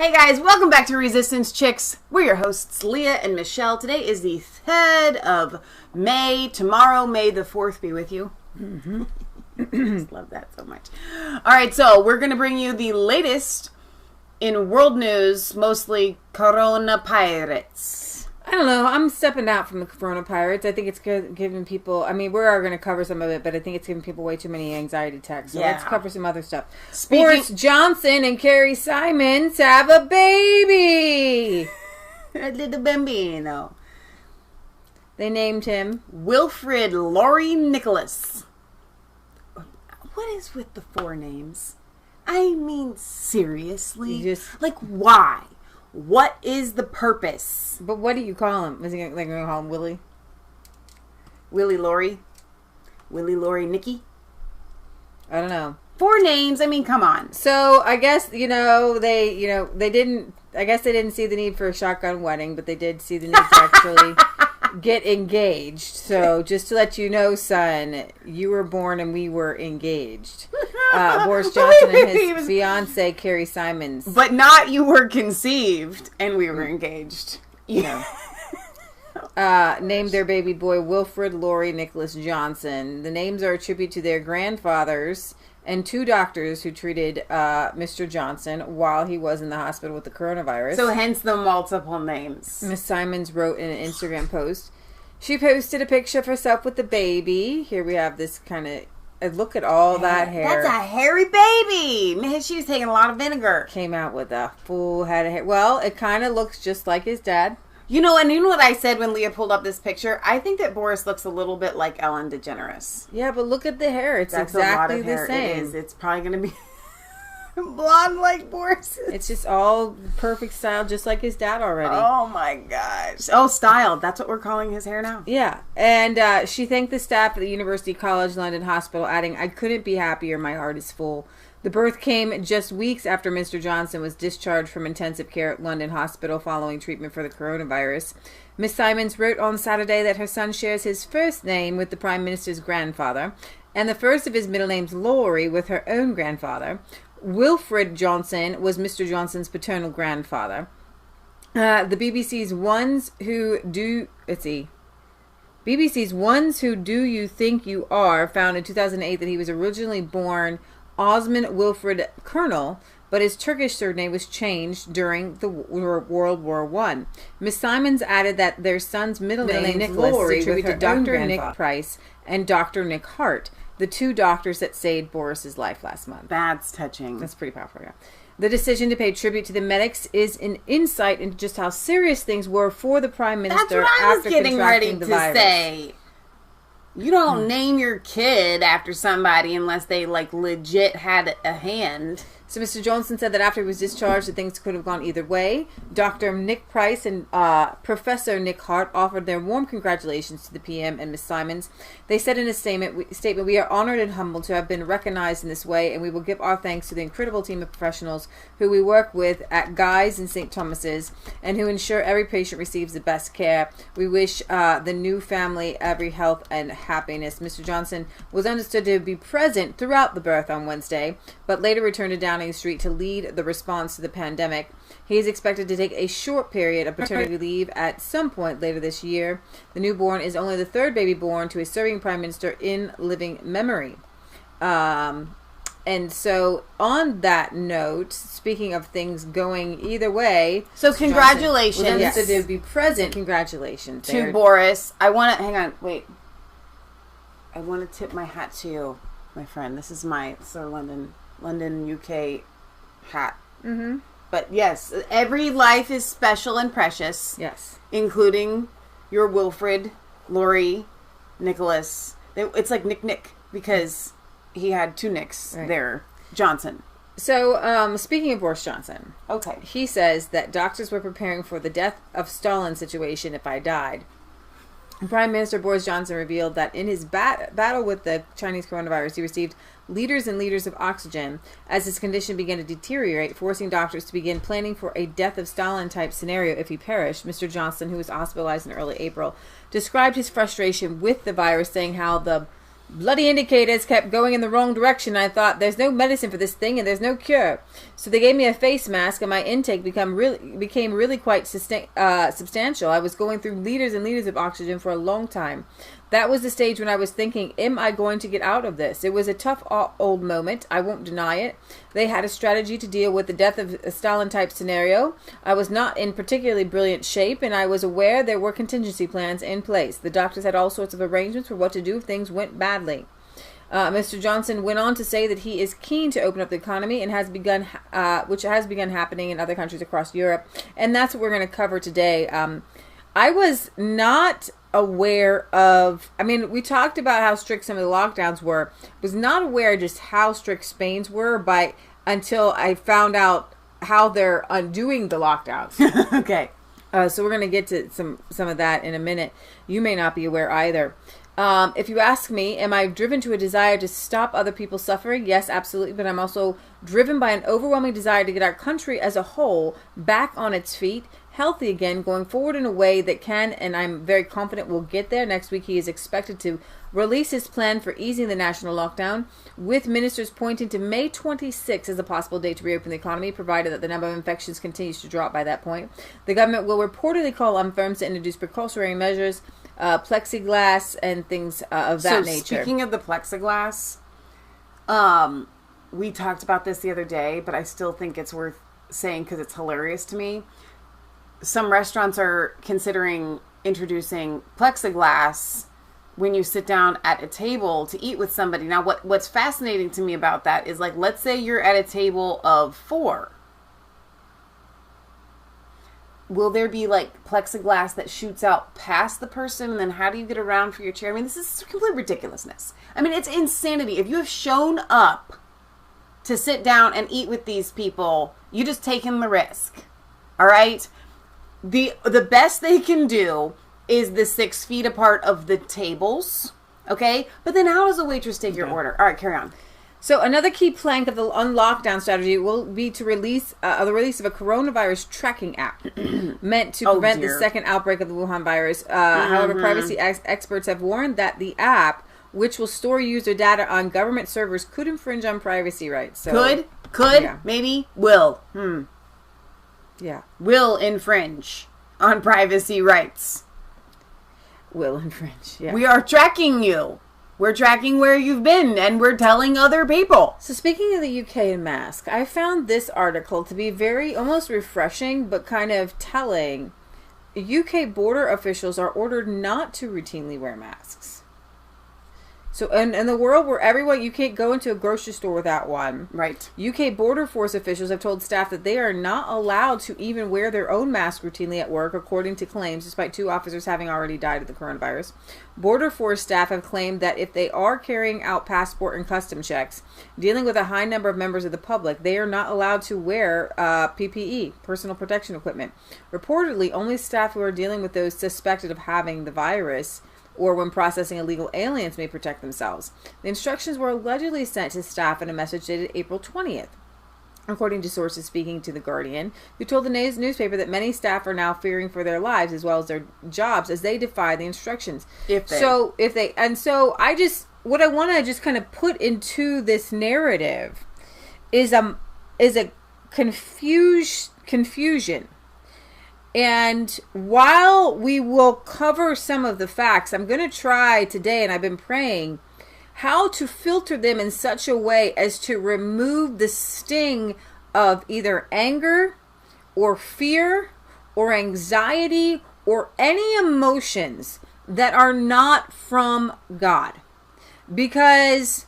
Hey guys, welcome back to Resistance Chicks. We're your hosts, Leah and Michelle. Today is the 3rd of May. Tomorrow, May the 4th be with you. I just love that so much. Alright, so we're going to bring you the latest in world news, mostly Corona Pirates. I don't know. I'm stepping out from the Corona Pirates. I think it's giving people... I mean, we are going to cover some of it, but I think it's giving people way too many anxiety attacks. So let's cover some other stuff. Boris Johnson and Carrie Simons have a baby! A little bambino. They named him... Wilfred Laurie Nicholas. What is with the 4 names? I mean, seriously? Like, why? What is the purpose? But what do you call him? Is he going to call him Willie? Willie Laurie? Willie Laurie Nicky? I don't know. 4 names. I mean, come on. So I guess they didn't. I guess they didn't see the need for a shotgun wedding, but they did see the need to actually get engaged. So just to let you know, son, you were born and we were engaged. Boris Johnson and his fiance Carrie Simons, but not you were conceived and we were engaged. Yeah. Named their baby boy Wilfred Laurie Nicholas Johnson. The names are a tribute to their grandfathers and 2 doctors who treated Mr. Johnson while he was in the hospital with the coronavirus. So hence the multiple names. Miss Simons wrote in an Instagram post. She posted a picture of herself with the baby. Here we have this kind of... Look at all that hair. That's a hairy baby. Man, she was taking a lot of vinegar. Came out with a full head of hair. Well, it kind of looks just like his dad. You know what I said when Leah pulled up this picture? I think that Boris looks a little bit like Ellen DeGeneres. Yeah, but look at the hair. It's exactly the same. It is. It's probably going to be blonde like Boris. It's just all perfect style, just like his dad already. Oh my gosh. Oh, styled. That's what we're calling his hair now. Yeah. And she thanked the staff at the University College London Hospital, adding, "I couldn't be happier. My heart is full." The birth came just weeks after Mr. Johnson was discharged from intensive care at London Hospital following treatment for the coronavirus. Miss Simons wrote on Saturday that her son shares his first name with the Prime Minister's grandfather, and the first of his middle names, Laurie, with her own grandfather. Wilfred Johnson was Mr. Johnson's paternal grandfather. The BBC's Ones Who Do... BBC's Ones Who Do You Think You Are found in 2008 that he was originally born Osman Wilfred Colonel, but his Turkish surname was changed during the World War I. Miss Simons added that their son's middle name Nicholas is attributed to Dr. Nick Price and Dr. Nick Hart, the 2 doctors that saved Boris's life last month. That's touching. That's pretty powerful, yeah. The decision to pay tribute to the medics is an insight into just how serious things were for the Prime Minister. That's what I was getting ready to say. You don't name your kid after somebody unless they, like, legit had a hand. So Mr. Johnson said that after he was discharged, that things could have gone either way. Dr. Nick Price and Professor Nick Hart offered their warm congratulations to the PM and Miss Simons. They said in a statement, "We are honored and humbled to have been recognized in this way, and we will give our thanks to the incredible team of professionals who we work with at Guy's and St. Thomas's, and who ensure every patient receives the best care. We wish the new family every health and happiness." Mr. Johnson was understood to be present throughout the birth on Wednesday, but later returned to Downing Street to lead the response to the pandemic. He is expected to take a short period of paternity leave at some point later this year. The newborn is only the 3rd baby born to a serving prime minister in living memory. And so, on that note, speaking of things going either way, so congratulations. Was understood to be present. Congratulations to Boris. I want to hang on. Wait. I want to tip my hat to you, my friend. This is my Sir London, UK hat. Mm-hmm. But yes, every life is special and precious. Yes. Including your Wilfred, Laurie, Nicholas. It's like Nick, because he had 2 Nicks there. Johnson. So, speaking of Boris Johnson. Okay. He says that doctors were preparing for the death of Stalin situation if I died. Prime Minister Boris Johnson revealed that in his battle with the Chinese coronavirus, he received liters and liters of oxygen as his condition began to deteriorate, forcing doctors to begin planning for a death of Stalin-type scenario if he perished. Mr. Johnson, who was hospitalized in early April, described his frustration with the virus, saying how the bloody indicators kept going in the wrong direction. I thought, there's no medicine for this thing and there's no cure. So they gave me a face mask, and my intake became really quite substantial. I was going through liters and liters of oxygen for a long time. That was the stage when I was thinking, am I going to get out of this? It was a tough old moment. I won't deny it. They had a strategy to deal with the death of a Stalin-type scenario. I was not in particularly brilliant shape, and I was aware there were contingency plans in place. The doctors had all sorts of arrangements for what to do if things went badly. Mr. Johnson went on to say that he is keen to open up the economy and which has begun happening in other countries across Europe. And that's what we're going to cover today. I was not aware of, we talked about how strict some of the lockdowns were, was not aware just how strict Spain's were until I found out how they're undoing the lockdowns. Okay. So we're going to get to some of that in a minute. You may not be aware either. If you ask me, am I driven to a desire to stop other people's suffering? Yes, absolutely. But I'm also driven by an overwhelming desire to get our country as a whole back on its feet, healthy again, going forward in a way that can, and I'm very confident we'll get there. Next week, he is expected to release his plan for easing the national lockdown, with ministers pointing to May 26 as a possible date to reopen the economy, provided that the number of infections continues to drop by that point. The government will reportedly call on firms to introduce precautionary measures, plexiglass, and things of that nature. Speaking of the plexiglass, we talked about this the other day, but I still think it's worth saying because it's hilarious to me. Some restaurants are considering introducing plexiglass when you sit down at a table to eat with somebody. Now, what's fascinating to me about that is, like, let's say you're at a table of 4. Will there be, like, plexiglass that shoots out past the person? And then how do you get around for your chair? This is complete ridiculousness. It's insanity. If you have shown up to sit down and eat with these people, you just taken the risk. All right? The best they can do is the 6 feet apart of the tables, okay? But then how does a waitress take your order? All right, carry on. So another key plank of the unlockdown strategy will be to release the release of a coronavirus tracking app meant to prevent the second outbreak of the Wuhan virus. However, privacy experts have warned that the app, which will store user data on government servers, could infringe on privacy rights. So, maybe, will. Yeah. Will infringe on privacy rights. Will infringe, yeah. We are tracking you. We're tracking where you've been, and we're telling other people. So speaking of the UK and mask, I found this article to be very, almost refreshing, but kind of telling. UK border officials are ordered not to routinely wear masks. So in the world where you can't go into a grocery store without one. Right. UK border force officials have told staff that they are not allowed to even wear their own mask routinely at work, according to claims, despite 2 officers having already died of the coronavirus. Border force staff have claimed that if they are carrying out passport and custom checks, dealing with a high number of members of the public, they are not allowed to wear PPE, personal protection equipment. Reportedly, only staff who are dealing with those suspected of having the virus or when processing illegal aliens may protect themselves. The instructions were allegedly sent to staff in a message dated April 20th. According to sources speaking to The Guardian, who told the newspaper that many staff are now fearing for their lives as well as their jobs as they defy the instructions. What I want to just kind of put into this narrative is a confusion. And while we will cover some of the facts, I'm going to try today, and I've been praying, how to filter them in such a way as to remove the sting of either anger or fear or anxiety or any emotions that are not from God. Because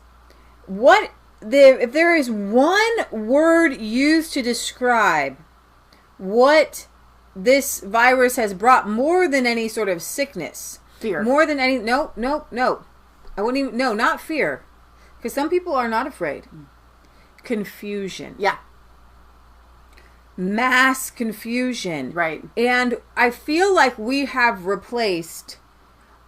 if there is one word used to describe what this virus has brought more than any sort of sickness. Fear. More than any... No. I wouldn't even... No, not fear. Because some people are not afraid. Confusion. Yeah. Mass confusion. Right. And I feel like we have replaced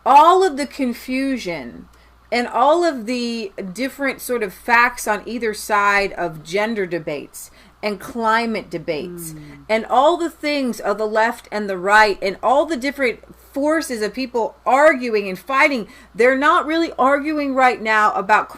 all of the confusion and all of the different sort of facts on either side of gender debates and climate debates and all the things of the left and the right and all the different forces of people arguing and fighting. They're not really arguing right now about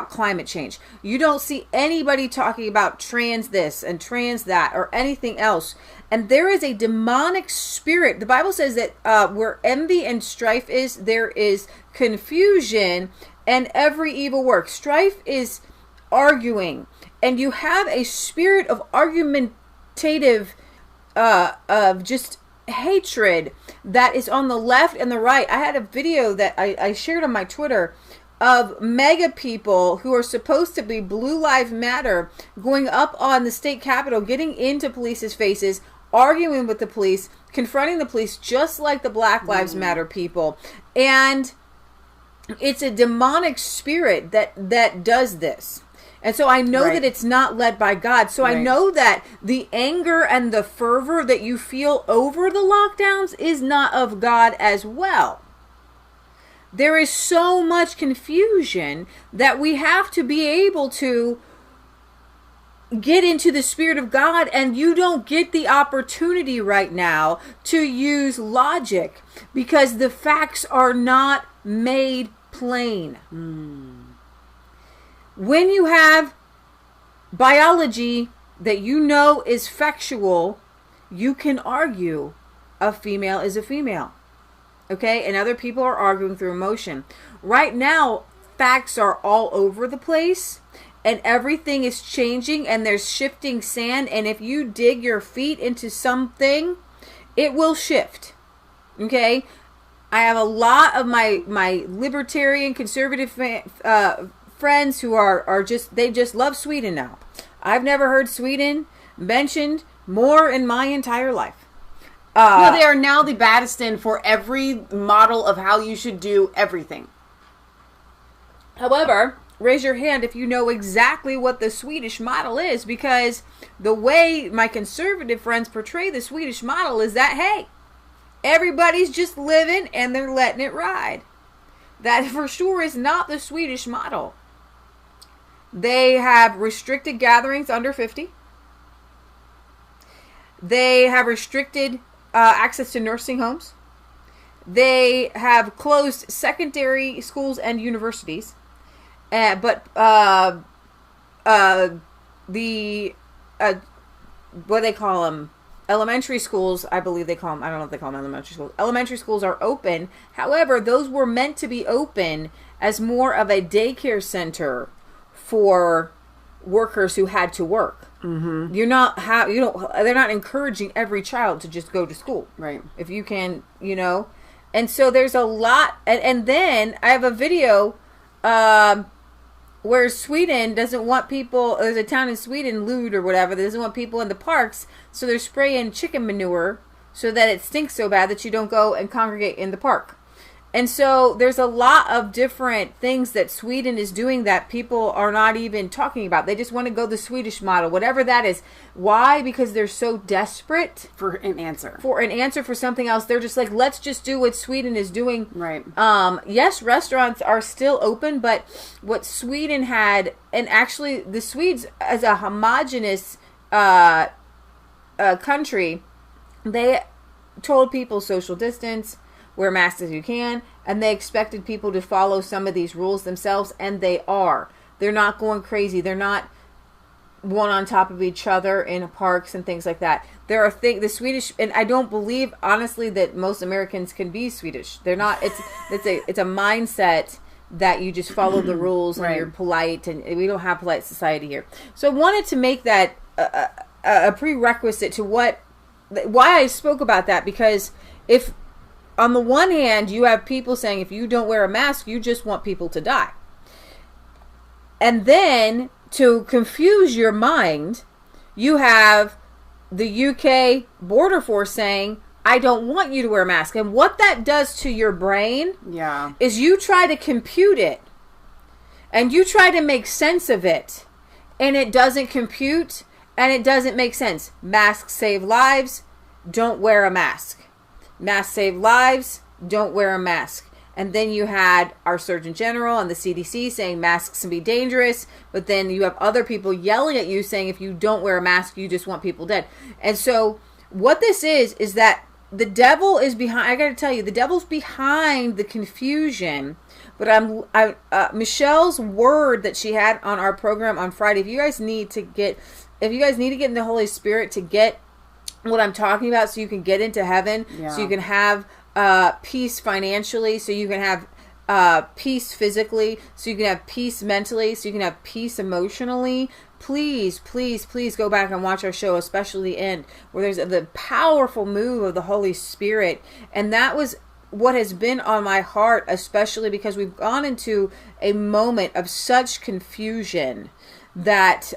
climate change. You don't see anybody talking about trans this and trans that or anything else. And there is a demonic spirit. The Bible says that where envy and strife is, there is confusion and every evil work. Strife is arguing. And you have a spirit of argumentative, of just hatred that is on the left and the right. I had a video that I shared on my Twitter of mega people who are supposed to be Blue Lives Matter going up on the state capitol, getting into police's faces, arguing with the police, confronting the police, just like the Black Lives Matter people. And it's a demonic spirit that does this. And so I know that it's not led by God. So I know that the anger and the fervor that you feel over the lockdowns is not of God as well. There is so much confusion that we have to be able to get into the Spirit of God, and you don't get the opportunity right now to use logic because the facts are not made plain. When you have biology that you know is factual, you can argue a female is a female. Okay? And other people are arguing through emotion. Right now, facts are all over the place and everything is changing and there's shifting sand. And if you dig your feet into something, it will shift. Okay? I have a lot of my libertarian, conservative friends who are they just love Sweden now. I've never heard Sweden mentioned more in my entire life. No, they are now the Battiston for every model of how you should do everything. However, raise your hand if you know exactly what the Swedish model is, because the way my conservative friends portray the Swedish model is that, hey, everybody's just living and they're letting it ride. That for sure is not the Swedish model. They have restricted gatherings under 50. They have restricted access to nursing homes. They have closed secondary schools and universities. But what do they call them? Elementary schools, I believe they call them. I don't know if they call them elementary schools. Elementary schools are open. However, those were meant to be open as more of a daycare center for workers who had to work. Mm-hmm. They're not encouraging every child to just go to school. Right. If you can, And so there's a lot. And then I have a video where Sweden doesn't want people, there's a town in Sweden, Lund or whatever, that doesn't want people in the parks, so they're spraying chicken manure so that it stinks so bad that you don't go and congregate in the park. And so there's a lot of different things that Sweden is doing that people are not even talking about. They just want to go the Swedish model, whatever that is. Why? Because they're so desperate for an answer. For an answer for something else. They're just like, let's just do what Sweden is doing. Right. Yes, restaurants are still open, but what Sweden had, and actually the Swedes as a homogenous country, they told people social distance, wear masks as you can, and they expected people to follow some of these rules themselves, and they are. They're not going crazy. They're not one on top of each other in parks and things like that. There are the Swedish, and I don't believe honestly that most Americans can be Swedish. They're not. It's a mindset that you just follow the rules and you're polite, and we don't have polite society here. So I wanted to make that a prerequisite to why I spoke about that, because if on the one hand, you have people saying if you don't wear a mask, you just want people to die. And then, to confuse your mind, you have the UK border force saying, I don't want you to wear a mask. And what that does to your brain is you try to compute it. And you try to make sense of it. And it doesn't compute, and it doesn't make sense. Masks save lives. Don't wear a mask. Masks save lives. Don't wear a mask. And then you had our Surgeon General and the CDC saying masks can be dangerous. But then you have other people yelling at you saying if you don't wear a mask, you just want people dead. And so what this is that the devil is behind. I got to tell you, the devil's behind the confusion. But Michelle's word that she had on our program on Friday. If you guys need to get in the Holy Spirit to get what I'm talking about, so you can get into heaven, so you can have peace financially, so you can have peace physically, so you can have peace mentally, so you can have peace emotionally. Please, please, please go back and watch our show, especially the end, where there's the powerful move of the Holy Spirit. And that was what has been on my heart, especially because we've gone into a moment of such confusion that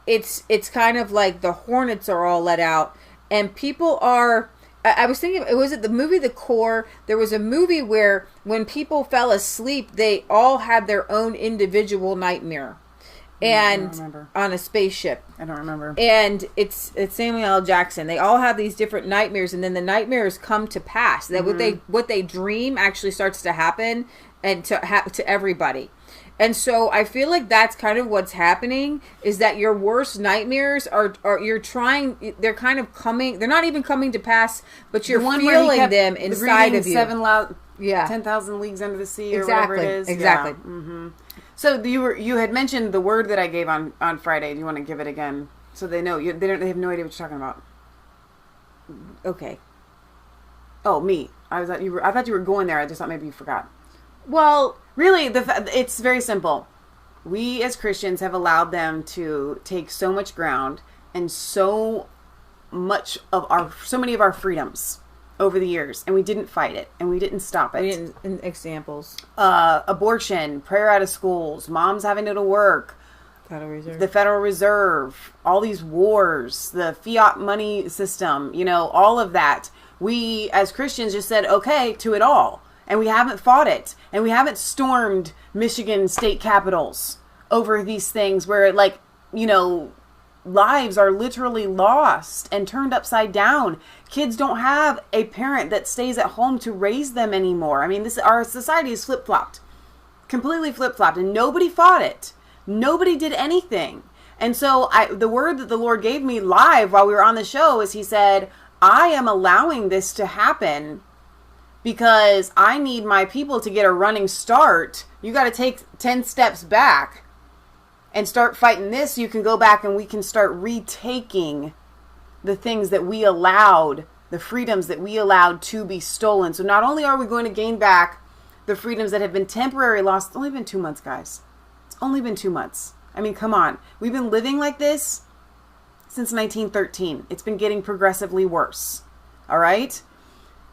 it's kind of like the hornets are all let out, and people are. I was thinking, was it the movie The Core? There was a movie where when people fell asleep, they all had their own individual nightmare. And on a spaceship. I don't remember. And it's Samuel L. Jackson. They all have these different nightmares, and then the nightmares come to pass. That what they dream actually starts to happen, and to everybody. And so I feel like that's kind of what's happening, is that your worst nightmares are they're kind of coming. They're not even coming to pass, but you're feeling them inside of you. 10,000 Leagues Under the Sea, or whatever it is. Exactly. Yeah. Mm-hmm. So you had mentioned the word that I gave on Friday. Do you want to give it again so they know? They have no idea what you're talking about. Okay. Oh, me. I thought you were going there. I just thought maybe you forgot. Well, really, it's very simple. We as Christians have allowed them to take so much ground and so many of our freedoms over the years, and we didn't fight it, and we didn't stop it. Examples. Abortion, prayer out of schools, moms having to go to work, the Federal Reserve, all these wars, the fiat money system, all of that. We as Christians just said okay to it all, and we haven't fought it, and we haven't stormed Michigan state capitals over these things where, lives are literally lost and turned upside down. Kids don't have a parent that stays at home to raise them anymore. I mean, our society is flip-flopped, completely flip-flopped, and nobody fought it. Nobody did anything. And so the word that the Lord gave me live while we were on the show is, he said, I am allowing this to happen because I need my people to get a running start. You got to take 10 steps back and start fighting this. You can go back and we can start retaking the things that we allowed, the freedoms that we allowed to be stolen. So not only are we going to gain back the freedoms that have been temporarily lost, it's only been 2 months, guys. It's only been 2 months. I mean, come on. We've been living like this since 1913. It's been getting progressively worse. All right?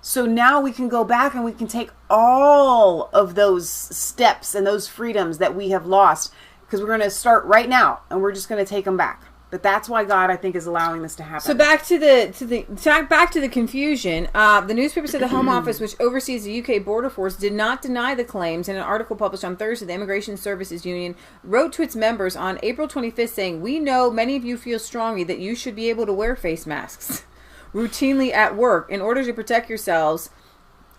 So now we can go back and we can take all of those steps and those freedoms that we have lost, because we're going to start right now and we're just going to take them back. But that's why God, I think, is allowing this to happen. So back to the confusion. The newspaper said the Home Office, which oversees the UK border force, did not deny the claims. In an article published on Thursday, the Immigration Services Union wrote to its members on April 25th saying, "We know many of you feel strongly that you should be able to wear face masks routinely at work in order to protect yourselves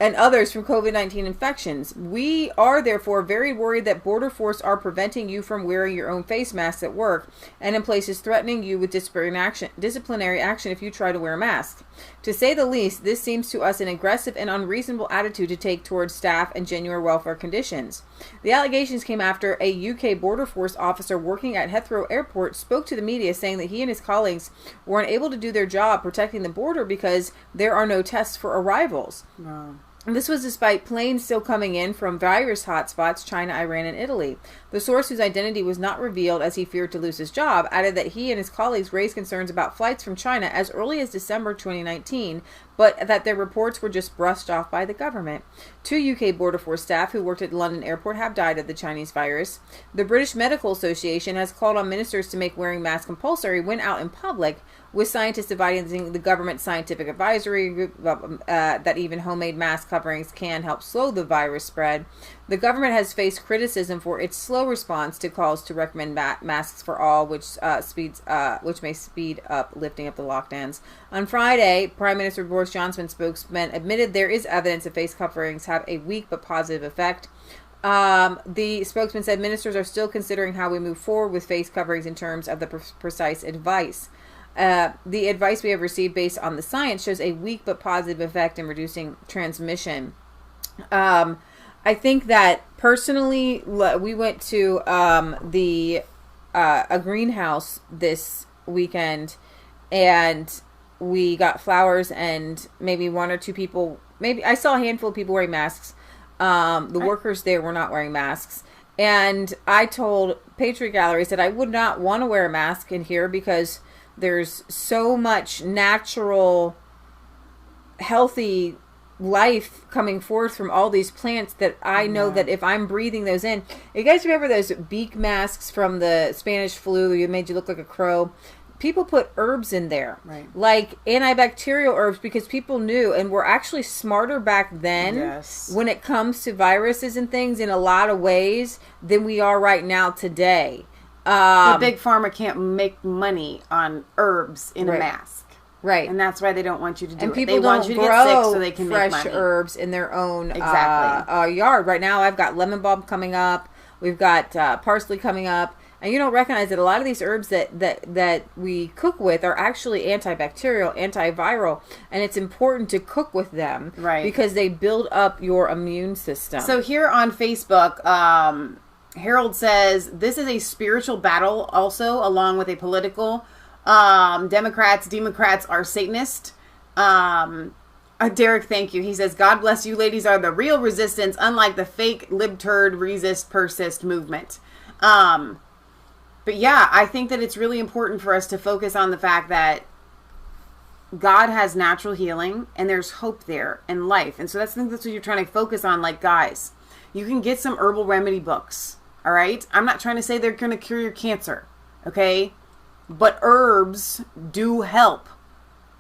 and others from COVID-19 infections. We are therefore very worried that border force are preventing you from wearing your own face masks at work and in places threatening you with disciplinary action if you try to wear a mask. To say the least, this seems to us an aggressive and unreasonable attitude to take towards staff and genuine welfare conditions." The allegations came after a UK border force officer working at Heathrow Airport spoke to the media saying that he and his colleagues were unable to do their job protecting the border because there are no tests for arrivals. Wow. And this was despite planes still coming in from virus hotspots, China, Iran, and Italy. The source, whose identity was not revealed as he feared to lose his job, added that he and his colleagues raised concerns about flights from China as early as December 2019, but that their reports were just brushed off by the government. 2 UK Border Force staff who worked at London Airport have died of the Chinese virus. The British Medical Association has called on ministers to make wearing masks compulsory when out in public, with scientists advising the government scientific advisory group that even homemade mask coverings can help slow the virus spread. The government has faced criticism for its slow response to calls to recommend masks for all, which may speed up lifting up the lockdowns. On Friday, Prime Minister Boris Johnson's spokesman admitted there is evidence that face coverings have a weak but positive effect. The spokesman said ministers are still considering how we move forward with face coverings in terms of the precise advice. The advice we have received based on the science shows a weak but positive effect in reducing transmission. I think that personally, we went to a greenhouse this weekend, and we got flowers, and maybe one or two people, maybe I saw a handful of people wearing masks. The workers there were not wearing masks. And I told Patriot Galleries that I would not want to wear a mask in here because there's so much natural, healthy life coming forth from all these plants that I know that if I'm breathing those in. You guys remember those beak masks from the Spanish flu that made you look like a crow? People put herbs in there, right, like antibacterial herbs, because people knew and were actually smarter back then when it comes to viruses and things in a lot of ways than we are right now today. The big pharma can't make money on herbs in a mask. Right. And that's why they don't want you to do and it. People they want don't you to grow get sick so they can fresh make money. Herbs in their own yard. Right now I've got lemon balm coming up. We've got parsley coming up. And you don't recognize that a lot of these herbs that we cook with are actually antibacterial, antiviral, and it's important to cook with them, right, because they build up your immune system. So here on Facebook, Harold says, this is a spiritual battle also, along with a political. Democrats are Satanist. Derek, thank you. He says, God bless you ladies are the real resistance, unlike the fake libturd resist persist movement. But yeah, I think that it's really important for us to focus on the fact that God has natural healing and there's hope there in life. And so I think that's what you're trying to focus on. Like, guys, you can get some herbal remedy books. All right. I'm not trying to say they're going to cure your cancer. Okay. But herbs do help.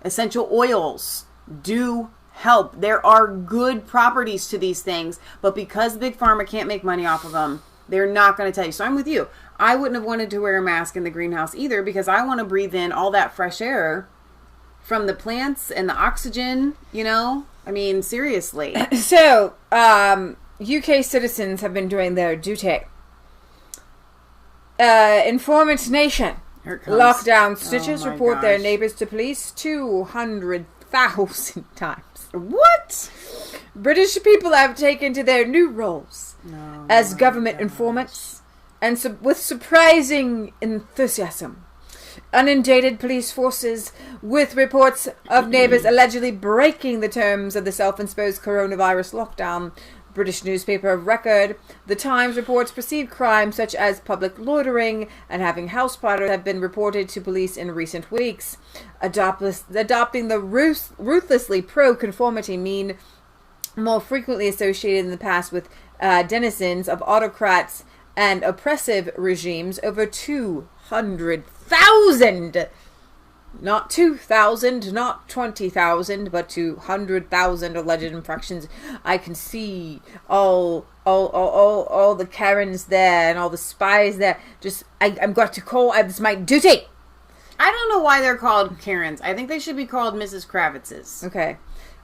Essential oils do help. There are good properties to these things, but because Big Pharma can't make money off of them, they're not going to tell you. So I'm with you. I wouldn't have wanted to wear a mask in the greenhouse either, because I want to breathe in all that fresh air from the plants and the oxygen, you know? I mean, seriously. So, UK citizens have been doing their duty. Informant Nation. Lockdown stitches report their neighbors to police 200,000 times. What? British people have taken to their new roles as government informants, and with surprising enthusiasm. Inundated police forces with reports of neighbors allegedly breaking the terms of the self-imposed coronavirus lockdown. British newspaper of record, The Times, reports perceived crimes such as public loitering and having house parties have been reported to police in recent weeks. Adopting the ruthlessly pro-conformity mean more frequently associated in the past with denizens of autocrats and oppressive regimes. Over 200,000, not 2,000, not 20,000, but 200,000 alleged infractions. I can see all the Karens there and all the spies there. I'm going to call. It's my duty. I don't know why they're called Karens. I think they should be called Mrs. Kravitzes. Okay.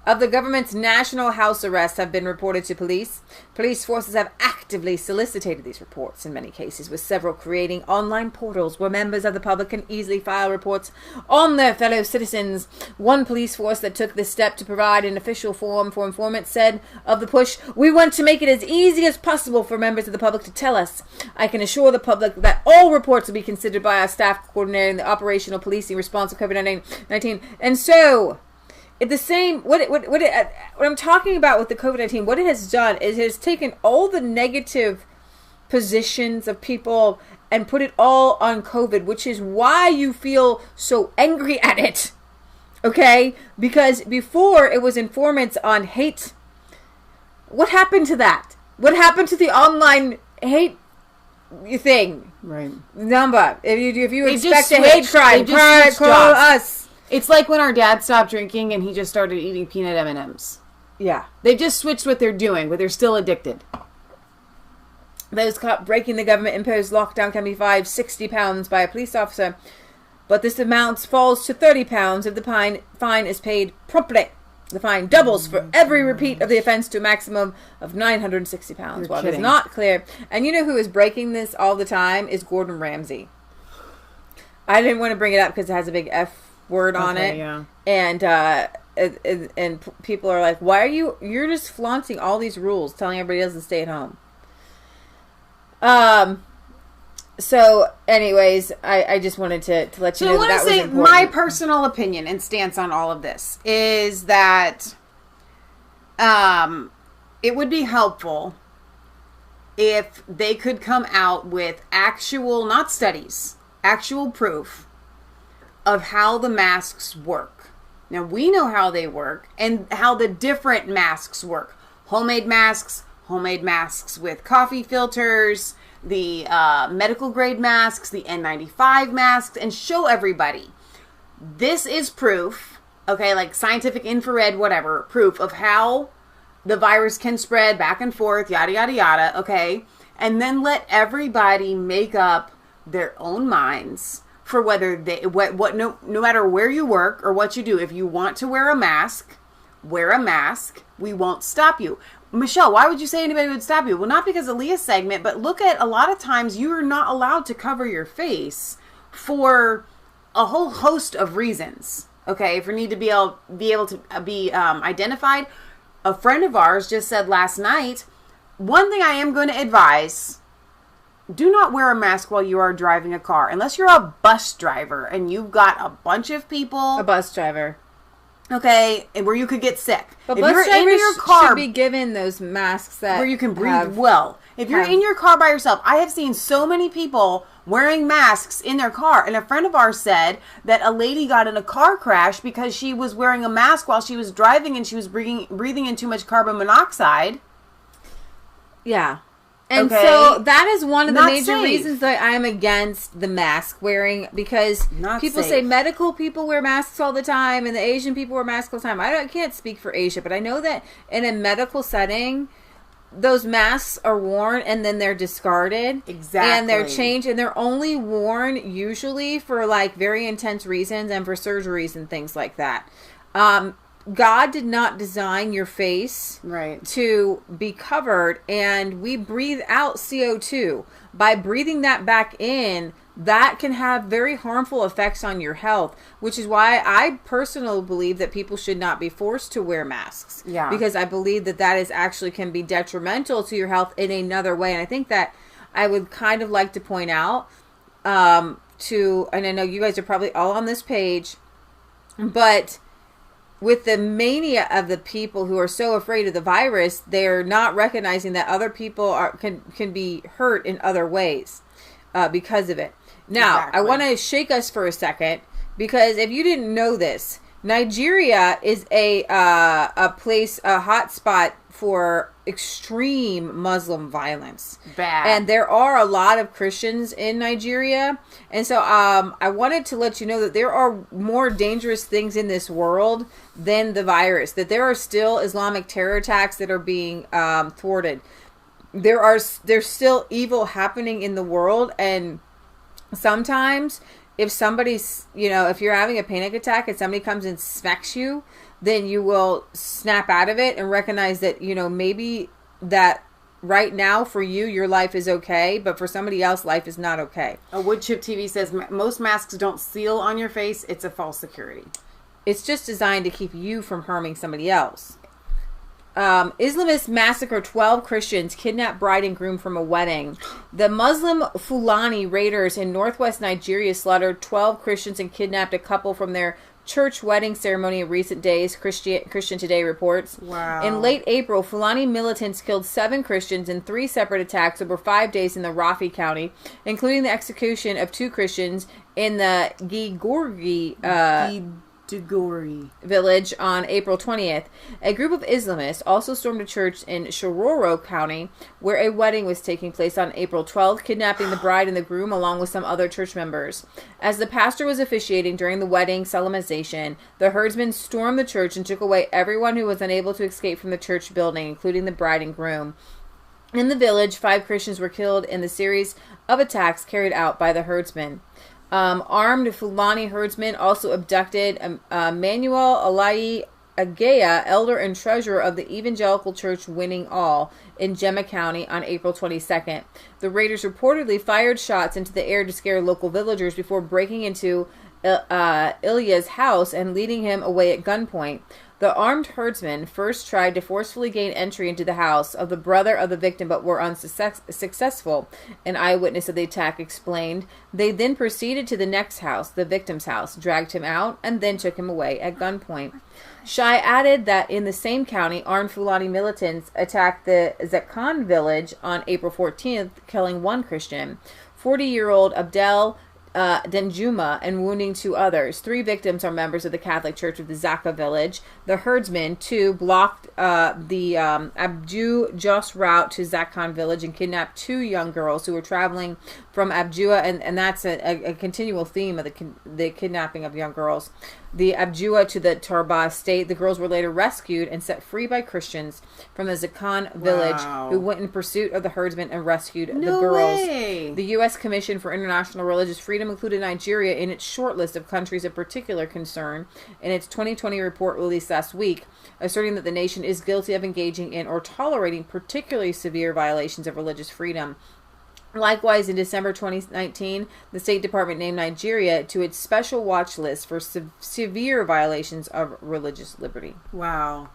Of the government's national house arrests have been reported to police. Police forces have actively solicited these reports in many cases, with several creating online portals where members of the public can easily file reports on their fellow citizens. One police force that took this step to provide an official form for informants said of the push, "We want to make it as easy as possible for members of the public to tell us. I can assure the public that all reports will be considered by our staff coordinating the operational policing response to COVID-19. And so, the same, what I'm talking about with the COVID-19, what it has done is it has taken all the negative positions of people and put it all on COVID, which is why you feel so angry at it. Okay? Because before it was informants on hate. What happened to that? What happened to the online hate thing. Right. Number. If you They expect just a hate switched- crime, they just switched call jobs. us. It's like when our dad stopped drinking and he just started eating peanut M&Ms. Yeah. They've just switched what they're doing, but they're still addicted. Those caught breaking the government-imposed lockdown can be fined £60 by a police officer, but this amount falls to £30 if the fine is paid promptly. The fine doubles for every repeat of the offense to a maximum of £960. While it's not clear, and you know who is breaking this all the time is Gordon Ramsay. I didn't want to bring it up because it has a big F word on it, yeah. and people are like, "Why are you're just flaunting all these rules, telling everybody else to stay at home?" So, anyways, I just wanted to let you know that was important. My personal opinion and stance on all of this is that it would be helpful if they could come out with actual, not studies, actual proof of how the masks work. Now, we know how they work and how the different masks work. Homemade masks with coffee filters, the medical grade masks, the N95 masks, and show everybody. This is proof, okay, like scientific infrared, whatever, proof of how the virus can spread back and forth, yada, yada, yada, okay? And then let everybody make up their own minds for whether they, no matter where you work or what you do, if you want to wear a mask, wear a mask. We won't stop you. Michelle, why would you say anybody would stop you? Well, not because of Leah's segment, but look at a lot of times you are not allowed to cover your face for a whole host of reasons. Okay, for need to be able to be identified. A friend of ours just said last night, one thing I am going to advise, do not wear a mask while you are driving a car. Unless you're a bus driver and you've got a bunch of people. A bus driver. Okay, and where you could get sick. But if bus you're drivers in your car, should be given those masks that where you can breathe well. If you're in your car by yourself, I have seen so many people wearing masks in their car. And a friend of ours said that a lady got in a car crash because she was wearing a mask while she was driving and she was breathing in too much carbon monoxide. Yeah. And okay. So that is one of the major safe. reasons that I'm against the mask wearing, because Not people safe. say medical people wear masks all the time and the Asian people wear masks all the time. I can't speak for Asia, but I know that in a medical setting, those masks are worn and then they're discarded. Exactly. And they're changed, and they're only worn usually for like very intense reasons and for surgeries and things like that. God did not design your face to be covered, and we breathe out CO2. By breathing that back in, that can have very harmful effects on your health, which is why I personally believe that people should not be forced to wear masks. Yeah. Because I believe that is actually can be detrimental to your health in another way. And I think that I would kind of like to point out and I know you guys are probably all on this page, but with the mania of the people who are so afraid of the virus, they're not recognizing that other people can be hurt in other ways because of it. Now, Exactly. I want to shake us for a second, because if you didn't know this, Nigeria is a place, a hot spot for extreme Muslim violence. Bad. And there are a lot of Christians in Nigeria. And so I wanted to let you know that there are more dangerous things in this world than the virus. That there are still Islamic terror attacks that are being thwarted. There's still evil happening in the world. And sometimes if somebody's, if you're having a panic attack and somebody comes and smacks you, then you will snap out of it and recognize that, maybe that right now for you, your life is okay, but for somebody else, life is not okay. A Wood Chip TV says most masks don't seal on your face. It's a false security. It's just designed to keep you from harming somebody else. Islamists massacre 12 Christians, kidnap bride and groom from a wedding. The Muslim Fulani raiders in northwest Nigeria slaughtered 12 Christians and kidnapped a couple from their church wedding ceremony in recent days, Christian Today reports. Wow. In late April, Fulani militants killed 7 Christians in 3 separate attacks over 5 days in the Rafi County, including the execution of 2 Christians in the Dugori village on April 20th. A group of Islamists also stormed a church in Shororo County where a wedding was taking place on April 12th, kidnapping the bride and the groom along with some other church members. As the pastor was officiating during the wedding solemnization, the herdsmen stormed the church and took away everyone who was unable to escape from the church building, including the bride and groom. In the village, 5 Christians were killed in the series of attacks carried out by the herdsmen. Armed Fulani herdsmen also abducted Manuel Alayi Agea, elder and treasurer of the evangelical church Winning All in Gemma County on April 22nd. The raiders reportedly fired shots into the air to scare local villagers before breaking into Ilya's house and leading him away at gunpoint. The armed herdsmen first tried to forcefully gain entry into the house of the brother of the victim, but were unsuccessful, an eyewitness of the attack explained. They then proceeded to the next house, the victim's house, dragged him out, and then took him away at gunpoint. Shai added that in the same county, armed Fulani militants attacked the Zakan village on April 14th, killing 1 Christian, 40-year-old Abdel Denjuma, and wounding 2 others. 3 victims are members of the Catholic Church of the Zaka village. The herdsmen, 2, blocked the Abju Jos route to Zakan village and kidnapped 2 young girls who were traveling from Abjua, and that's a continual theme of the kidnapping of young girls. The Abjua to the Tarba state. The girls were later rescued and set free by Christians from the Zakan village, who went in pursuit of the herdsmen and rescued the girls. Way. The U.S. Commission for International Religious Freedom included Nigeria in its short list of countries of particular concern in its 2020 report released last week, asserting that the nation is guilty of engaging in or tolerating particularly severe violations of religious freedom. Likewise, in December 2019, the State Department named Nigeria to its special watch list for severe violations of religious liberty. Wow.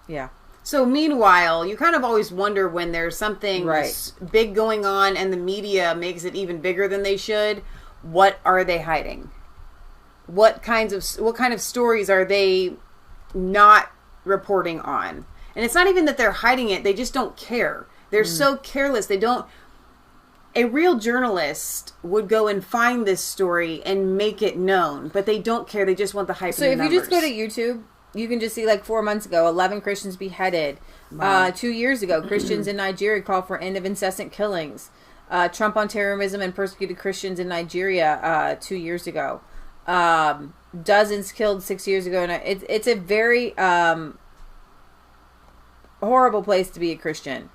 Yeah. So meanwhile, you kind of always wonder when there's something big going on and the media makes it even bigger than they should, what are they hiding? What kind of stories are they not reporting on? And it's not even that they're hiding it, they just don't care. They're so careless. They don't. A real journalist would go and find this story and make it known, but they don't care. They just want the hype. So if you just go to YouTube, you can just see 4 months ago, 11 Christians beheaded. Wow. 2 years ago, Christians in Nigeria called for end of incessant killings. Trump on terrorism and persecuted Christians in Nigeria 2 years ago. Dozens killed 6 years ago. And it's a very horrible place to be a Christian.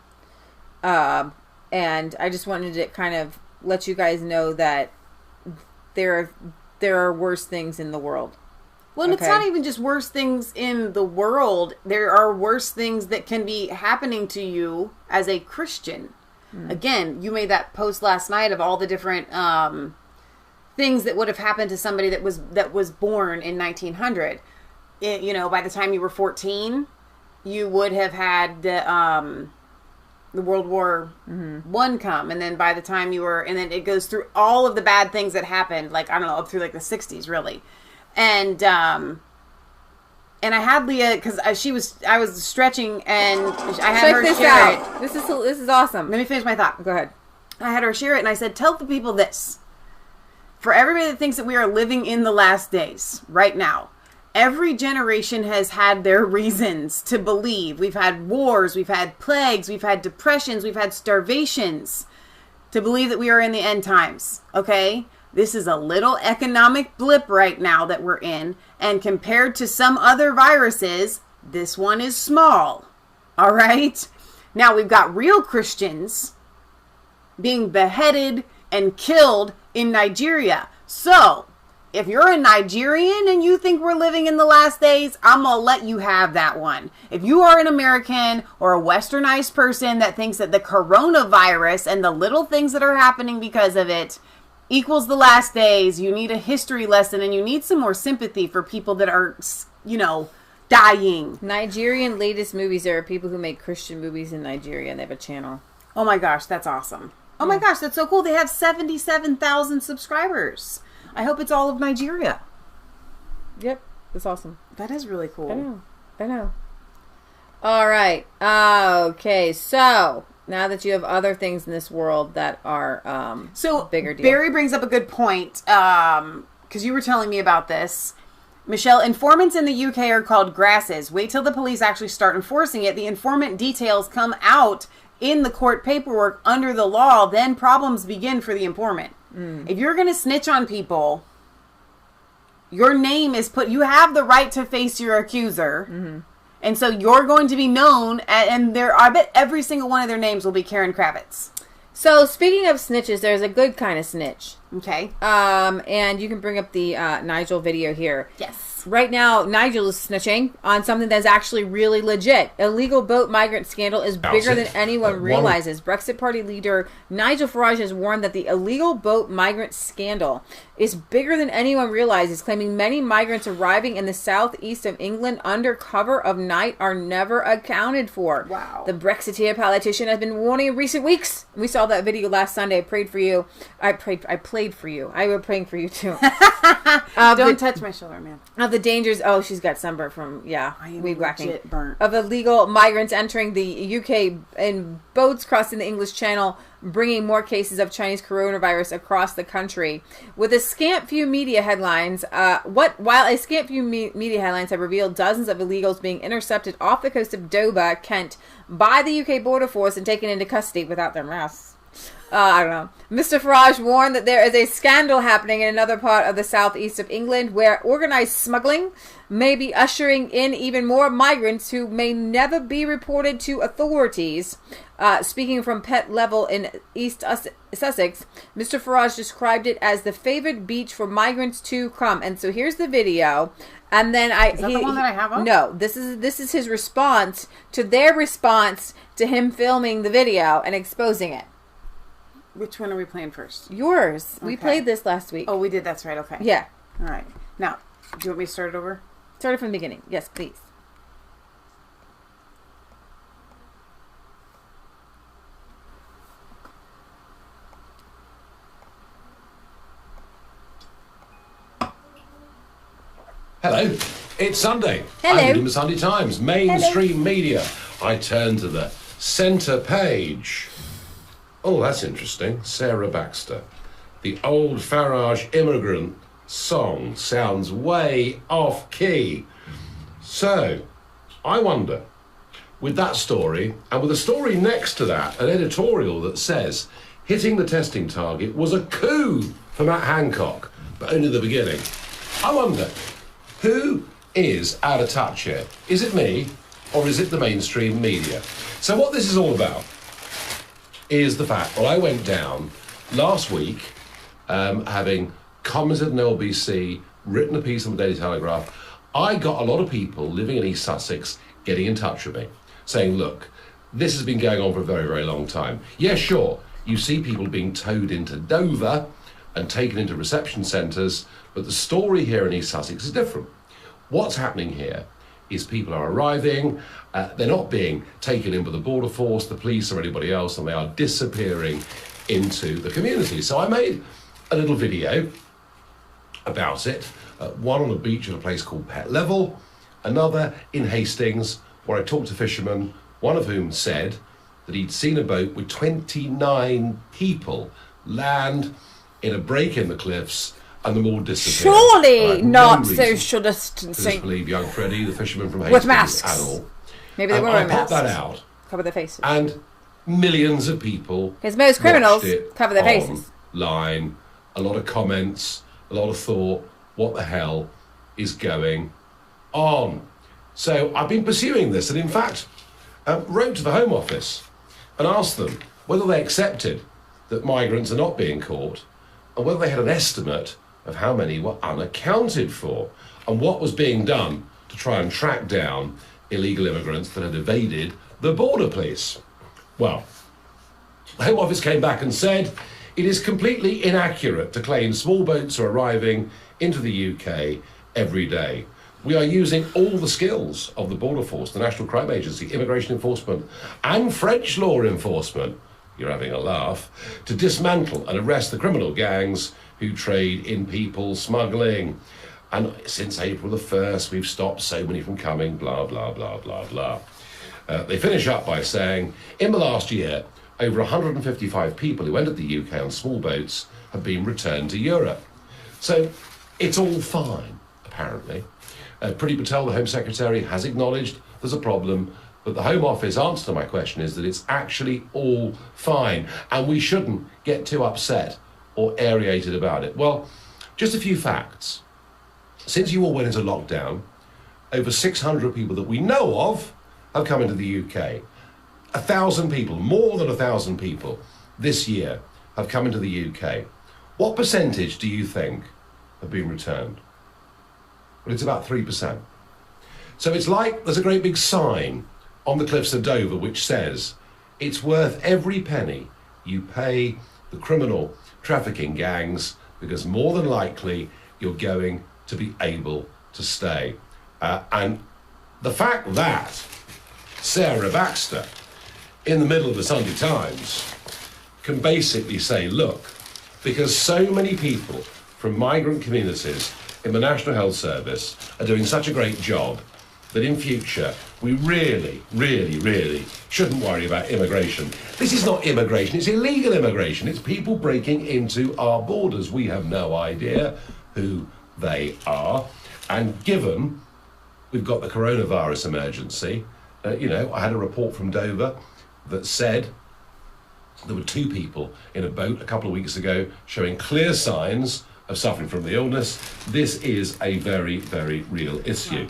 And I just wanted to kind of let you guys know that there are worse things in the world. Well, and it's not even just worse things in the world. There are worse things that can be happening to you as a Christian. Again, you made that post last night of all the different things that would have happened to somebody that was born in 1900. By the time you were 14, you would have had the World War I come, and then by the time and then it goes through all of the bad things that happened, up through the 60s, really. And I had Leah, because I was stretching, and I had her share it. This is awesome. Let me finish my thought. Go ahead. I had her share it, and I said, tell the people this. For everybody that thinks that we are living in the last days right now, every generation has had their reasons to believe. We've had wars, we've had plagues, we've had depressions, we've had starvations to believe that we are in the end times. Okay? This is a little economic blip right now that we're in, and compared to some other viruses, this one is small. All right? Now we've got real Christians being beheaded and killed in Nigeria. So, if you're a Nigerian and you think we're living in the last days, I'm going to let you have that one. If you are an American or a westernized person that thinks that the coronavirus and the little things that are happening because of it equals the last days, you need a history lesson and you need some more sympathy for people that are, dying. Nigerian latest movies. There are people who make Christian movies in Nigeria, and they have a channel. Oh my gosh, that's awesome. Oh my gosh, that's so cool. They have 77,000 subscribers. I hope it's all of Nigeria. Yep, that's awesome. That is really cool. I know. All right. Okay, so now that you have other things in this world that are bigger deal. Barry brings up a good point, because you were telling me about this, Michelle, informants in the UK are called grasses. Wait till the police actually start enforcing it. The informant details come out in the court paperwork under the law. Then problems begin for the informant. If you're going to snitch on people, your name is put... You have the right to face your accuser. And so you're going to be known. And I bet every single one of their names will be Karen Kravitz. So, speaking of snitches, there's a good kind of snitch. Okay. And you can bring up the Nigel video here. Yes. Right now, Nigel is snitching on something that's actually really legit. Illegal boat migrant scandal is bigger than anyone realizes. Brexit Party leader Nigel Farage has warned that the illegal boat migrant scandal is bigger than anyone realizes, claiming many migrants arriving in the southeast of England under cover of night are never accounted for. Wow. The Brexiteer politician has been warning in recent weeks. We saw that video last Sunday. I prayed for you. I played for you. I was praying for you too. Don't touch my shoulder, man. Of the dangers, she got sunburn from, weed whacking. Legit burnt. Of illegal migrants entering the UK in boats crossing the English Channel, bringing more cases of Chinese coronavirus across the country. With a scant few media headlines, while a scant few media headlines have revealed dozens of illegals being intercepted off the coast of Dover, Kent, by the UK border force and taken into custody without their masks. I don't know. Mr. Farage warned that there is a scandal happening in another part of the southeast of England where organized smuggling may be ushering in even more migrants who may never be reported to authorities. Speaking from Pet Level in East Sussex, Mr. Farage described it as the favored beach for migrants to come. And so here's the video. And then Is that the one that I have up? No, this is his response to their response to him filming the video and exposing it. Which one are we playing first? Yours. Okay. We played this last week. Oh, we did. That's right. Okay. Yeah. All right. Now, do you want me to start it over? Start it from the beginning. Yes, please. Hello, it's Sunday. Hello. I'm reading the Sunday Times, mainstream media. I turn to the centre page. Oh, that's interesting. Sarah Baxter. The old Farage immigrant song sounds way off key. So, I wonder, with that story, and with a story next to that, an editorial that says hitting the testing target was a coup for Matt Hancock, but only the beginning. I wonder, who is out of touch here? Is it me, or is it the mainstream media? So what this is all about is the fact, I went down last week, having commented on LBC, written a piece on the Daily Telegraph. I got a lot of people living in East Sussex getting in touch with me, saying, look, this has been going on for a very, very long time. Yeah, sure, you see people being towed into Dover and taken into reception centres, but the story here in East Sussex is different. What's happening here is people are arriving, they're not being taken in by the border force, the police or anybody else, and they are disappearing into the community. So I made a little video about it, one on the beach at a place called Pet Level, another in Hastings, where I talked to fishermen, one of whom said that he'd seen a boat with 29 people land in a break in the cliffs and them all disappeared. Surely not no socialist. to disbelieve young Freddie, the fisherman from Hastings, With masks. at all. Maybe they were I wearing popped masks. that out, Cover their faces. and millions of people Because most criminals watched it cover their faces. online. A lot of comments, a lot of thought, what the hell is going on? So I've been pursuing this, and in fact, wrote to the Home Office and asked them whether they accepted that migrants are not being caught, and whether they had an estimate of how many were unaccounted for, and what was being done to try and track down illegal immigrants that had evaded the border police. Well, the Home Office came back and said it is completely inaccurate to claim small boats are arriving into the UK every day. We are using all the skills of the Border Force, the National Crime Agency, Immigration Enforcement, and French law enforcement, you're having a laugh, to dismantle and arrest the criminal gangs who trade in people smuggling. And since April the 1st, we've stopped so many from coming, blah, blah, blah, blah, blah. They finish up by saying, in the last year, over 155 people who entered the UK on small boats have been returned to Europe. So it's all fine, apparently. Priti Patel, the Home Secretary, has acknowledged there's a problem, but the Home Office answer to my question is that it's actually all fine, and we shouldn't get too upset or aerated about it. Well, just a few facts. Since you all went into lockdown, over 600 people that we know of have come into the UK. 1,000 people, more than 1,000 people this year have come into the UK. What percentage do you think have been returned? Well, it's about 3%. So it's like there's a great big sign on the cliffs of Dover which says it's worth every penny you pay the criminal trafficking gangs, because more than likely you're going to be able to stay. And the fact that Sarah Baxter, in the middle of the Sunday Times, can basically say, look, because so many people from migrant communities in the National Health Service are doing such a great job that in future we really, really, really shouldn't worry about immigration. This is not immigration, it's illegal immigration. It's people breaking into our borders. We have no idea who they are. And given we've got the coronavirus emergency, I had a report from Dover that said there were 2 people in a boat a couple of weeks ago showing clear signs of suffering from the illness. This is a very, very real issue.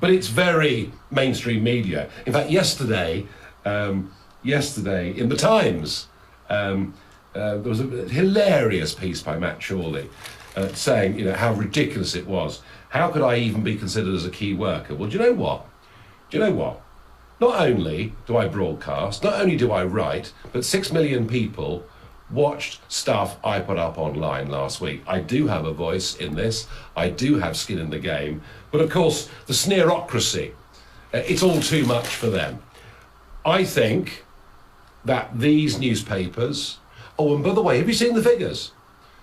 But it's very mainstream media. In fact, yesterday in the Times, there was a hilarious piece by Matt Chorley saying, how ridiculous it was. How could I even be considered as a key worker? Well, do you know what? Not only do I broadcast, not only do I write, but 6 million people watched stuff I put up online last week. I do have a voice in this. I do have skin in the game. But of course, the sneerocracy, it's all too much for them. I think that these newspapers... Oh, and by the way, have you seen the figures?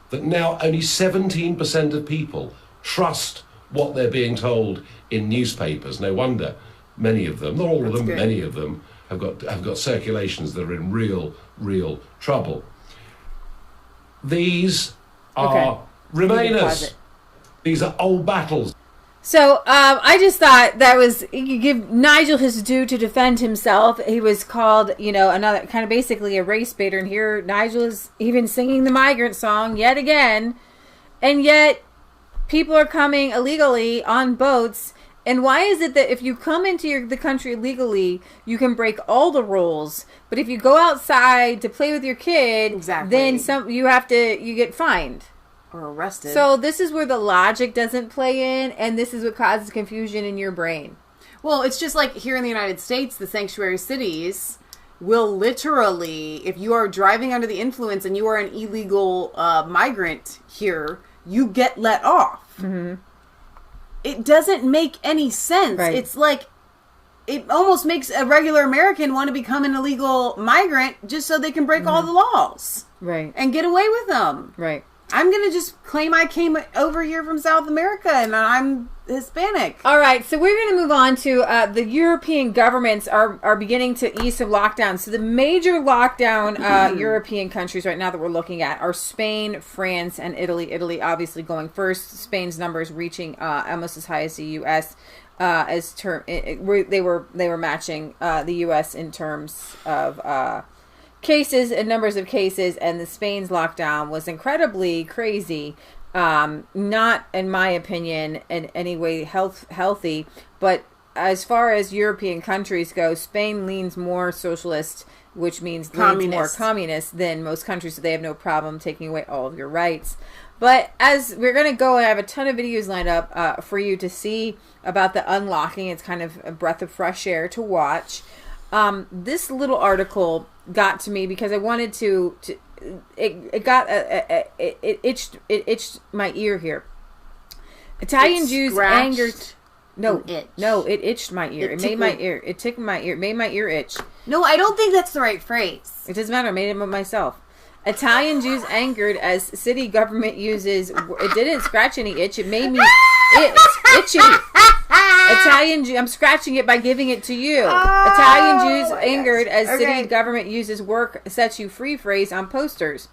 That now only 17% of people trust what they're being told in newspapers. No wonder many of them, not all of them, but many of them have got circulations that are in real trouble. These are Remainers. These are old battles. So I just thought that was, you give Nigel his due to defend himself. He was called, another kind of basically a race baiter. And here Nigel is even singing the migrant song yet again. And yet people are coming illegally on boats. And why is it that if you come into the country legally, you can break all the rules, but if you go outside to play with your kid, then you get fined or arrested? So this is where the logic doesn't play in, and this is what causes confusion in your brain. Well, it's just like here in the United States, the sanctuary cities will literally, if you are driving under the influence and you are an illegal migrant here, you get let off. Mm-hmm. It doesn't make any sense. Right. It's like, it almost makes a regular American want to become an illegal migrant just so they can break all the laws. Right. And get away with them. Right. I'm going to just claim I came over here from South America and I'm Hispanic. All right, so we're going to move on to the European governments are beginning to ease some lockdowns. So the major lockdown European countries right now that we're looking at are Spain, France, and Italy. Italy obviously going first. Spain's numbers reaching almost as high as the U.S. They were matching the U.S. in terms of cases and numbers of cases, and the Spain's lockdown was incredibly crazy. Not, in my opinion, in any way healthy, but as far as European countries go, Spain leans more socialist, which means leans more communist than most countries, so they have no problem taking away all of your rights. But as we're going to go, I have a ton of videos lined up for you to see about the unlocking. It's kind of a breath of fresh air to watch. This little article got to me because I wanted it itched my ear here. Italian Jews angered. It itched my ear. It made my ear. It tickled my ear. It made my ear itch. No, I don't think that's the right phrase. It doesn't matter. I made it myself. Italian Jews angered as city government uses. It didn't scratch any itch. It made me itchy. Italian Jews. I'm scratching it by giving it to you. Italian Jews angered as city government uses "work sets you free" phrase on posters.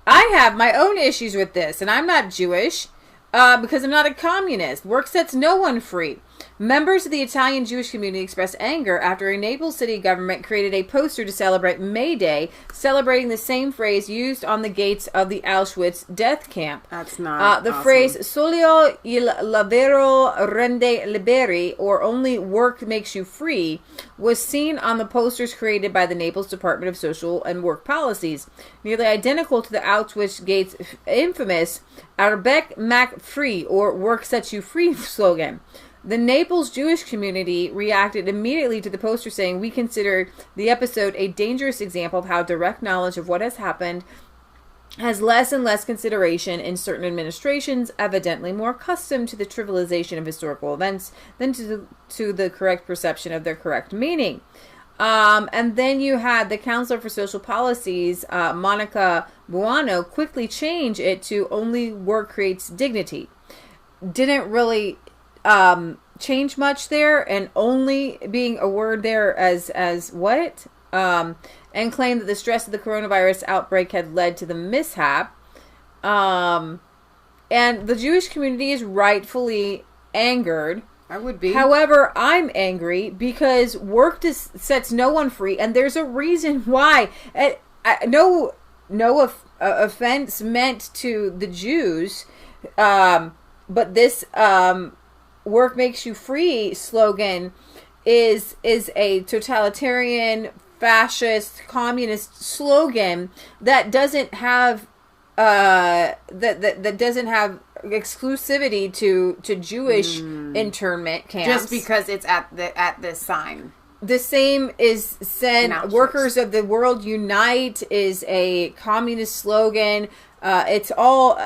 I have my own issues with this, and I'm not Jewish because I'm not a communist. Work sets no one free. Members of the Italian Jewish community expressed anger after a Naples city government created a poster to celebrate May Day, celebrating the same phrase used on the gates of the Auschwitz death camp. That's not the awesome. phrase "Solo il lavoro rende liberi," or "only work makes you free," was seen on the posters created by the Naples Department of Social and Work Policies, nearly identical to the Auschwitz gates' infamous "Arbeck macht free," or "Work sets you free" slogan. The Naples Jewish community reacted immediately to the poster, saying, "We consider the episode a dangerous example of how direct knowledge of what has happened has less and less consideration in certain administrations, evidently more accustomed to the trivialization of historical events than to the correct perception of their correct meaning." And then you had the Counselor for Social Policies, Monica Buono, quickly change it to "only work creates dignity." Didn't really change much there, and "only" being a word there as what? And claimed that the stress of the coronavirus outbreak had led to the mishap. And the Jewish community is rightfully angered. I would be. However, I'm angry because work sets no one free, and there's a reason why. No offense meant to the Jews, but this "work makes you free" slogan is a totalitarian, fascist, communist slogan that doesn't have that doesn't have exclusivity to Jewish internment camps. Just because it's at this sign. The same is said. "Workers of the World Unite" is a communist slogan. It's all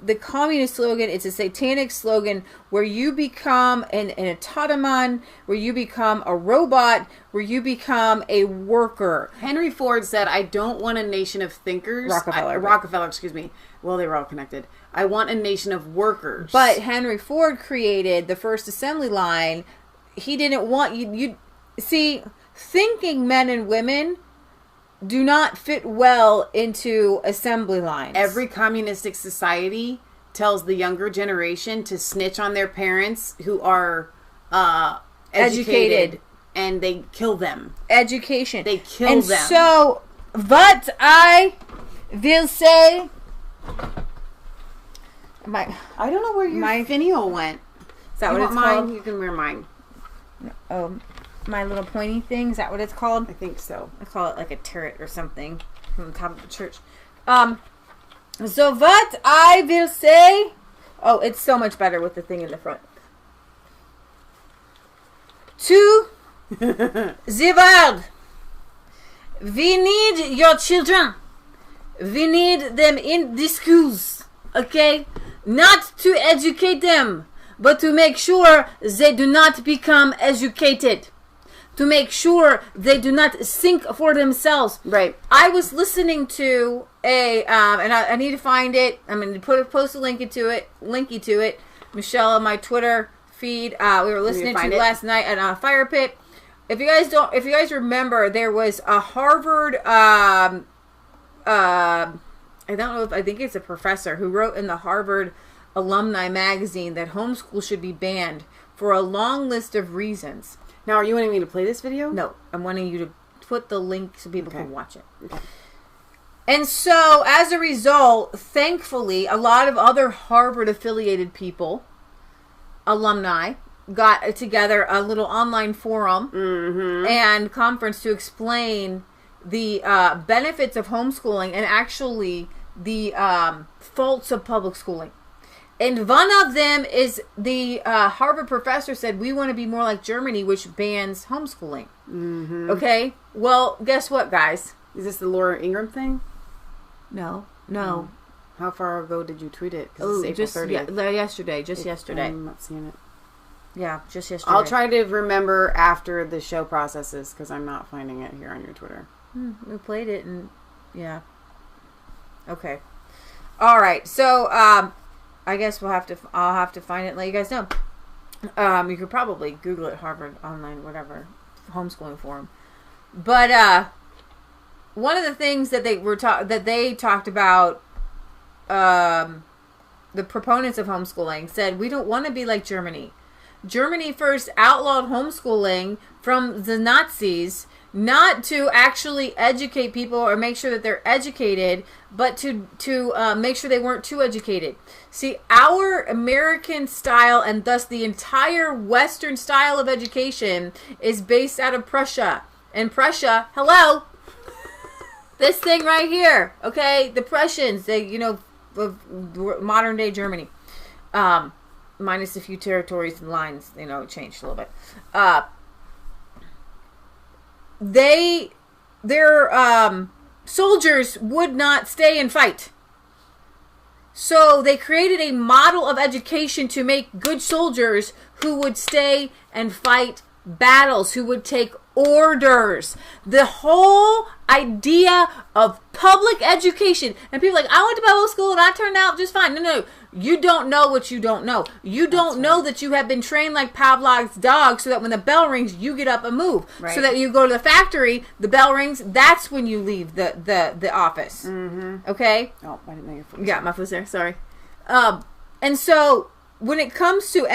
the communist slogan. It's a satanic slogan where you become an automaton, where you become a robot, where you become a worker. Henry Ford said, "I don't want a nation of thinkers." Rockefeller, excuse me. Well, they were all connected. "I want a nation of workers." But Henry Ford created the first assembly line. He didn't want you. See, thinking men and women do not fit well into assembly lines. Every communistic society tells the younger generation to snitch on their parents who are educated, and they kill them. Education. They kill them. So, what I will say... I don't know where your finial went. Is that what it's mine? called? You can wear mine. My little pointy thing, is that what it's called? I think so. I call it like a turret or something from the top of the church. So what I will say... Oh, it's so much better with the thing in the front. To the world. We need your children. We need them in the schools. Okay? Not to educate them, but to make sure they do not become educated. To make sure they do not think for themselves. Right. I was listening to and I need to find it. I'm going to post a linky to it. Michelle on my Twitter feed. We were listening to last night at a fire pit. If you guys remember, there was a Harvard. I think it's a professor who wrote in the Harvard Alumni magazine that homeschool should be banned for a long list of reasons. Now, are you wanting me to play this video? No, I'm wanting you to put the link so people can watch it. Okay. And so, as a result, thankfully, a lot of other Harvard-affiliated people, alumni, got together a little online forum and conference to explain the benefits of homeschooling and actually the faults of public schooling. And one of them is the Harvard professor said, we want to be more like Germany, which bans homeschooling. Mm-hmm. Okay? Well, guess what, guys? Is this the Laura Ingraham thing? No. How far ago did you tweet it? Oh, it's April 30th. Yesterday. Yesterday. I'm not seeing it. Yeah, just yesterday. I'll try to remember after the show processes because I'm not finding it here on your Twitter. We played it and yeah. Okay. All right. So I guess I'll have to find it and let you guys know. You could probably Google it, Harvard online, whatever, homeschooling forum. But one of the things that they talked about, the proponents of homeschooling said, we don't want to be like Germany. Germany first outlawed homeschooling from the Nazis, not to actually educate people or make sure that they're educated, but to make sure they weren't too educated. See, our American style, and thus the entire Western style of education, is based out of Prussia. And Prussia, hello, this thing right here, okay? The Prussians, modern day Germany, minus a few territories and lines, it changed a little bit. Their soldiers would not stay and fight. So they created a model of education to make good soldiers who would stay and fight battles, who would take orders. The whole idea of public education, and people are like, I went to public school and I turned out just fine. No. You don't know what you don't know. You don't know that you have been trained like Pavlov's dog, so that when the bell rings, you get up and move. Right. So that you go to the factory, the bell rings, that's when you leave the office. Mm-hmm. Okay? Oh, I didn't know your foot. Yeah, my foot's there. Sorry. And so when it comes to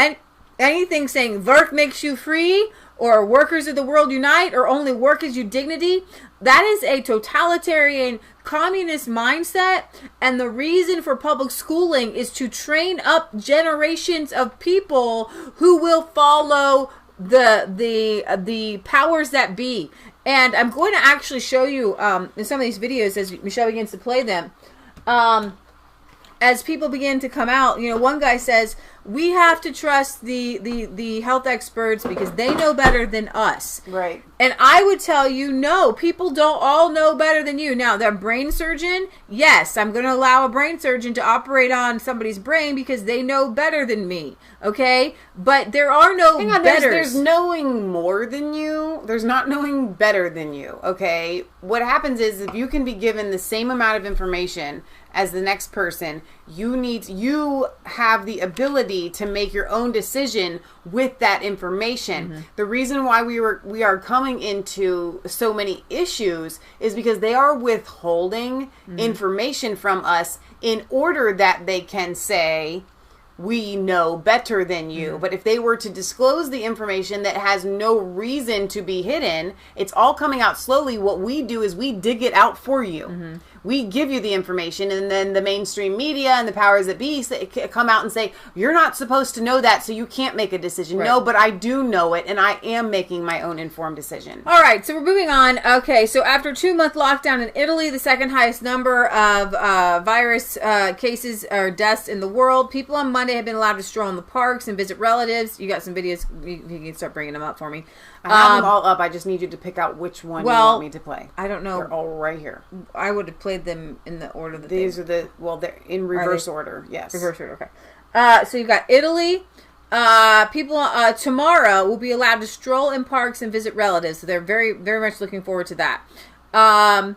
anything saying work makes you free, or workers of the world unite, or only work gives you dignity, that is a totalitarian communist mindset. And the reason for public schooling is to train up generations of people who will follow the powers that be. And I'm going to actually show you in some of these videos as Michelle begins to play them. As people begin to come out, one guy says, we have to trust the health experts because they know better than us. Right. And I would tell you, no, people don't all know better than you. Now, the brain surgeon, yes, I'm going to allow a brain surgeon to operate on somebody's brain because they know better than me. Okay? But there are no betters. There's knowing more than you. There's not knowing better than you. Okay? What happens is if you can be given the same amount of information as the next person, you have the ability to make your own decision with that information. Mm-hmm. The reason why we are coming into so many issues is because they are withholding information from us in order that they can say, we know better than you. Mm-hmm. But if they were to disclose the information that has no reason to be hidden, it's all coming out slowly. What we do is we dig it out for you. Mm-hmm. We give you the information, and then the mainstream media and the powers that be come out and say, you're not supposed to know that, so you can't make a decision. Right. No, but I do know it, and I am making my own informed decision. All right, so we're moving on. Okay, so after a 2-month lockdown in Italy, the second highest number of virus cases or deaths in the world, people on Monday have been allowed to stroll in the parks and visit relatives. You got some videos. You can start bringing them up for me. I have them all up. I just need you to pick out which one you want me to play. I don't know. They're all right here. I would have played them in the order that these are the they're in reverse order. Yes, reverse order. Okay. So you've got Italy. People tomorrow will be allowed to stroll in parks and visit relatives. So they're very, very much looking forward to that.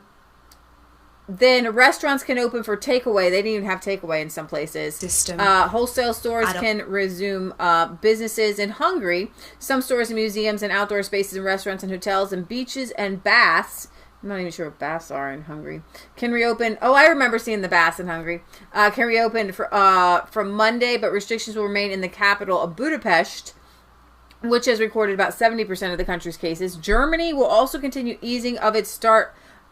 Then restaurants can open for takeaway. They didn't even have takeaway in some places. Wholesale stores can resume businesses in Hungary. Some stores and museums and outdoor spaces and restaurants and hotels and beaches and baths. I'm not even sure what baths are in Hungary. Can reopen. Oh, I remember seeing the baths in Hungary. Can reopen from Monday, but restrictions will remain in the capital of Budapest, which has recorded about 70% of the country's cases. Germany will also continue easing of its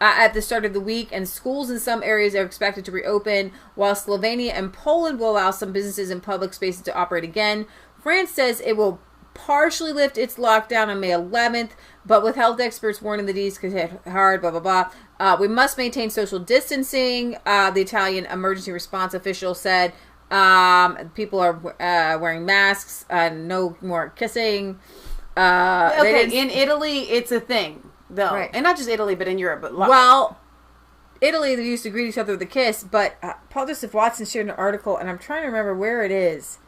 at the start of the week, and schools in some areas are expected to reopen, while Slovenia and Poland will allow some businesses and public spaces to operate again. France says it will partially lift its lockdown on May 11th, but with health experts warning the D's could hit hard, blah, blah, blah. We must maintain social distancing, the Italian emergency response official said. People are wearing masks, no more kissing. In Italy, it's a thing. Though, right. And not just Italy, but in Europe. But Italy, they used to greet each other with a kiss. But Paul Joseph Watson shared an article, and I'm trying to remember where it is.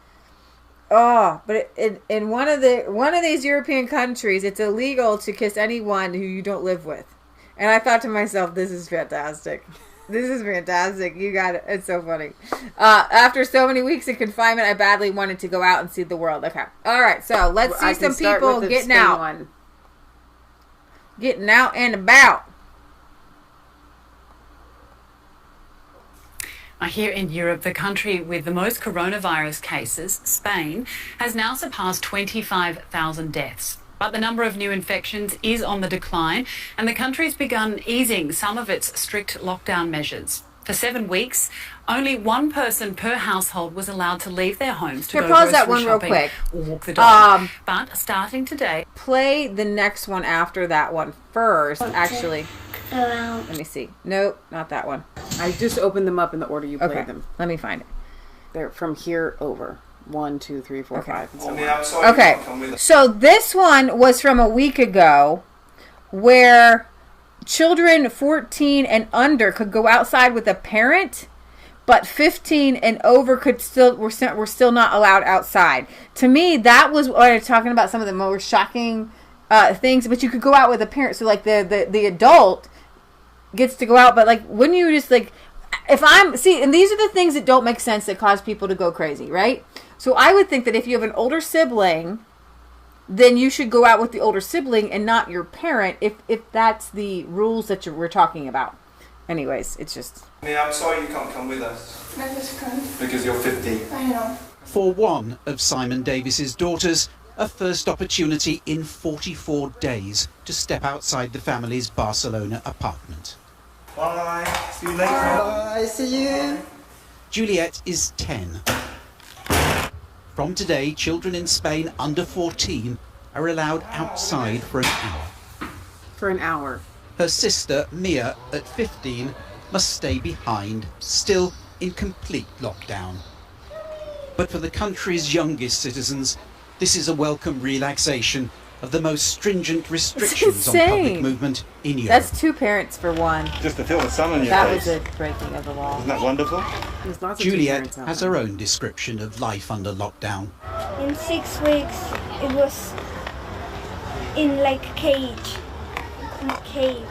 Oh, but in one of these European countries, it's illegal to kiss anyone who you don't live with. And I thought to myself, this is fantastic. This is fantastic. You got it. It's so funny. After so many weeks in confinement, I badly wanted to go out and see the world. Okay. All right. So let's see some people getting out. One. Getting out and about. Here in Europe, the country with the most coronavirus cases, Spain, has now surpassed 25,000 deaths. But the number of new infections is on the decline, and the country's begun easing some of its strict lockdown measures. For 7 weeks, only one person per household was allowed to leave their homes to go pause grocery that one real shopping quick. or walk the dog. But starting today... Play the next one after that one first, actually. Let me see. Nope, not that one. I just opened them up in the order you played them. Let me find it. They're from here over. 1, 2, 3, 4, 5. And so on. Okay. So this one was from a week ago, where children 14 and under could go outside with a parent, but 15 and over were still not allowed outside. To me, that was what I was talking about. Some of the more shocking things, but you could go out with a parent. So like the adult gets to go out, but like wouldn't you just like, and these are the things that don't make sense that cause people to go crazy, right? So I would think that if you have an older sibling, then you should go out with the older sibling and not your parent if that's the rules that we're talking about. Anyways, it's just... Yeah, I'm sorry you can't come with us. I just can't. Because you're 50. I know. For one of Simon Davis's daughters, a first opportunity in 44 days to step outside the family's Barcelona apartment. Bye. See you later. Bye. See you. Juliet is 10. From today, children in Spain under 14 are allowed outside for an hour. For an hour. Her sister, Mia, at 15, must stay behind, still in complete lockdown. But for the country's youngest citizens, this is a welcome relaxation of the most stringent restrictions on public movement in Europe. That's 2 parents for one. Just to feel the sun on your That face. was a breaking of the law. Isn't that wonderful? There's lots of Juliet has her own description of life under lockdown. In 6 weeks, it was in like a cage. In a cage.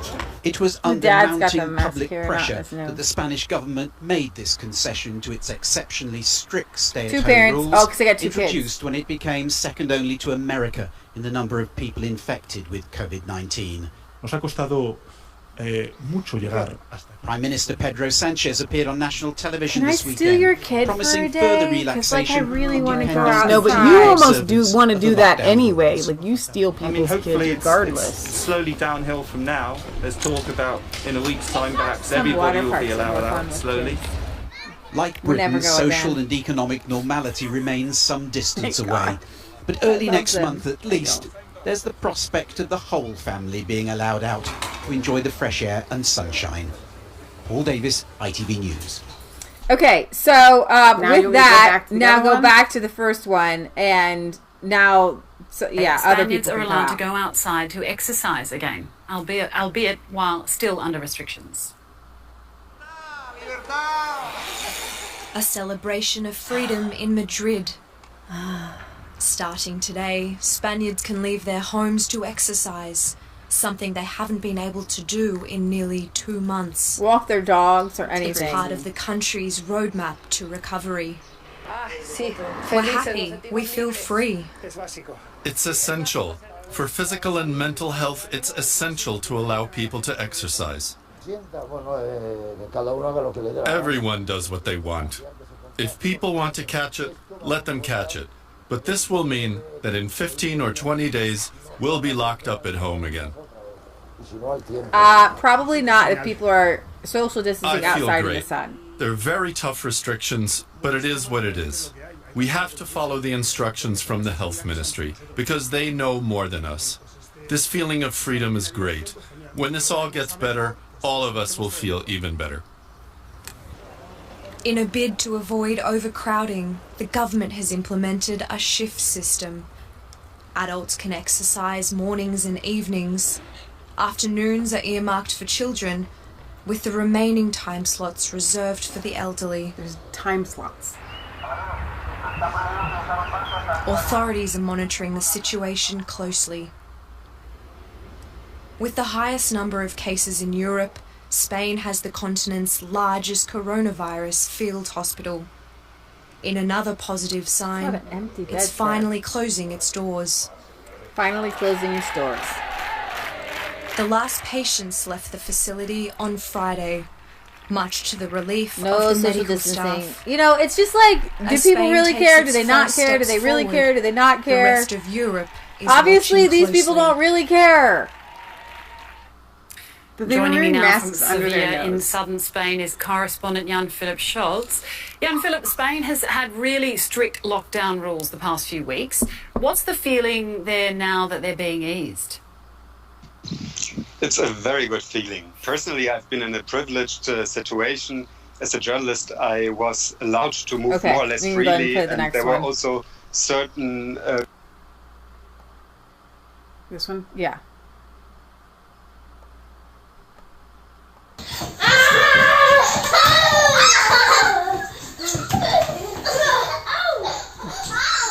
It was under dad's got the mounting public mascara, pressure not his nose. that the Spanish government made this concession to its exceptionally strict 2 stay-at-home parents. rules, Oh, because I got 2 kids. introduced when it became second only to America in the number of people infected with COVID-19. Nos ha costado mucho llegar hasta aquí. Prime Minister Pedro Sanchez appeared on national television Can I this steal weekend, your kid for promising a day? further 'Cause, relaxation. like, I really on wanna go dependent outside. No, but civil you almost servants want to of do the that lockdown anyway. rules. Like, you steal I mean, people's hopefully kids it's regardless. slowly downhill from now. There's talk about in a week's time perhaps Some everybody water will parks be are allowed more fun out with slowly. kids. Like We'll never Britain, go social again. and economic normality remains some distance Thank away. God. But early love next them. month at least, there's the prospect of the whole family being allowed out to enjoy the fresh air and sunshine. Paul Davis, ITV News. Okay, so Now you with wanna that, go back to the now other go one? back to the first one, and now, other Spaniards people are can allowed to come out. go outside to exercise again, albeit while still under restrictions. A celebration of freedom in Madrid. Starting today, Spaniards can leave their homes to exercise, something they haven't been able to do in nearly 2 months. Walk their dogs or It's anything. part of the country's roadmap to recovery. We're happy. We feel free. It's essential. For physical and mental health, it's essential to allow people to exercise. Everyone does what they want. If people want to catch it, let them catch it. But this will mean that in 15 or 20 days, we'll be locked up at home again. Probably not if people are social distancing I feel outside in the great. sun. They're very tough restrictions, but it is what it is. We have to follow the instructions from the health ministry because they know more than us. This feeling of freedom is great. When this all gets better, all of us will feel even better. In a bid to avoid overcrowding, the government has implemented a shift system. Adults can exercise mornings and evenings. Afternoons are earmarked for children, with the remaining time slots reserved for the elderly. There's time slots. Authorities are monitoring the situation closely. With the highest number of cases in Europe, Spain has the continent's largest coronavirus field hospital. In another positive sign, What an empty it's bedside. finally closing its doors. Finally closing its doors. The last patients left the facility on Friday. much to the relief No of the social medical distancing. staff. You know, it's just like, do As people Spain really takes care? Do its they not first care? Do steps they really forward, care? Do they not The care? rest of Europe is Obviously, watching these people closely. don't really care. But they were Joining me wearing now from masks under their Sevilla in nose. southern Spain is correspondent Jan-Philip Scholz. Jan-Philip, Spain has had really strict lockdown rules the past few weeks. What's the feeling there now that they're being eased? It's a very good feeling. Personally, I've been in a privileged situation. As a journalist, I was allowed to move more or less freely, and there were also certain... This one? Yeah.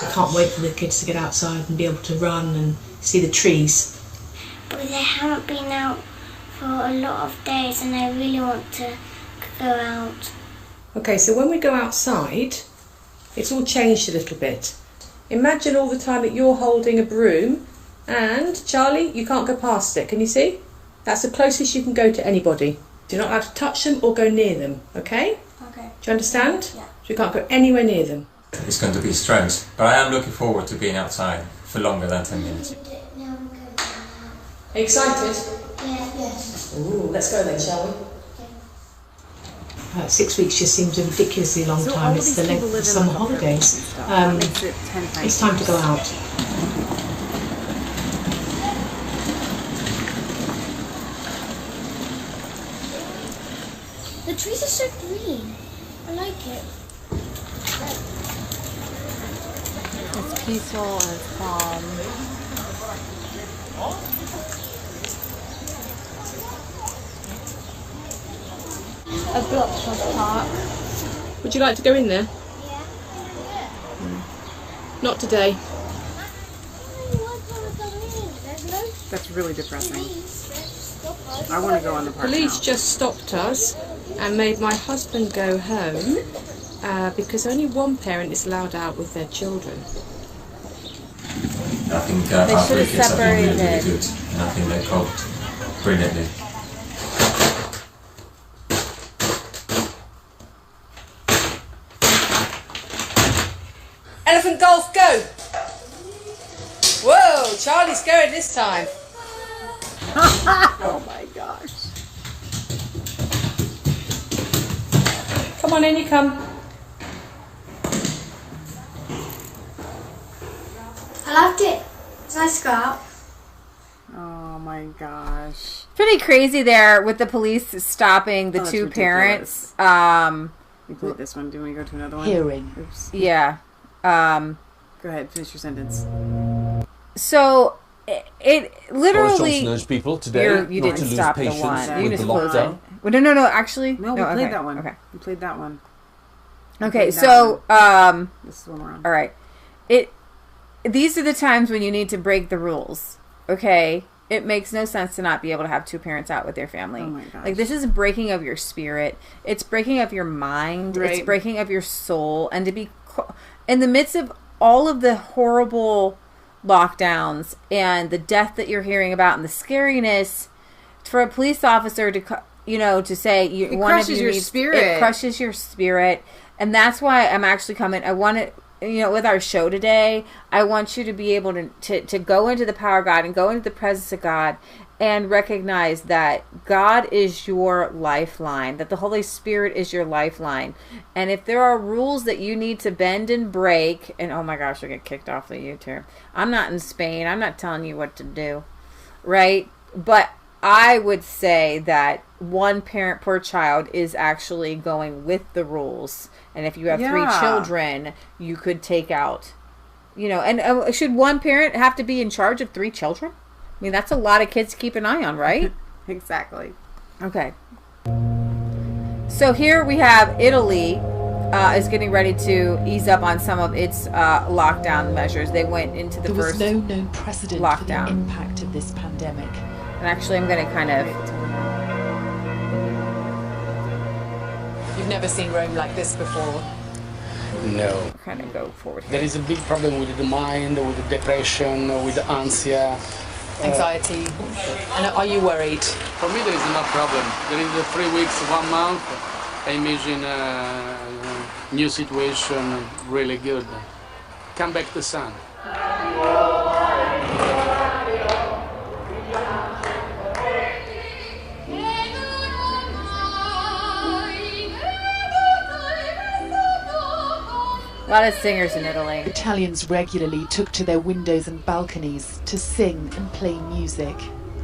I can't wait for the kids to get outside and be able to run and see the trees. But they haven't been out for a lot of days and I really want to go out. Okay, so when we go outside, it's all changed a little bit. Imagine all the time that you're holding a broom and, Charlie, you can't go past it. Can you see? That's the closest you can go to anybody. You're not allowed to touch them or go near them, okay? Okay. Do you understand? Yeah. So you can't go anywhere near them. It's going to be strange, but I am looking forward to being outside for longer than 10 minutes. Are you excited? Yeah. Yes. Ooh, let's go then, shall we? 6 weeks just seems a ridiculously long time. It's the length of the summer holidays. It's time to go out. The trees are so green. I like it. It's peaceful and it's calm. A blockshot park. Would you like to go in there? Not today. That's really depressing. I want to go on the park Police now. just stopped us and made my husband go home because only one parent is allowed out with their children. I think They our should have kids have been really, really separated. good, and I think they coped brilliantly. Elephant golf, go! Whoa, Charlie's going this time. Oh my gosh. Come on in, you come. I loved it. It's nice to go out. Oh my gosh. Pretty crazy there with the police stopping the Oh, that's two ridiculous. parents. We played this one. Do we go to another one? Hearing. Oops. Yeah. Go ahead. Finish your sentence. So it literally. Boris Johnson urged people today You not didn't to lose stop the patience one. You with just the closed it. lockdown. Well, no. Actually, No, we played okay. that one. Okay. We played that one. Okay. played that So This is one we're on. all right. These are the times when you need to break the rules. Okay. It makes no sense to not be able to have two parents out with their family. Oh my gosh. Like, this is breaking of your spirit. It's breaking of your mind. Right. It's breaking of your soul. And to be in the midst of all of the horrible lockdowns and the death that you're hearing about and the scariness, for a police officer to, to say It crushes your spirit. It crushes your spirit. And that's why I'm actually coming. I want to, with our show today, I want you to be able to go into the power of God and go into the presence of God and recognize that God is your lifeline, that the Holy Spirit is your lifeline. And if there are rules that you need to bend and break, and oh my gosh, I get kicked off the YouTube. I'm not in Spain. I'm not telling you what to do, right? But I would say that one parent per child is actually going with the rules. And if you have 3 children, you could take out, and should one parent have to be in charge of 3 children? I mean, that's a lot of kids to keep an eye on, right? Exactly. Okay. So here we have Italy is getting ready to ease up on some of its lockdown measures. They went into the first There was no known precedent for the impact of this pandemic. And actually, I'm going to kind of... You've never seen Rome like this before. No. Kind of go forward here. There is a big problem with the mind, with the depression, with the ansia. anxiety? And are you worried? For me, there is no problem. There is 3 weeks, 1 month. I imagine new situation, really good. Come back to sun. A lot of singers in Italy. Italians regularly took to their windows and balconies to sing and play music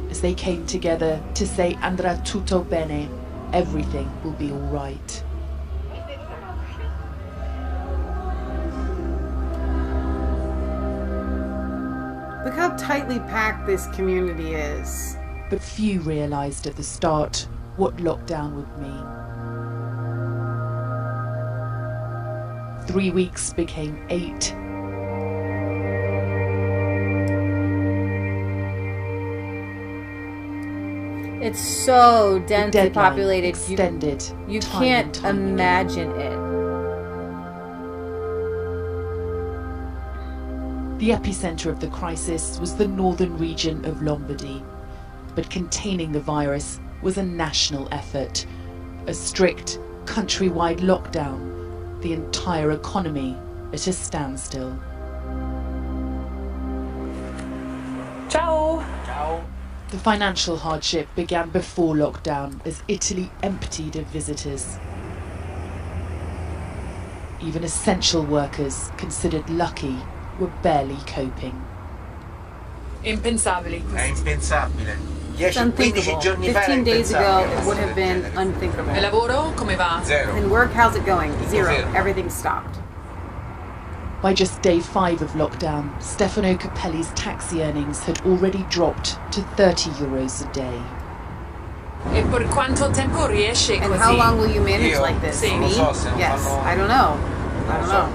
as they came together to say andrà tutto bene, everything will be all right. Look how tightly packed this community is. But few realised at the start what lockdown would mean. 3 weeks became 8. It's so densely populated. Extended. You can't imagine it. The epicenter of the crisis was the northern region of Lombardy, but containing the virus was a national effort. A strict countrywide lockdown, the entire economy at a standstill. Ciao! Ciao. The financial hardship began before lockdown as Italy emptied of visitors. Even essential workers, considered lucky, were barely coping. Impensabile. È impensabile. It's unthinkable. 15 days ago, it would have been unthinkable. E lavoro come va? Zero. And work, how's it going? Zero. Everything stopped. By just day 5 of lockdown, Stefano Capelli's taxi earnings had already dropped to €30 a day. E per quanto tempo riesce così? And how long will you manage like this? Sì. Me? Yes. I don't know. I don't know.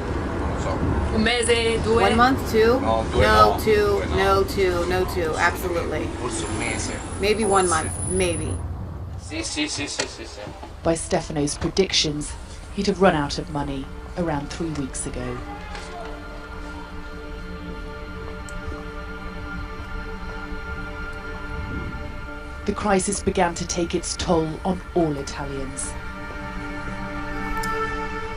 Un mese, 2? 1 month, 2? No, 2 no, no. 2, no, 2, no, 2. Absolutely. Forse un mese. Maybe 1 month. Maybe. Sì. By Stefano's predictions, he'd have run out of money around 3 weeks ago. The crisis began to take its toll on all Italians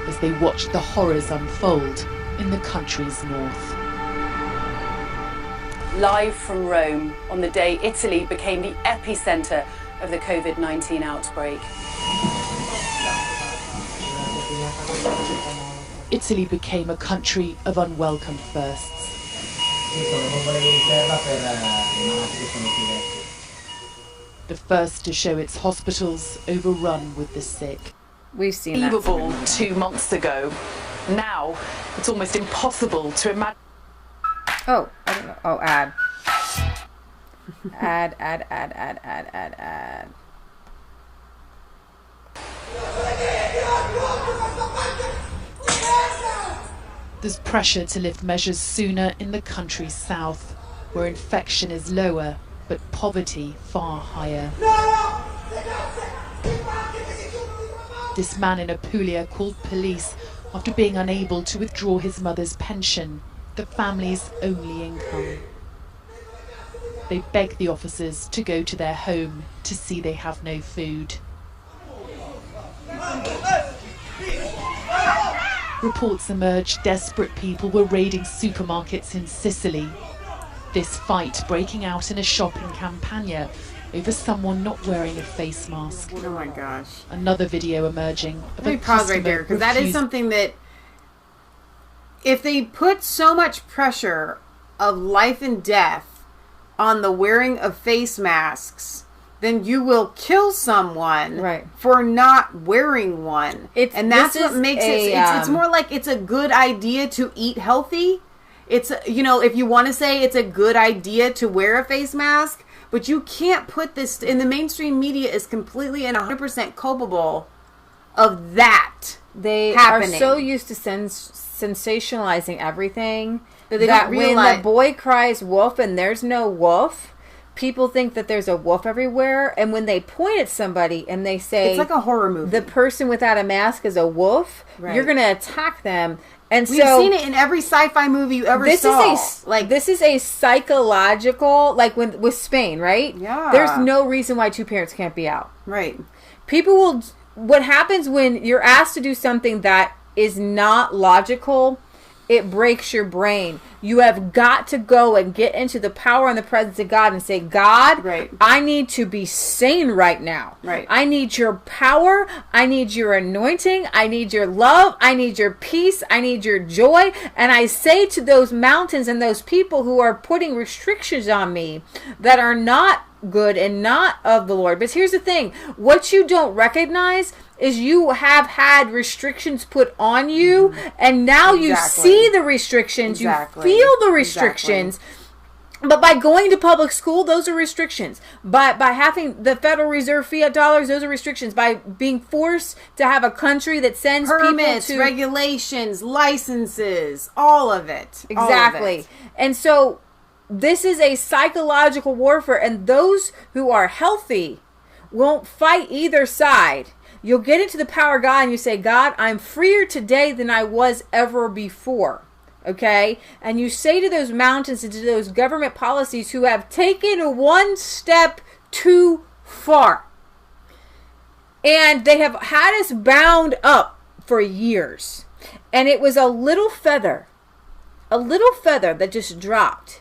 as they watched the horrors unfold in the country's north. Live from Rome on the day Italy became the epicenter of the COVID-19 outbreak. Italy became a country of unwelcome firsts. The first to show its hospitals overrun with the sick. We've seen that. Believable 2 months ago. Now, it's almost impossible to imagine. Oh, I don't know. Oh, ad. Ad. There's pressure to lift measures sooner in the country's south, where infection is lower, but poverty far higher. This man in Apulia called police after being unable to withdraw his mother's pension, the family's only income. They beg the officers to go to their home to see they have no food. Reports emerged desperate people were raiding supermarkets in Sicily. This fight breaking out in a shop in Campania over someone not wearing a face mask. Oh my gosh. Another video emerging of Let me pause right there, because that is something that if they put so much pressure of life and death on the wearing of face masks, then you will kill someone for not wearing one. And that's what makes it, it's more like it's a good idea to eat healthy. It's, you know, if you want to say it's a good idea to wear a face mask, but you can't put this in the mainstream media is completely and 100% culpable of that. They happening. Are so used to sensationalizing everything that they that don't when realize the boy cries wolf and there's no wolf, people think that there's a wolf everywhere, and when they point at somebody and they say it's like a horror movie, the person without a mask is a wolf, right. You're going to attack them. And we've seen it in every sci-fi movie you ever saw. This is a psychological, like with Spain, right? Yeah. There's no reason why two parents can't be out. Right. People will. What happens when you're asked to do something that is not logical? It breaks your brain. You have got to go and get into the power and the presence of God and say, God, right. I need to be sane right now. Right. I need your power. I need your anointing. I need your love. I need your peace. I need your joy. And I say to those mountains and those people who are putting restrictions on me that are not good and not of the Lord. But here's the thing. What you don't recognize is you have had restrictions put on you, and now you see the restrictions, you feel the restrictions. But by going to public school, those are restrictions. By having the Federal Reserve fiat dollars, those are restrictions. By being forced to have a country that sends permits, people to regulations, licenses, all of it. Exactly. All of it. And so this is a psychological warfare, and those who are healthy won't fight either side. You'll get into the power of God and you say, God, I'm freer today than I was ever before. Okay? And you say to those mountains and to those government policies who have taken one step too far, and they have had us bound up for years. And it was a little feather that just dropped.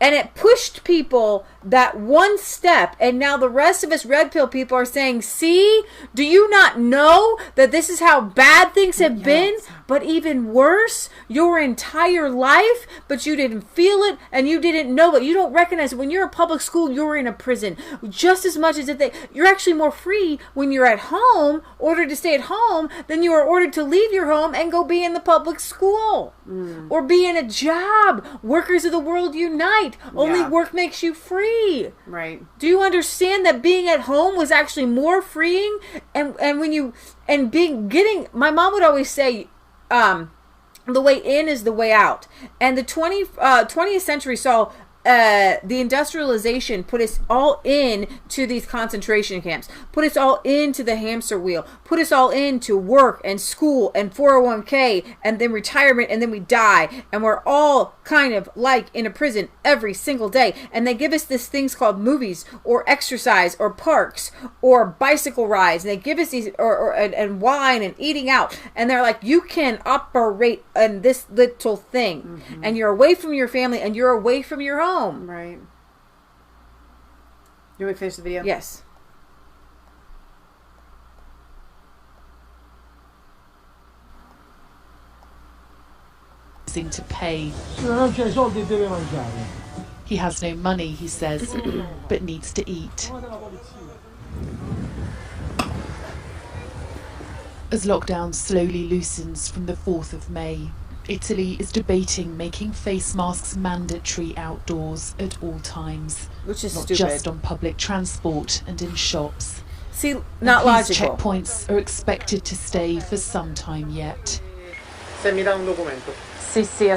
And it pushed people that one step. And now the rest of us red pill people are saying, see, do you not know that this is how bad things have been? But even worse, your entire life, but you didn't feel it and you didn't know it. You don't recognize it. When you're in public school, you're in a prison. Just as much as you're actually more free when you're at home, ordered to stay at home, than you are ordered to leave your home and go be in the public school. Or be in a job. Workers of the world unite. Only work makes you free. Right. Do you understand that being at home was actually more freeing? And when you my mom would always say, the way in is the way out. And the 20th century saw the industrialization put us all in to these concentration camps, put us all into the hamster wheel, put us all into work and school and 401k and then retirement, and then we die, and we're all kind of like in a prison every single day. And they give us these things called movies or exercise or parks or bicycle rides, and they give us these and wine and eating out, and they're like, you can operate in this little thing, and you're away from your family and you're away from your home. Right. You want me to finish the video? Yes. To pay. He has no money, he says, but needs to eat. As lockdown slowly loosens from the 4th of May, Italy is debating making face masks mandatory outdoors at all times. Which is not stupid. Just on public transport and in shops. See, not logical. Checkpoints are expected to stay for some time yet. Se mi dà un documento. Sì,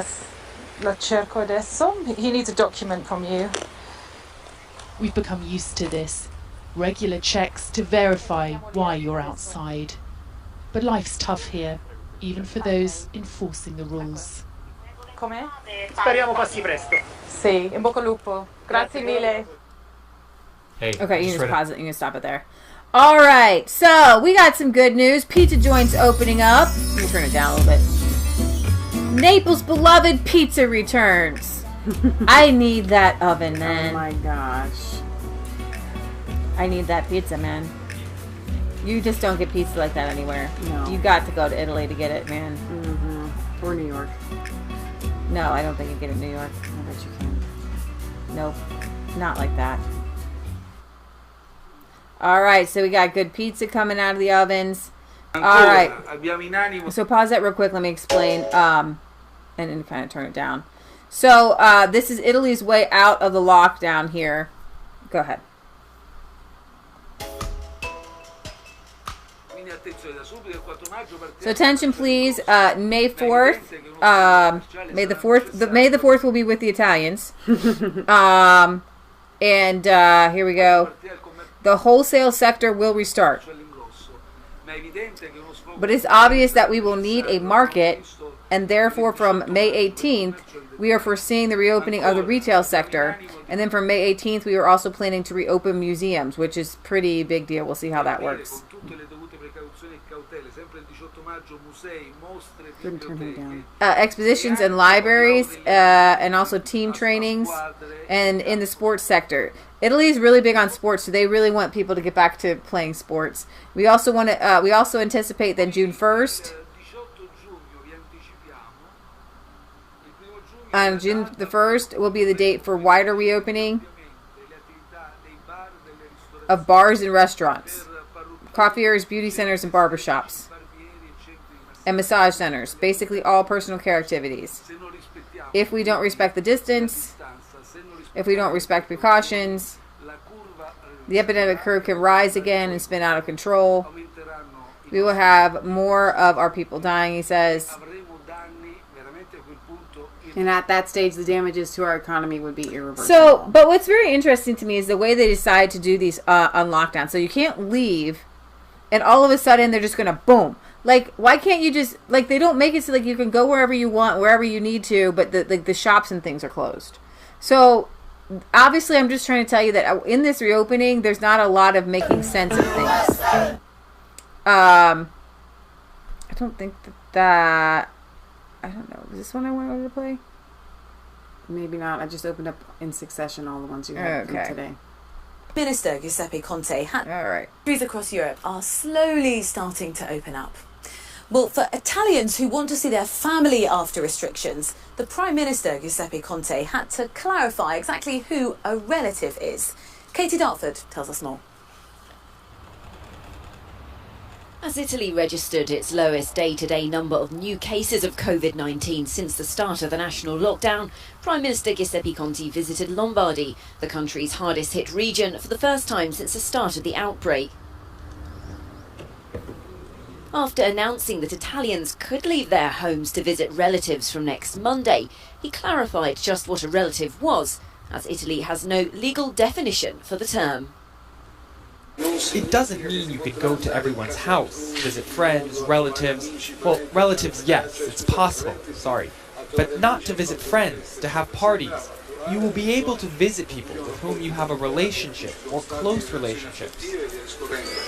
la cerco adesso. He needs a document from you. We've become used to this. Regular checks to verify why you're outside. But life's tough here, even for those enforcing the rules. Come? Speriamo passi presto. Sì, in bocca al lupo. Grazie mille. Hey, okay, you can just pause it. You can stop it there. All right, so we got some good news. Pizza joints opening up. Let me turn it down a little bit. Naples' beloved pizza returns. I need that oven, man. Oh my gosh. I need that pizza, man. You just don't get pizza like that anywhere. No. You got to go to Italy to get it, man. Mm-hmm. Or New York. No, I don't think you get it in New York. I bet you can. Nope. Not like that. All right, so we got good pizza coming out of the ovens. All right. So pause that real quick. Let me explain. And then kind of turn it down. So this is Italy's way out of the lockdown here. Go ahead. So attention, please. May 4th. May the 4th will be with the Italians. And here we go. The wholesale sector will restart. But it's obvious that we will need a market, and therefore from May 18th, we are foreseeing the reopening of the retail sector. And then from May 18th, we are also planning to reopen museums, which is pretty big deal. We'll see how that works. Expositions and libraries, and also team trainings, and in the sports sector. Italy is really big on sports, so they really want people to get back to playing sports. We also want to. We also anticipate that June 1st, on June the 1st, will be the date for wider reopening of bars and restaurants, coiffures, beauty centers, and barbershops, and massage centers. Basically, all personal care activities. If we don't respect the distance, if we don't respect precautions, the epidemic curve can rise again and spin out of control. We will have more of our people dying, he says. And at that stage, the damages to our economy would be irreversible. So, but what's very interesting to me is the way they decide to do these on lockdown. So you can't leave, and all of a sudden they're just going to boom. Like, why can't you just, like, they don't make it so like you can go wherever you want, wherever you need to, but the shops and things are closed. So obviously, I'm just trying to tell you that in this reopening, there's not a lot of making sense of things. I don't think that I don't know. Is this one I wanted to play? Maybe not. I just opened up in succession all the ones you had from today. Minister Giuseppe Conte had countries across Europe are slowly starting to open up. Well, for Italians who want to see their family after restrictions, the Prime Minister Giuseppe Conte had to clarify exactly who a relative is. Katie Dartford tells us more. As Italy registered its lowest day-to-day number of new cases of COVID-19 since the start of the national lockdown, Prime Minister Giuseppe Conte visited Lombardy, the country's hardest-hit region, for the first time since the start of the outbreak. After announcing that Italians could leave their homes to visit relatives from next Monday, he clarified just what a relative was, as Italy has no legal definition for the term. It doesn't mean you could go to everyone's house, visit friends, relatives. Well, relatives, yes, it's possible, sorry. But not to visit friends, to have parties. You will be able to visit people with whom you have a relationship or close relationships.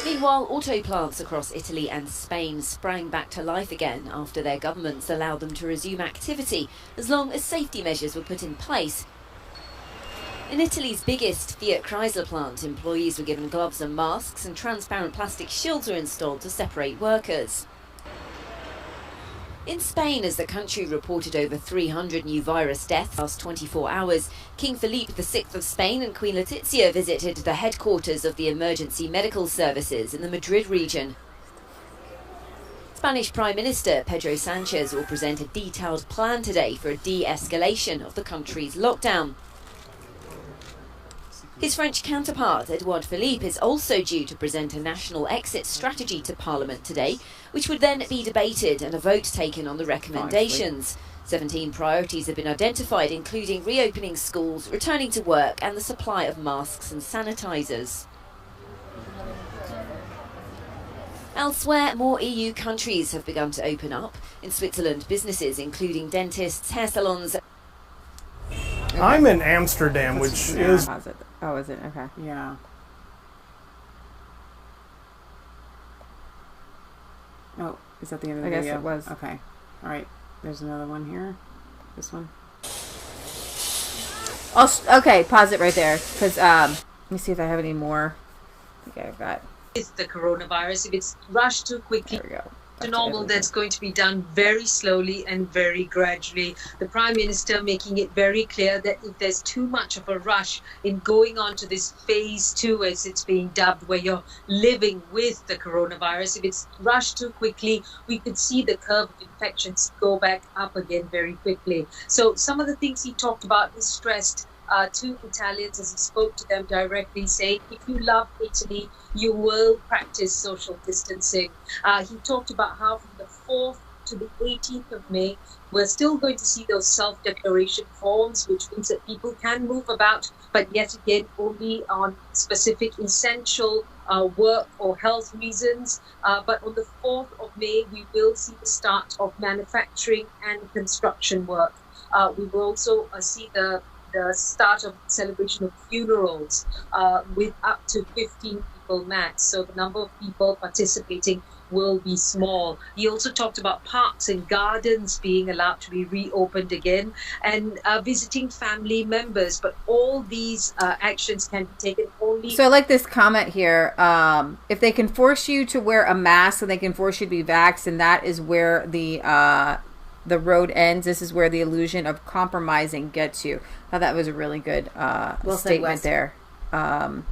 Meanwhile, auto plants across Italy and Spain sprang back to life again after their governments allowed them to resume activity as long as safety measures were put in place. In Italy's biggest Fiat Chrysler plant, employees were given gloves and masks, and transparent plastic shields were installed to separate workers. In Spain, as the country reported over 300 new virus deaths last 24 hours, King Felipe VI of Spain and Queen Letizia visited the headquarters of the emergency medical services in the Madrid region. Spanish Prime Minister Pedro Sanchez will present a detailed plan today for a de-escalation of the country's lockdown. His French counterpart, Edouard Philippe, is also due to present a national exit strategy to Parliament today, which would then be debated and a vote taken on the recommendations. 17 priorities have been identified, including reopening schools, returning to work, and the supply of masks and sanitisers. Elsewhere, more EU countries have begun to open up. In Switzerland, businesses, including dentists, hair salons... I'm in Amsterdam, which is... Oh, is it? Okay. Yeah. Oh, is that the end of the video? I guess it was. Okay. All right. There's another one here. This one. Okay, pause it right there. Because, let me see if I have any more. I think I've got... It's the coronavirus. If it's rushed too quickly to normal, that's going to be done very slowly and very gradually. The Prime Minister making it very clear that if there's too much of a rush in going on to this phase 2, as it's being dubbed, where you're living with the coronavirus, if it's rushed too quickly, we could see the curve of infections go back up again very quickly. So some of the things he talked about, he stressed to Italians as he spoke to them directly, saying, if you love Italy, you will practice social distancing. He talked about how from the 4th to the 18th of May, we're still going to see those self-declaration forms, which means that people can move about, but yet again, only on specific essential work or health reasons. But on the 4th of May, we will see the start of manufacturing and construction work. We will also see the start of celebration of funerals with up to 15 people max. So the number of people participating will be small. He also talked about parks and gardens being allowed to be reopened again, and visiting family members. But all these actions can be taken only... So I like this comment here. If they can force you to wear a mask and they can force you to be vaxxed, and that is where the road ends. This is where the illusion of compromising gets you. I thought that was a really good statement there. And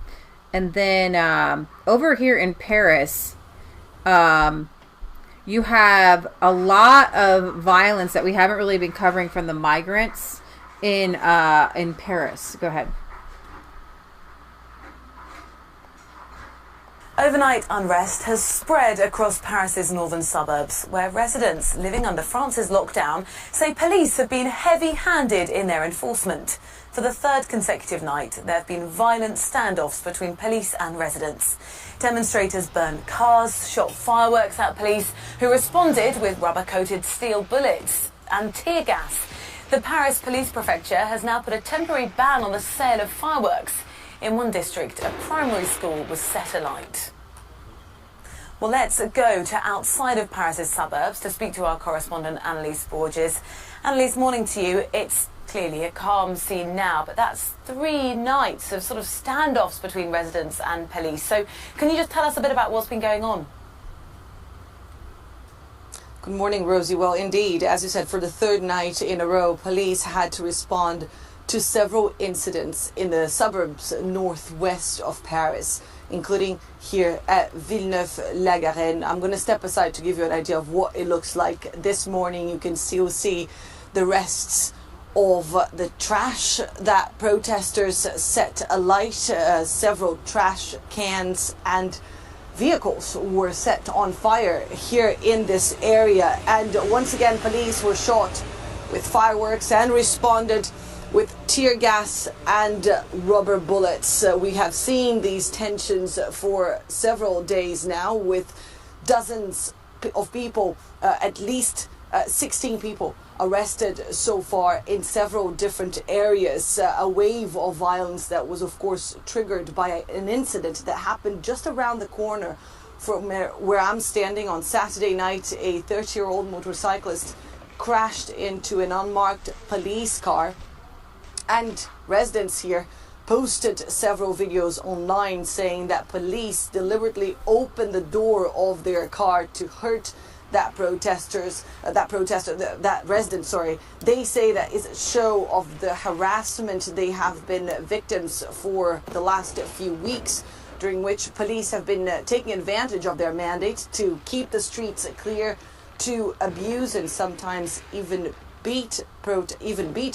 then over here in Paris, you have a lot of violence that we haven't really been covering from the migrants in Paris. Go ahead. Overnight unrest has spread across Paris's northern suburbs, where residents living under France's lockdown say police have been heavy-handed in their enforcement. For the third consecutive night, there have been violent standoffs between police and residents. Demonstrators burned cars, shot fireworks at police, who responded with rubber-coated steel bullets and tear gas. The Paris police prefecture has now put a temporary ban on the sale of fireworks. In one district, a primary school was set alight. Well, let's go to outside of Paris's suburbs to speak to our correspondent Annalise Borges. Annalise, morning to you. It's clearly a calm scene now, but that's 3 nights of sort of standoffs between residents and police. So can you just tell us a bit about what's been going on? Good morning, Rosie. Well, indeed, as you said, for the 3rd night in a row, police had to respond to several incidents in the suburbs northwest of Paris, including here at Villeneuve-la-Garenne. I'm going to step aside to give you an idea of what it looks like. This morning you can still see the rests of the trash that protesters set alight. Several trash cans and vehicles were set on fire here in this area. And once again, police were shot with fireworks and responded with tear gas and rubber bullets. We have seen these tensions for several days now, with dozens of people, at least 16 people arrested so far in several different areas. A wave of violence that was, of course, triggered by an incident that happened just around the corner from where I'm standing on Saturday night. A 30-year-old motorcyclist crashed into an unmarked police car. And residents here posted several videos online saying that police deliberately opened the door of their car to hurt that resident. They say that is a show of the harassment they have been victims for the last few weeks, during which police have been taking advantage of their mandate to keep the streets clear, to abuse and sometimes even beat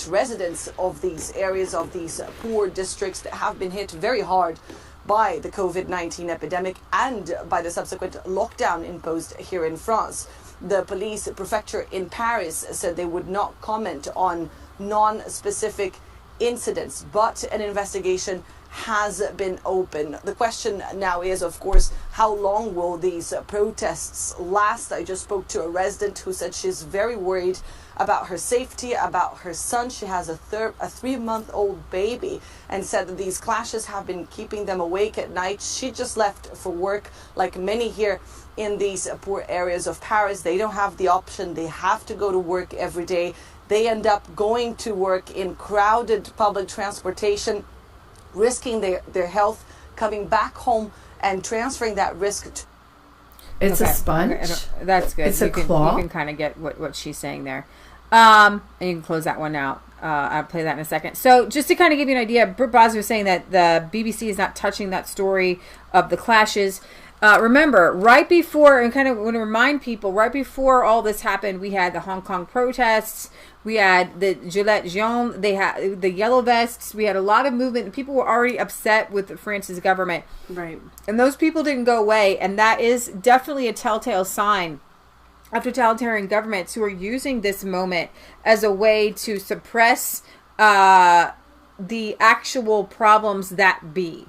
residents of these areas, of these poor districts that have been hit very hard by the COVID-19 epidemic and by the subsequent lockdown imposed here in France. The police prefecture in Paris said they would not comment on non-specific incidents, but an investigation has been open. The question now is, of course, how long will these protests last? I just spoke to a resident who said she's very worried about her safety, about her son. She has a 3-month-old baby, and said that these clashes have been keeping them awake at night. She just left for work. Like many here in these poor areas of Paris, they don't have the option. They have to go to work every day. They end up going to work in crowded public transportation, risking their health, coming back home and transferring that risk. It's a sponge. Okay, that's good. It's a claw. You can kind of get what she's saying there. And you can close that one out. I'll play that in a second. So just to kind of give you an idea, Britt Bosner was saying that the BBC is not touching that story of the clashes. Remember, right before, and kind of want to remind people, right before all this happened, we had the Hong Kong protests, we had the Gilets jaunes, they had the yellow vests, we had a lot of movement, and people were already upset with France's government. Right. And those people didn't go away, and that is definitely a telltale sign of totalitarian governments who are using this moment as a way to suppress the actual problems that be.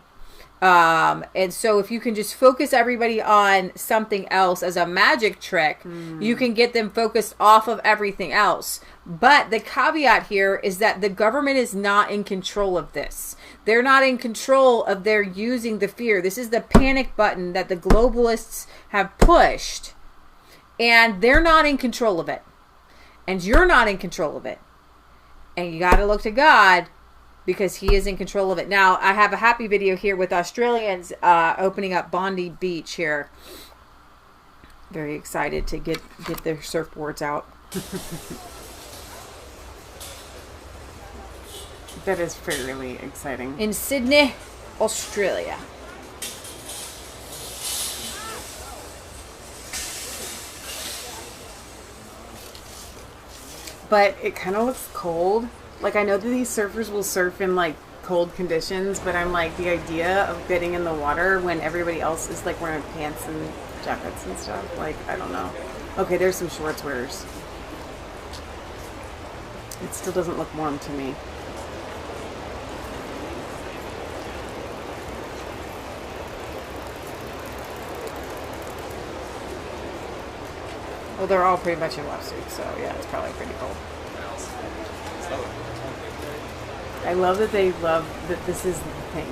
And so if you can just focus everybody on something else as a magic trick, you can get them focused off of everything else. But the caveat here is that the government is not in control of this. They're not in control of their using the fear. This is the panic button that the globalists have pushed, and they're not in control of it. And you're not in control of it. And you got to look to God, because he is in control of it. Now, I have a happy video here with Australians opening up Bondi Beach here. Very excited to get their surfboards out. That is fairly exciting. In Sydney, Australia. But it kind of looks cold. Like, I know that these surfers will surf in, like, cold conditions, but I'm like, the idea of getting in the water when everybody else is, like, wearing pants and jackets and stuff, like, I don't know. Okay, there's some shorts wearers. It still doesn't look warm to me. Well, they're all pretty much in wetsuits, so yeah, it's probably pretty cold. I love that they love that this is the thing.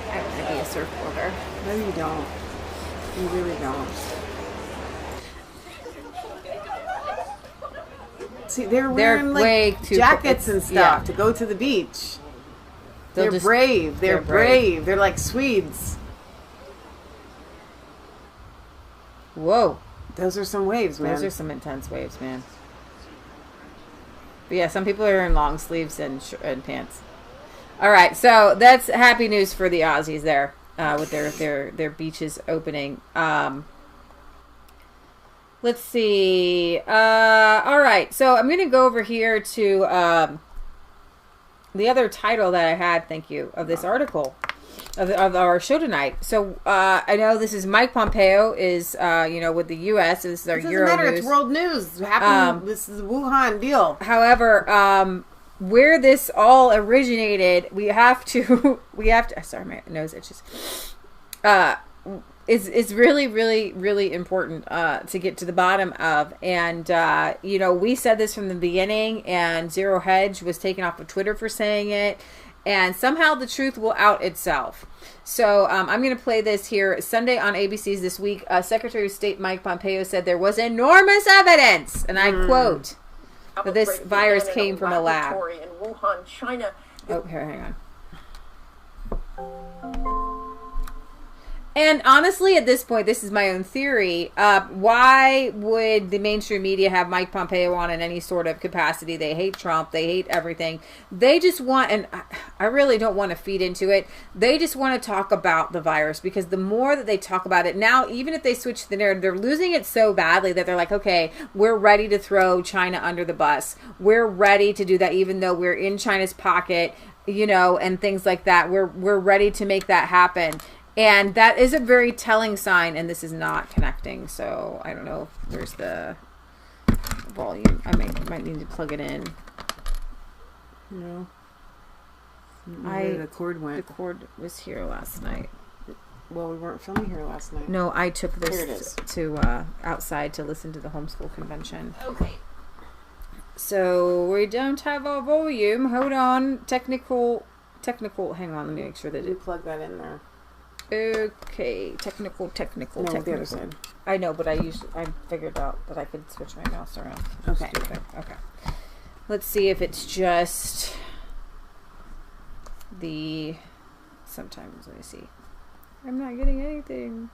I want to be a surfboarder. No, you don't. You really don't. See, they're wearing like jackets and stuff to go to the beach. They're brave. They're brave. They're like Swedes. Whoa. Those are some waves, man. Those are some intense waves, man. But yeah, some people are in long sleeves and pants. All right, so that's happy news for the Aussies there with their beaches opening. Let's see. All right, so I'm going to go over here to the other title that I had, thank you, of this article. Of our show tonight. So I know this is Mike Pompeo is with the U.S. This is our Euro doesn't matter. news. It's world news. This is the Wuhan deal. However, where this all originated, we have to. Sorry, my nose itches. Is really, really, really important to get to the bottom of. And we said this from the beginning, and Zero Hedge was taken off of Twitter for saying it. And somehow the truth will out itself. So I'm going to play this here. Sunday on ABC's This Week, Secretary of State Mike Pompeo said there was enormous evidence, and I quote, that this virus came from a lab. In Wuhan, China. Oh, here, hang on. And honestly, at this point, this is my own theory. Why would the mainstream media have Mike Pompeo on in any sort of capacity? They hate Trump. They hate everything. They just want, and I really don't want to feed into it. They just want to talk about the virus, because the more that they talk about it now, even if they switch the narrative, they're losing it so badly that they're like, okay, we're ready to throw China under the bus. We're ready to do that, even though we're in China's pocket, and things like that. We're ready to make that happen. And that is a very telling sign, and this is not connecting, so I don't know if there's the volume. I might need to plug it in. No. Where the cord went. The cord was here last night. Well, we weren't filming here last night. No, I took this to outside to listen to the homeschool convention. Okay. So we don't have our volume. Hold on. Technical. Hang on, let me make sure that you plug that in there. Okay, technical. No, the other side. I know, but I figured out that I could switch my mouse around. Okay. Okay. Let's see if it's just the. Sometimes let me see. I'm not getting anything.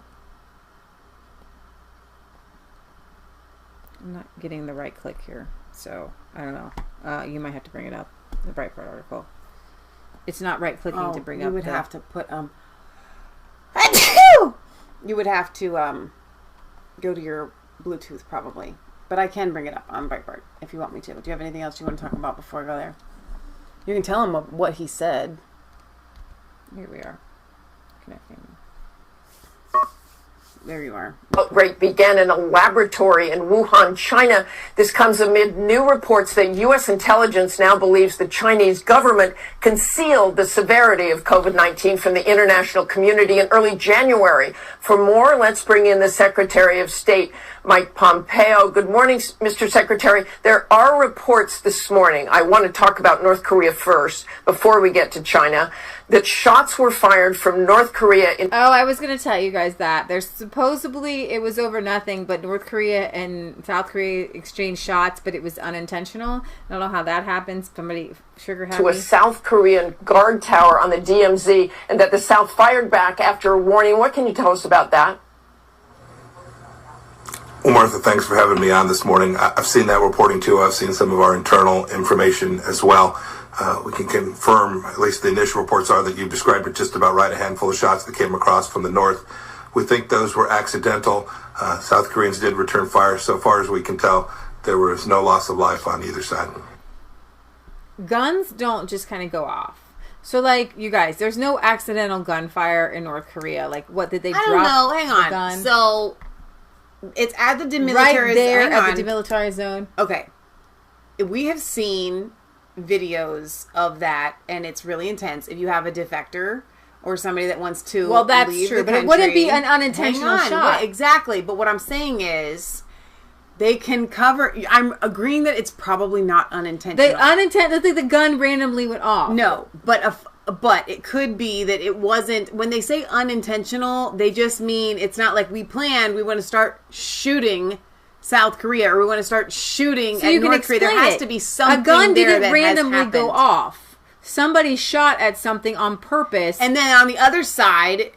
I'm not getting the right click here, so I don't know. You might have to bring it up. The Breitbart article. It's not right clicking to bring up. You would the, have to put You would have to go to your Bluetooth probably, but I can bring it up on Breitbart if you want me to. Do you have anything else you want to talk about before I go there? You can tell him what he said. Here we are. Connecting. There you are. Outbreak began in a laboratory in Wuhan, China. This comes amid new reports that U.S. intelligence now believes the Chinese government concealed the severity of COVID-19 from the international community in early January. For more, let's bring in the Secretary of State, Mike Pompeo. Good morning, Mr. Secretary. There are reports this morning, I want to talk about North Korea first, before we get to China, that shots were fired from North Korea. I was going to tell you guys that. There's supposedly it was over nothing, but North Korea and South Korea exchanged shots, but it was unintentional. I don't know how that happens. Somebody sugar happy. To a South Korean guard tower on the DMZ, and that the South fired back after a warning. What can you tell us about that? Well, Martha, thanks for having me on this morning. I've seen that reporting too. I've seen some of our internal information as well. We can confirm, at least the initial reports are, that you've described it just about right, a handful of shots that came across from the north. We think those were accidental. South Koreans did return fire. So far as we can tell, there was no loss of life on either side. Guns don't just kind of go off. So, like, you guys, there's no accidental gunfire in North Korea. Like, what, did they drop? I don't know. Hang on. Gun? So, it's at the demilitarized... Right there at the demilitarized zone. Okay. We have seen videos of that, and it's really intense. If you have a defector or somebody that wants to well, that's leave true, the but country, it wouldn't be an unintentional shot. Exactly. But what I'm saying is, they can cover. I'm agreeing that it's probably not unintentional. The gun randomly went off. No, but it could be that it wasn't. When they say unintentional, they just mean it's not like we planned. We want to start shooting South Korea, or we want to start shooting at North Korea. There has to be something. A gun there didn't randomly go off. Somebody shot at something on purpose. And then on the other side,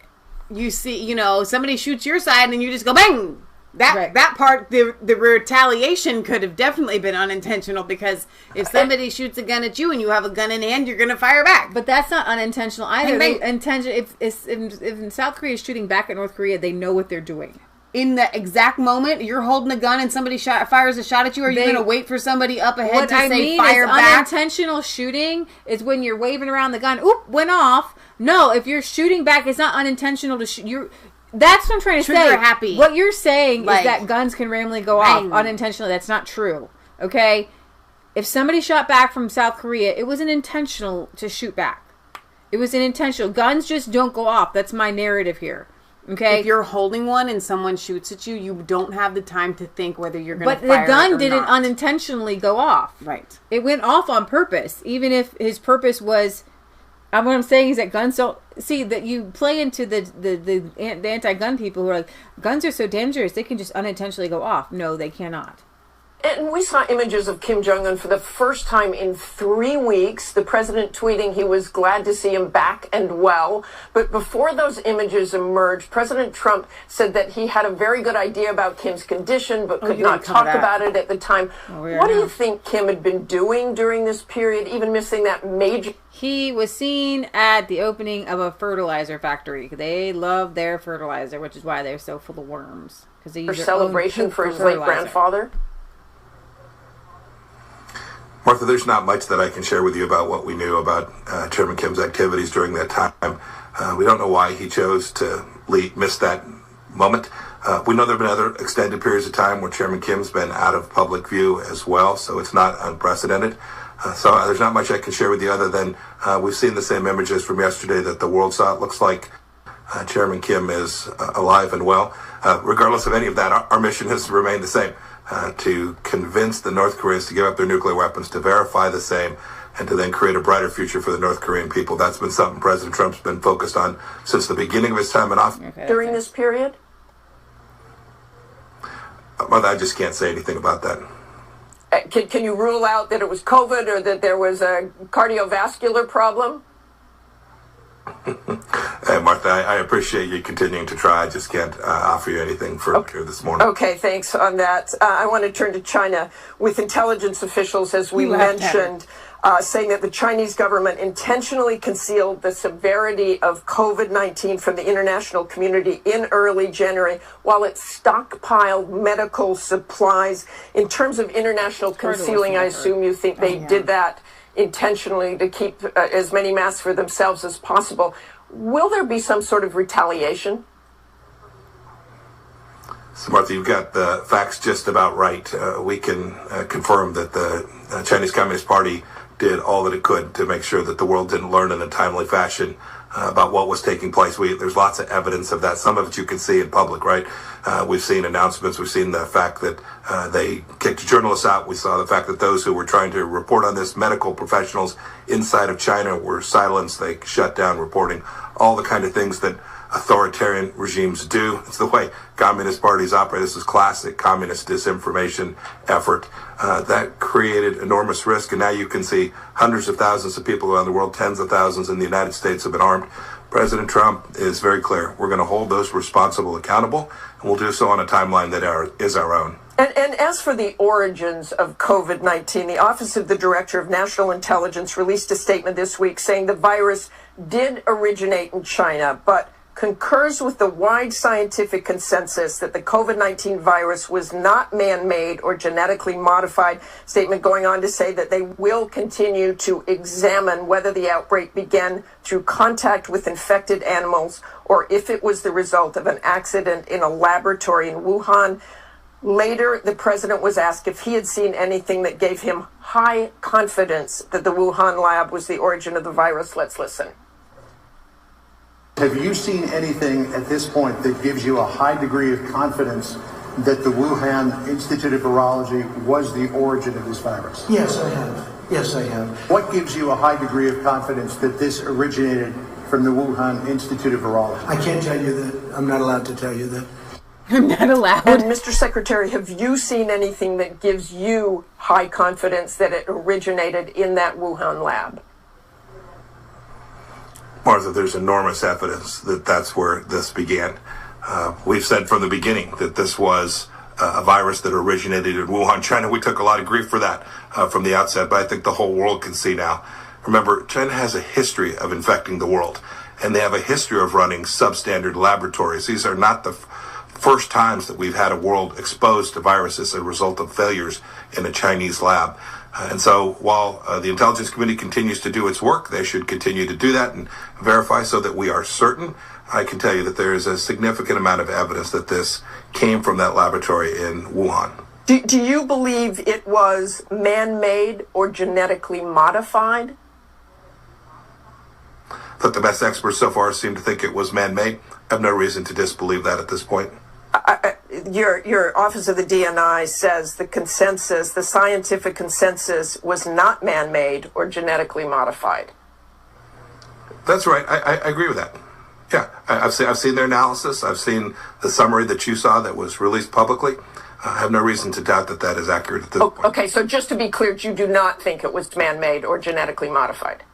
you see, somebody shoots your side, and you just go bang. That part, the retaliation could have definitely been unintentional, because if somebody shoots a gun at you and you have a gun in hand, you're going to fire back. But that's not unintentional either. If South Korea is shooting back at North Korea, they know what they're doing. In the exact moment you're holding a gun and somebody fires a shot at you, are you going to wait for somebody up ahead to say fire back? Unintentional shooting is when you're waving around the gun. Oop, went off. No, if you're shooting back, it's not unintentional to shoot. That's what I'm trying to say. Happy. What you're saying is that guns can randomly go off unintentionally. That's not true. Okay? If somebody shot back from South Korea, it wasn't intentional to shoot back. It was intentional. Guns just don't go off. That's my narrative here. Okay? If you're holding one and someone shoots at you, you don't have the time to think whether you're going to fire it or not. But the gun didn't unintentionally go off. Right. It went off on purpose. Even if his purpose was... what I'm saying is that guns don't... See, that you play into the anti-gun people who are like, guns are so dangerous, they can just unintentionally go off. No, they cannot. And we saw images of Kim Jong-un for the first time in 3 weeks. The president tweeting he was glad to see him back and well. But before those images emerged, President Trump said that he had a very good idea about Kim's condition, but could not talk about it at the time. What do you think Kim had been doing during this period, even missing that major... He was seen at the opening of a fertilizer factory. They love their fertilizer, which is why they're so full of worms. Because they use their celebration for his late grandfather? Martha, there's not much that I can share with you about what we knew about Chairman Kim's activities during that time. We don't know why he chose to miss that moment. We know there have been other extended periods of time where Chairman Kim's been out of public view as well, so it's not unprecedented. So there's not much I can share with you other than we've seen the same images from yesterday that the world saw. It looks like Chairman Kim is alive and well. Regardless of any of that, our mission has remained the same. To convince the North Koreans to give up their nuclear weapons, to verify the same, and to then create a brighter future for the North Korean people. That's been something President Trump's been focused on since the beginning of his time in office. During this period? Mother, I just can't say anything about that. Can you rule out that it was COVID or that there was a cardiovascular problem? Hey, Martha, I appreciate you continuing to try. I just can't offer you anything further here this morning. Okay, thanks on that. I want to turn to China with intelligence officials, as we mentioned, saying that the Chinese government intentionally concealed the severity of COVID-19 from the international community in early January while it stockpiled medical supplies. In terms of international concealing, I assume you think they did that intentionally to keep as many masks for themselves as possible. Will there be some sort of retaliation? So, Martha, you've got the facts just about right. We can confirm that the Chinese Communist Party did all that it could to make sure that the world didn't learn in a timely fashion about what was taking place. There's lots of evidence of that. Some of it you can see in public, right? We've seen announcements. We've seen the fact that they kicked journalists out. We saw the fact that those who were trying to report on this, medical professionals inside of China, were silenced. They shut down reporting. All the kind of things that authoritarian regimes do. It's the way communist parties operate. This is classic communist disinformation effort. That created enormous risk, and now you can see hundreds of thousands of people around the world, tens of thousands in the United States have been armed. President Trump is very clear. We're going to hold those responsible accountable, and we'll do so on a timeline that is our own. And as for the origins of COVID-19, the Office of the Director of National Intelligence released a statement this week saying the virus did originate in China, but concurs with the wide scientific consensus that the COVID-19 virus was not man-made or genetically modified. Statement going on to say that they will continue to examine whether the outbreak began through contact with infected animals or if it was the result of an accident in a laboratory in Wuhan. Later, the president was asked if he had seen anything that gave him high confidence that the Wuhan lab was the origin of the virus. Let's listen. Have you seen anything at this point that gives you a high degree of confidence that the Wuhan Institute of Virology was the origin of this virus? Yes, I have. Yes, I have. What gives you a high degree of confidence that this originated from the Wuhan Institute of Virology? I can't tell you that. I'm not allowed to tell you that. I'm not allowed. And Mr. Secretary, have you seen anything that gives you high confidence that it originated in that Wuhan lab? Martha, there's enormous evidence that that's where this began. We've said from the beginning that this was a virus that originated in Wuhan, China. We took a lot of grief for that from the outset, but I think the whole world can see now. Remember, China has a history of infecting the world, and they have a history of running substandard laboratories. These are not the first times that we've had a world exposed to viruses as a result of failures in a Chinese lab. And so while the intelligence community continues to do its work, they should continue to do that and verify so that we are certain. I can tell you that there is a significant amount of evidence that this came from that laboratory in Wuhan. Do you believe it was man-made or genetically modified? But the best experts so far seem to think it was man-made. I have no reason to disbelieve that at this point. Your Office of the DNI says the consensus, the scientific consensus, was not man-made or genetically modified. That's right. I agree with that. Yeah, I've seen their analysis. I've seen the summary that you saw that was released publicly. I have no reason to doubt that that is accurate at this point. Okay, so just to be clear, you do not think it was man-made or genetically modified?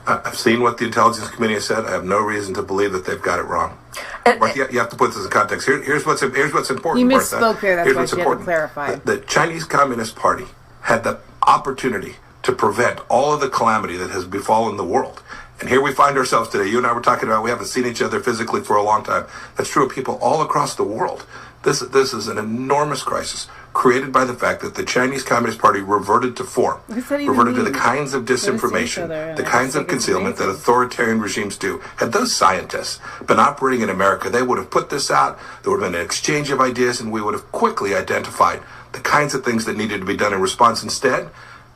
I've seen what the intelligence committee has said. I have no reason to believe that they've got it wrong. Martha, you have to put this in context. Here's what's important. You misspoke there. That's here's why what's she had to important. clarify. The Chinese Communist Party had the opportunity to prevent all of the calamity that has befallen the world. And here we find ourselves today. You and I were talking about we haven't seen each other physically for a long time. That's true of people all across the world. This is an enormous crisis created by the fact that the Chinese Communist Party reverted to form, reverted to the kinds of disinformation, the kinds of concealment that authoritarian regimes do. Had those scientists been operating in America, they would have put this out, there would have been an exchange of ideas, and we would have quickly identified the kinds of things that needed to be done in response. Instead,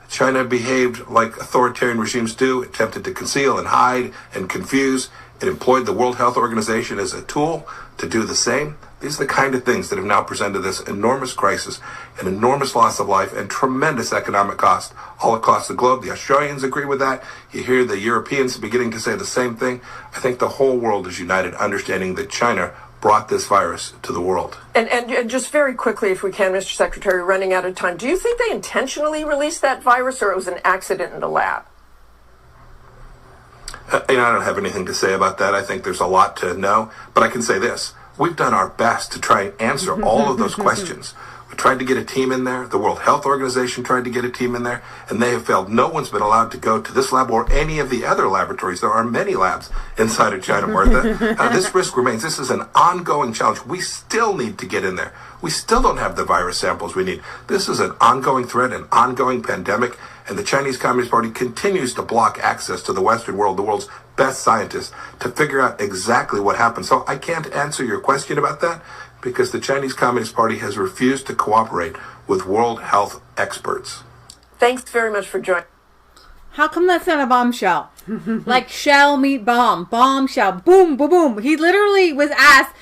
China behaved like authoritarian regimes do, attempted to conceal and hide and confuse. It employed the World Health Organization as a tool to do the same. These are the kind of things that have now presented this enormous crisis, an enormous loss of life, and tremendous economic cost all across the globe. The Australians agree with that. You hear the Europeans beginning to say the same thing. I think the whole world is united, understanding that China brought this virus to the world. And just very quickly, if we can, Mr. Secretary, running out of time, do you think they intentionally released that virus or it was an accident in the lab? I don't have anything to say about that. I think there's a lot to know, but I can say this. We've done our best to try and answer all of those questions. We tried to get a team in there. The World Health Organization tried to get a team in there, and they have failed. No one's been allowed to go to this lab or any of the other laboratories. There are many labs inside of China, Martha. This risk remains. This is an ongoing challenge. We still need to get in there. We still don't have the virus samples we need. This is an ongoing threat, an ongoing pandemic, and the Chinese Communist Party continues to block access to the Western world, the world's best scientists, to figure out exactly what happened. So I can't answer your question about that because the Chinese Communist Party has refused to cooperate with World Health experts. Thanks very much for joining. How come that's not a bombshell? Like shell meet bomb, bombshell, boom, boom, boom. He literally was asked.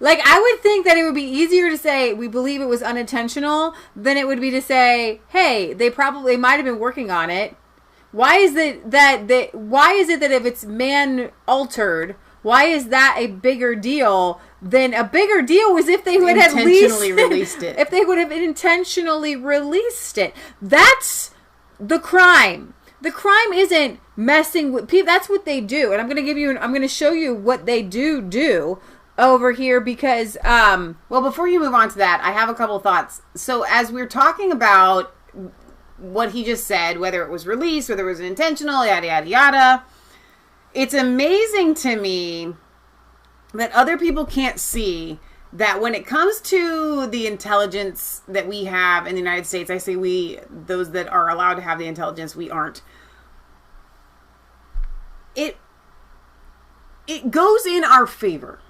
Like, I would think that it would be easier to say we believe it was unintentional than it would be to say, hey, they might have been working on it. Why is it that if it's man altered, why is that a bigger deal than a bigger deal was if they would have intentionally released it? If they would have intentionally released it. That's the crime. The crime isn't messing with people. That's what they do. And I'm going to show you what they do over here because, well, before you move on to that, I have a couple thoughts. So as we're talking about what he just said, whether it was released, whether it was intentional, yada, yada, yada, it's amazing to me that other people can't see that when it comes to the intelligence that we have in the United States, I say we, those that are allowed to have the intelligence, we aren't. It goes in our favor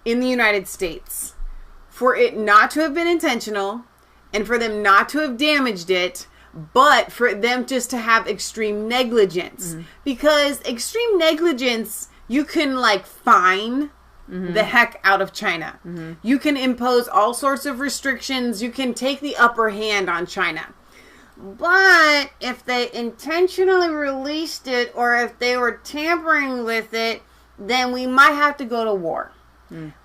in the United States for it not to have been intentional and for them not to have damaged it, but for them just to have extreme negligence. Because extreme negligence, you can like fine the heck out of China. You can impose all sorts of restrictions. You can take the upper hand on China. But if they intentionally released it or if they were tampering with it, then we might have to go to war.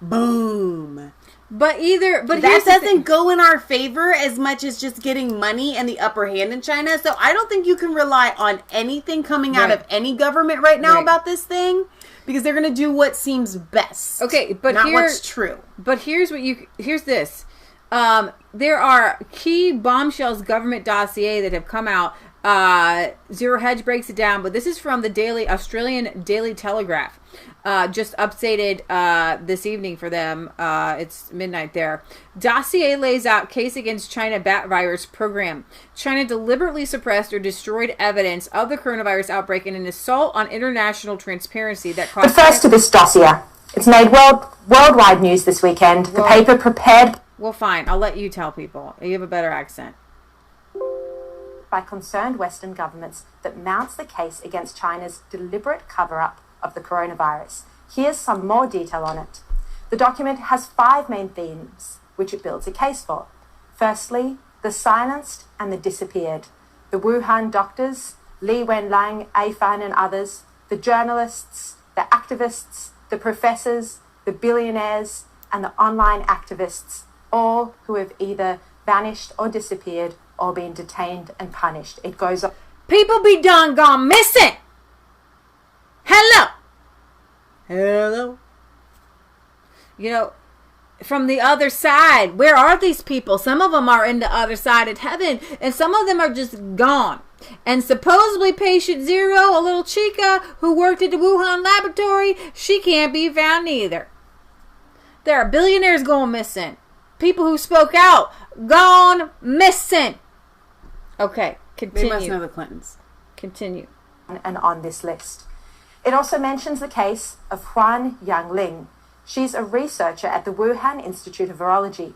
Boom. But that doesn't go in our favor as much as just getting money and the upper hand in China. So I don't think you can rely on anything coming out of any government right now about this thing, because they're going to do what seems best. Okay, but not what's true. But here's this. There are key bombshells government dossier that have come out. Zero Hedge breaks it down, but this is from the Australian Daily Telegraph. Just updated this evening for them. It's midnight there. Dossier lays out case against China bat virus program. China deliberately suppressed or destroyed evidence of the coronavirus outbreak in an assault on international transparency that caused... The first to this dossier. It's made worldwide news this weekend. The paper prepared... Well, fine. I'll let you tell people. You have a better accent. ...by concerned Western governments that mounts the case against China's deliberate cover-up of the coronavirus. Here's some more detail on it. The document has 5 main themes, which it builds a case for. Firstly, the silenced and the disappeared. The Wuhan doctors, Li Wenlang, Aifan and others, the journalists, the activists, the professors, the billionaires, and the online activists, all who have either vanished or disappeared or been detained and punished. It goes on. People be done gone missing. Hello. You know, from the other side, where are these people? Some of them are in the other side of heaven, and some of them are just gone. And supposedly patient zero, a little chica who worked at the Wuhan laboratory, she can't be found either. There are billionaires going missing. People who spoke out, gone missing. Okay, continue. They must know the Clintons. Continue. And on this list. It also mentions the case of Huan Yangling. She's a researcher at the Wuhan Institute of Virology.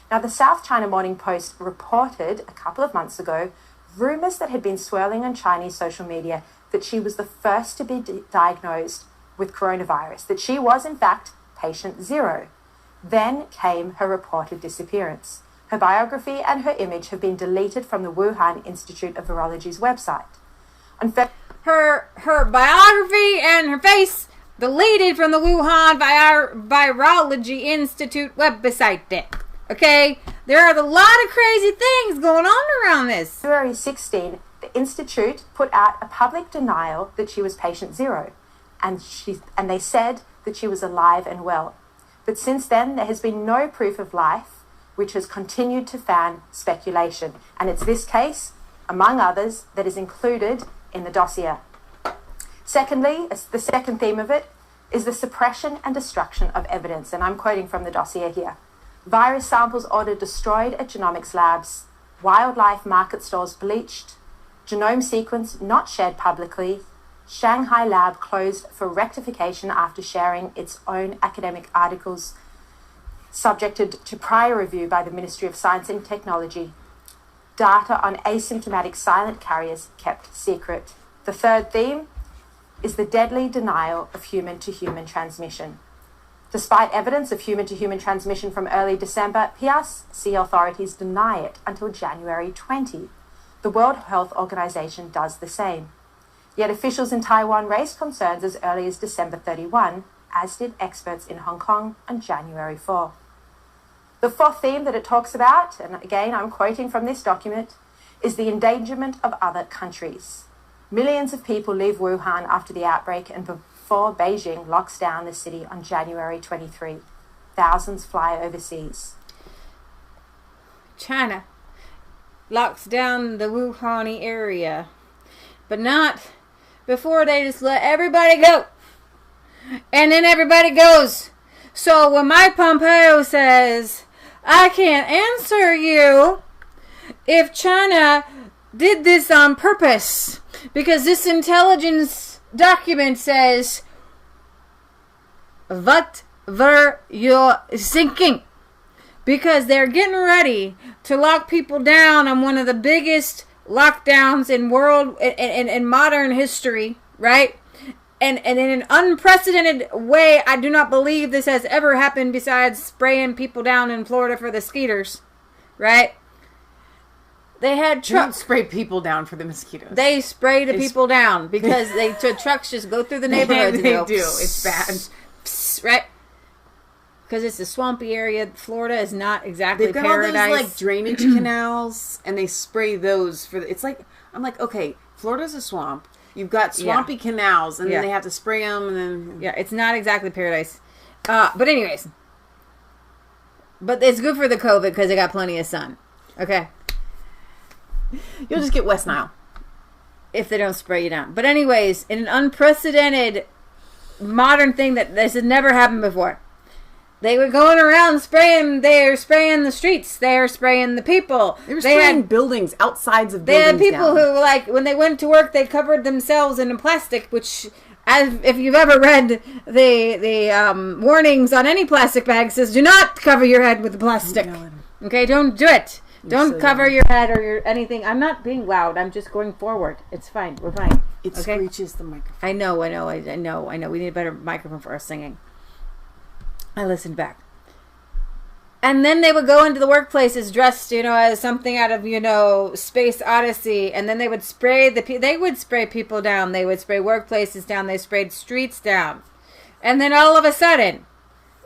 Now, the South China Morning Post reported a couple of months ago rumors that had been swirling on Chinese social media that she was the first to be diagnosed with coronavirus, that she was, in fact, patient zero. Then came her reported disappearance. Her biography and her image have been deleted from the Wuhan Institute of Virology's website. Her biography and her face deleted from the Wuhan Virology Institute website. Okay? There are a lot of crazy things going on around this. February 16, the Institute put out a public denial that she was patient zero, and they said that she was alive and well. But since then, there has been no proof of life, which has continued to fan speculation. And it's this case, among others, that is included in the dossier. Secondly, the second theme of it is the suppression and destruction of evidence. And I'm quoting from the dossier here. Virus samples ordered destroyed at genomics labs, wildlife market stalls bleached, genome sequence not shared publicly, Shanghai lab closed for rectification after sharing its own academic articles. subjected to prior review by the Ministry of Science and Technology. Data on asymptomatic silent carriers kept secret. The third theme is the deadly denial of human-to-human transmission. Despite evidence of human-to-human transmission from early December, PRC authorities deny it until January 20. The World Health Organization does the same. Yet officials in Taiwan raised concerns as early as December 31, as did experts in Hong Kong on January 4. The fourth theme that it talks about, and again I'm quoting from this document, is the endangerment of other countries. Millions of people leave Wuhan after the outbreak and before Beijing locks down the city on January 23. Thousands fly overseas. China locks down the Wuhan area, but not before they just let everybody go. And then everybody goes. So when Mike Pompeo says, I can't answer you if China did this on purpose, because this intelligence document says, what were you thinking? Because they're getting ready to lock people down on one of the biggest lockdowns in modern history, right? And in an unprecedented way. I do not believe this has ever happened besides spraying people down in Florida for the skeeters, right? They had trucks. They don't spray people down for the mosquitoes. They spray the people down because the trucks just go through the neighborhoods. They and do. It's bad. Psst, right? Because it's a swampy area. Florida is not exactly They've got paradise. all those like drainage canals, and they spray those for. It's like I'm like, okay, Florida's a swamp. You've got swampy canals, and then they have to spray them, and then it's not exactly paradise. But anyways, but it's good for the COVID because they got plenty of sun. Okay, you'll just get West Nile if they don't spray you down. But anyways, in an unprecedented modern thing that this has never happened before. They were going around spraying. They were spraying the streets. They were spraying the people. They were spraying buildings, outsides of buildings. They had people who, like, when they went to work, they covered themselves in plastic. Which, if you've ever read the warnings on any plastic bag, says do not cover your head with the plastic. Okay, don't do it. Don't cover your head or anything. I'm not being loud. I'm just going forward. It's fine. We're fine. It screeches the microphone. I know. We need a better microphone for our singing. I listened back. And then they would go into the workplaces dressed, as something out of, Space Odyssey. And then they would spray they would spray people down. They would spray workplaces down. They sprayed streets down. And then all of a sudden,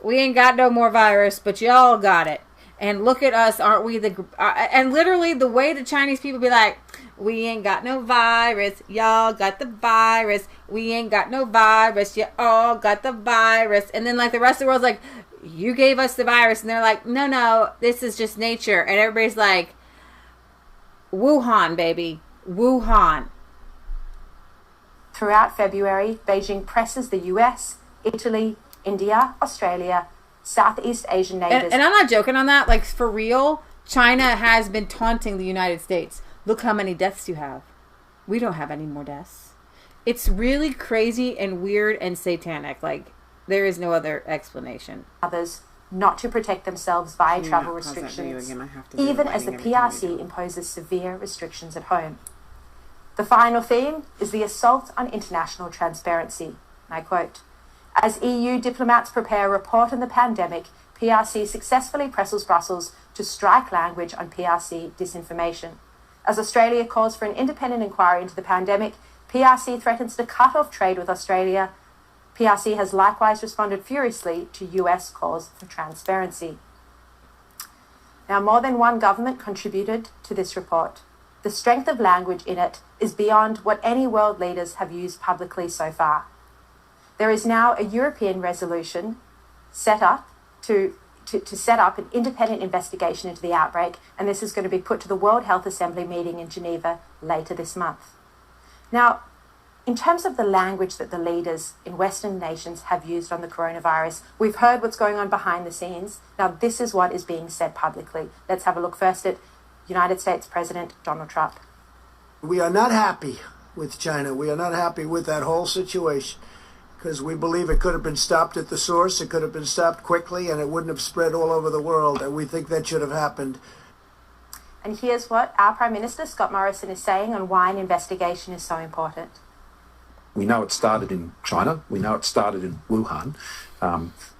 we ain't got no more virus, but y'all got it. And look at us, aren't we and literally the way the Chinese people be like, we ain't got no virus, y'all got the virus. We ain't got no virus, y'all got the virus. And then like the rest of the world's like, you gave us the virus. And they're like, no, this is just nature. And everybody's like, Wuhan, baby, Wuhan. Throughout February, Beijing presses the US, Italy, India, Australia, Southeast Asian neighbors. And I'm not joking on that. Like, for real, China has been taunting the United States. Look how many deaths you have. We don't have any more deaths. It's really crazy and weird and satanic. Like, there is no other explanation. Others not to protect themselves via travel restrictions, even as the PRC imposes severe restrictions at home. The final theme is the assault on international transparency. And I quote, as EU diplomats prepare a report on the pandemic, PRC successfully presses Brussels to strike language on PRC disinformation. As Australia calls for an independent inquiry into the pandemic, PRC threatens to cut off trade with Australia. PRC has likewise responded furiously to US calls for transparency. Now, more than one government contributed to this report. The strength of language in it is beyond what any world leaders have used publicly so far. There is now a European resolution set up to set up an independent investigation into the outbreak, and this is going to be put to the World Health Assembly meeting in Geneva later this month. Now, in terms of the language that the leaders in Western nations have used on the coronavirus, we've heard what's going on behind the scenes. Now, this is what is being said publicly. Let's have a look first at United States President Donald Trump. We are not happy with China. We are not happy with that whole situation. because we believe it could have been stopped at the source, it could have been stopped quickly, and it wouldn't have spread all over the world, and we think that should have happened. And here's what our Prime Minister, Scott Morrison, is saying on why an investigation is so important. We know it started in China. We know it started in Wuhan.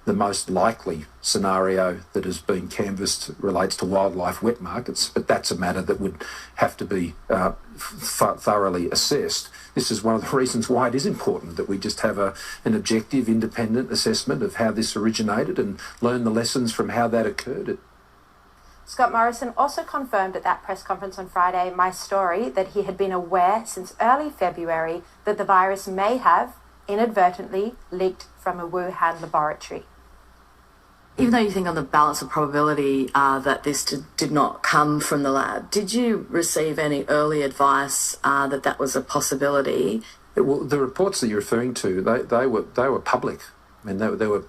The most likely scenario that has been canvassed relates to wildlife wet markets, but that's a matter that would have to be thoroughly assessed. This is one of the reasons why it is important that we just have an objective, independent assessment of how this originated and learn the lessons from how that occurred. Scott Morrison also confirmed at that press conference on Friday my story that he had been aware since early February that the virus may have inadvertently leaked from a Wuhan laboratory. Even though you think on the balance of probability that this did not come from the lab, did you receive any early advice that that was a possibility? Well, the reports that you're referring to, they were public. I mean, they were.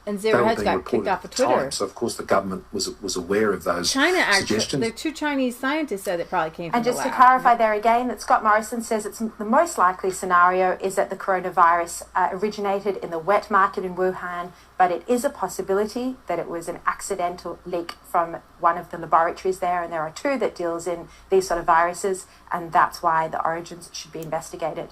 And Zero Hedge got kicked off of Twitter. So, of course, the government was aware of those suggestions. The two Chinese scientists said it probably came from and the just lab. To clarify there again, that Scott Morrison says it's the most likely scenario is that the coronavirus originated in the wet market in Wuhan, but it is a possibility that it was an accidental leak from one of the laboratories there, and there are two that deals in these sort of viruses, and that's why the origins should be investigated.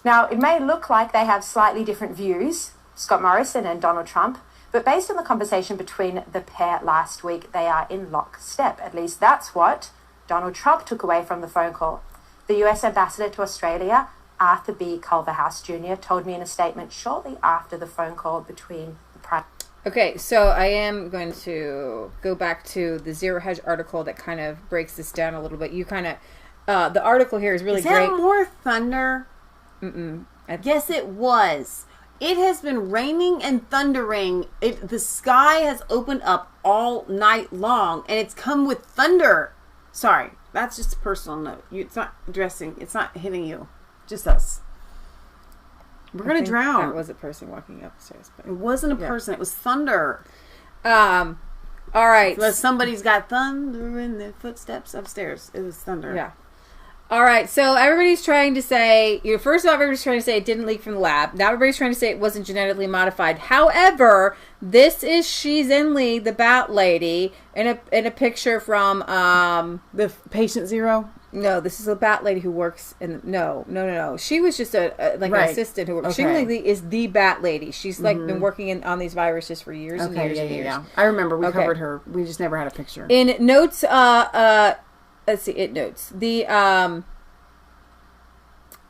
Now, it may look like they have slightly different views, Scott Morrison and Donald Trump, but based on the conversation between the pair last week, they are in lockstep. At least that's what Donald Trump took away from the phone call. The US Ambassador to Australia, Arthur B. Culverhouse Jr., told me in a statement shortly after the phone call between the Prime. Okay, so I am going to go back to the Zero Hedge article that kind of breaks this down a little bit. You kind of, the article here is really great. Is that more thunder? Yes, it was. It has been raining and thundering. The sky has opened up all night long, and it's come with thunder. Sorry, that's just a personal note. It's not addressing. It's not hitting you. Just us. We're going to drown. That was a person walking upstairs. But it wasn't a person. It was thunder. All right. So somebody's got thunder in their footsteps upstairs. It was thunder. Yeah. All right, so everybody's trying to say, first of all, everybody's trying to say it didn't leak from the lab. Now everybody's trying to say it wasn't genetically modified. However, this is Shi Zhenli, the bat lady, in a picture from the patient zero. No, this is a bat lady who works in. No. She was just an assistant who works. Okay. Shi Zhenli is the bat lady. She's been working on these viruses for years and years and years. Yeah. I remember we covered her. We just never had a picture. In notes, let's see. It notes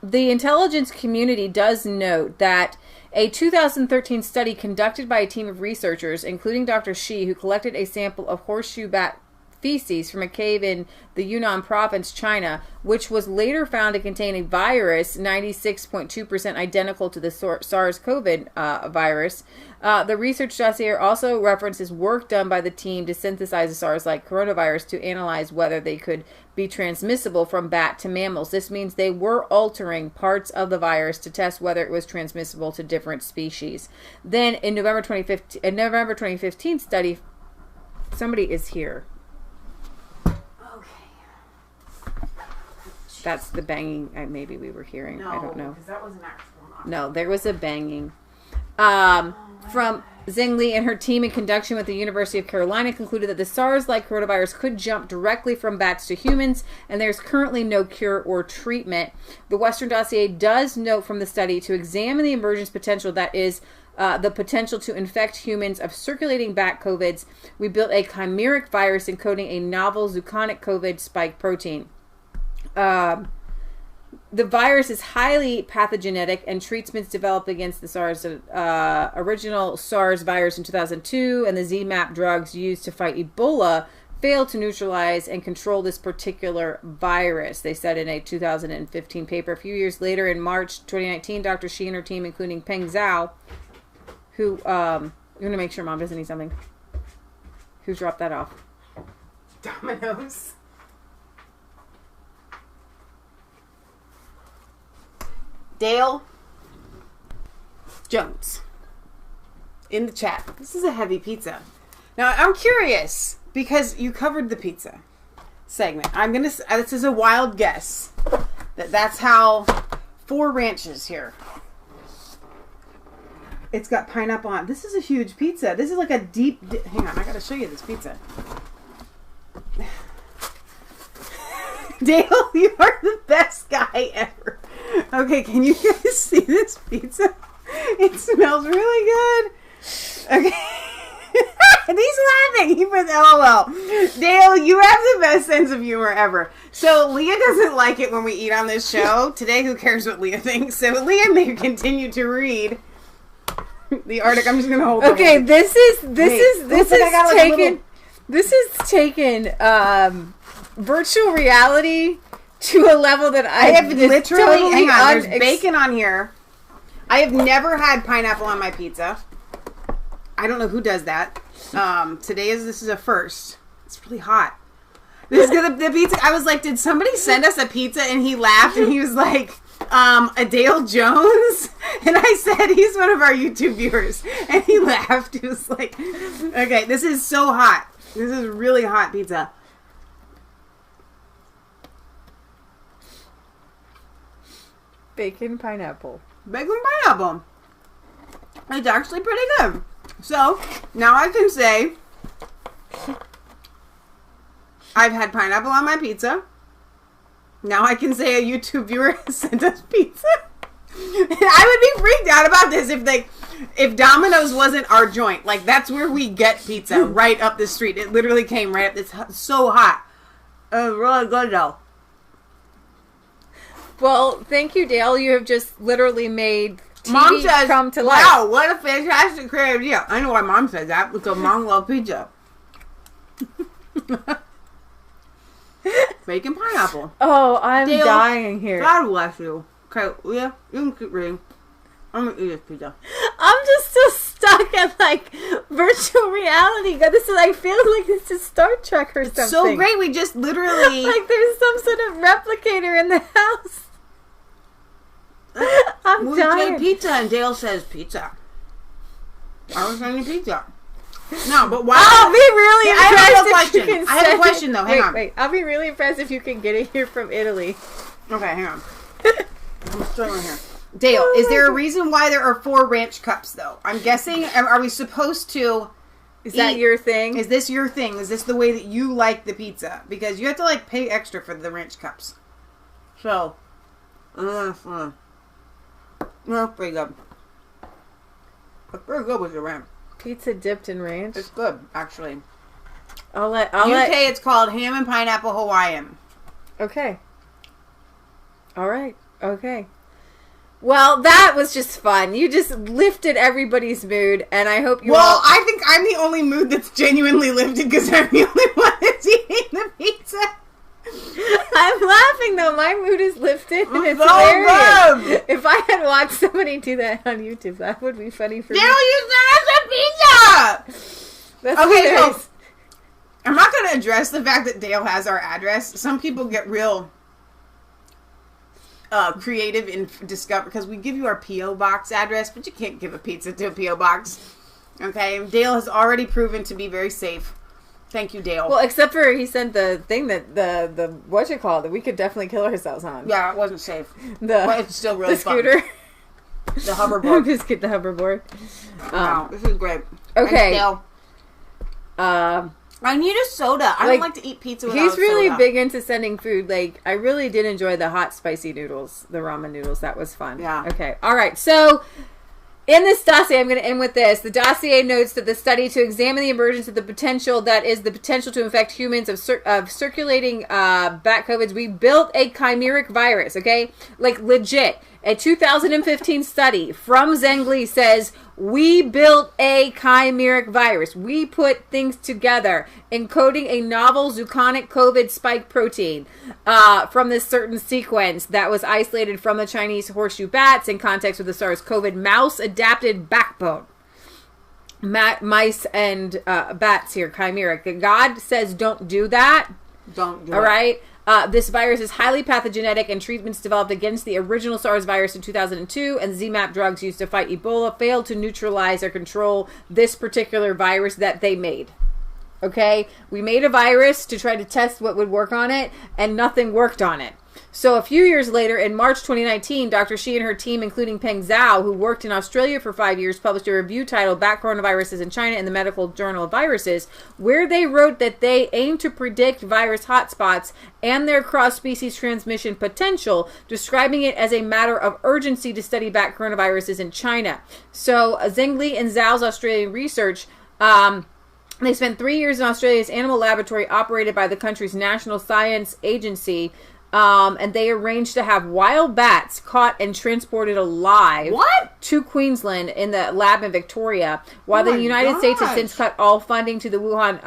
the intelligence community does note that a 2013 study conducted by a team of researchers, including Dr. Shi, who collected a sample of horseshoe bat feces from a cave in the Yunnan province, China, which was later found to contain a virus 96.2% identical to the SARS-CoV virus. The research dossier also references work done by the team to synthesize the SARS-like coronavirus to analyze whether they could be transmissible from bat to mammals. This means they were altering parts of the virus to test whether it was transmissible to different species. Then in November 2015 study, somebody is here. That's the banging maybe we were hearing. No, I don't know. Because that was an actual knock. No, there was a banging. From Zhenli and her team in conjunction with the University of Carolina concluded that the SARS-like coronavirus could jump directly from bats to humans, and there's currently no cure or treatment. The Western dossier does note from the study to examine the emergence potential, that is, the potential to infect humans of circulating bat COVIDs. We built a chimeric virus encoding a novel zoonotic COVID spike protein. The virus is highly pathogenic, and treatments developed against the SARS original SARS virus in 2002 and the ZMapp drugs used to fight Ebola failed to neutralize and control this particular virus, they said in a 2015 paper. A few years later, in March 2019, Dr. Shi and her team, including Peng Zhao, who, I'm going to make sure Mom doesn't need something. Who dropped that off? Dominoes. Dale Jones in the chat. This is a heavy pizza. Now, I'm curious because you covered the pizza segment. This is a wild guess that's how 4 ranches here. It's got pineapple on. This is a huge pizza. This is like a deep... Hang on, I gotta show you this pizza. Dale, you are the best guy ever. Okay, can you guys see this pizza? It smells really good. Okay. And he's laughing. He puts LOL. Dale, you have the best sense of humor ever. So Leah doesn't like it when we eat on this show. Today, who cares what Leah thinks? So Leah may continue to read the article. I'm just gonna hold. Okay, this is taken virtual reality to a level that I have literally. Totally hang on, there's bacon on here. I have never had pineapple on my pizza. I don't know who does that. This is a first. It's really hot. This is the pizza. I was like, did somebody send us a pizza? And he laughed and he was like, a Dale Jones? And I said, he's one of our YouTube viewers. And he laughed. He was like, okay, this is so hot. This is really hot pizza. Bacon pineapple. Bacon pineapple. It's actually pretty good. So, now I can say I've had pineapple on my pizza. Now I can say a YouTube viewer sent us pizza. I would be freaked out about this if Domino's wasn't our joint. Like, that's where we get pizza, right up the street. It literally came right up. It's so hot. It's really good, though. Well, thank you, Dale. You have just literally made TV Mom says, come to life. Wow, what a fantastic great idea. I know why Mom said that, because Mom loves pizza. Bacon pineapple. Oh, I'm Dale, dying here. God bless you. Okay, yeah, you can keep reading. I'm gonna eat this pizza. I'm just still stuck at like virtual reality. God, this is. I feel like this is Star Trek or something. So great, we just literally like there's some sort of replicator in the house. I'm dying. We say pizza, and Dale says pizza. I was saying pizza. No, but why? I'll be really impressed if you can. I have a question though. Hang on. Wait. I'll be really impressed if you can get it here from Italy. Okay, hang on. I'm struggling here. Dale, is there a reason why there are 4 ranch cups though? I'm guessing. Are we supposed to? Is that your thing? Is this your thing? Is this the way that you like the pizza? Because you have to like pay extra for the ranch cups. So, that's pretty good. It's very good with your ranch. Pizza dipped in ranch. It's good, actually. UK, it's called ham and pineapple Hawaiian. Okay. All right. Okay. Well, that was just fun. You just lifted everybody's mood, and I hope you. Well, I think I'm the only mood that's genuinely lifted because I'm the only one that's eating the pizza. I'm laughing though. My mood is lifted, and it's so hilarious. good. If I had watched somebody do that on YouTube, that would be funny for me. Dale, you sent us a pizza. That's okay, hilarious. so I'm not going to address the fact that Dale has our address. Some people get real creative in discover because we give you our P.O. box address, but you can't give a pizza to a P.O. box. Okay, Dale has already proven to be very safe. Thank you, Dale. Well, except for he sent the thing that the that we could definitely kill ourselves on. Yeah, it wasn't safe. But it's still really the scooter. Fun. The hoverboard. Just get the hoverboard. Wow, this is great. Okay. Dale. I need a soda. I don't like to eat pizza without He's really soda. big into sending food. Like, I really did enjoy the hot spicy noodles, the ramen noodles. That was fun. Yeah. Okay. All right. So, in this dossier, I'm going to end with this. The dossier notes that the study to examine the emergence of the potential to infect humans of circulating bat COVIDs, we built a chimeric virus, okay? Like, legit. A 2015 study from Zengli says, we built a chimeric virus. We put things together, encoding a novel zoonotic COVID spike protein from this certain sequence that was isolated from the Chinese horseshoe bats in context with the SARS-CoV mouse-adapted backbone. Mice and bats here, chimeric. God says don't do that. Don't do it. All right? This virus is highly pathogenic, and treatments developed against the original SARS virus in 2002 and ZMapp drugs used to fight Ebola failed to neutralize or control this particular virus that they made. Okay? We made a virus to try to test what would work on it, and nothing worked on it. So a few years later, in March 2019, Dr. Shi and her team, including Peng Zhao, who worked in Australia for 5 years, published a review titled Bat Coronaviruses in China in the Medical Journal of Viruses, where they wrote that they aim to predict virus hotspots and their cross-species transmission potential, describing it as a matter of urgency to study bat coronaviruses in China. So Zhengli and Zhao's Australian research, they spent 3 years in Australia's animal laboratory operated by the country's National Science Agency, and they arranged to have wild bats caught and transported alive to Queensland in the lab in Victoria, while the United States has since cut all funding to the Wuhan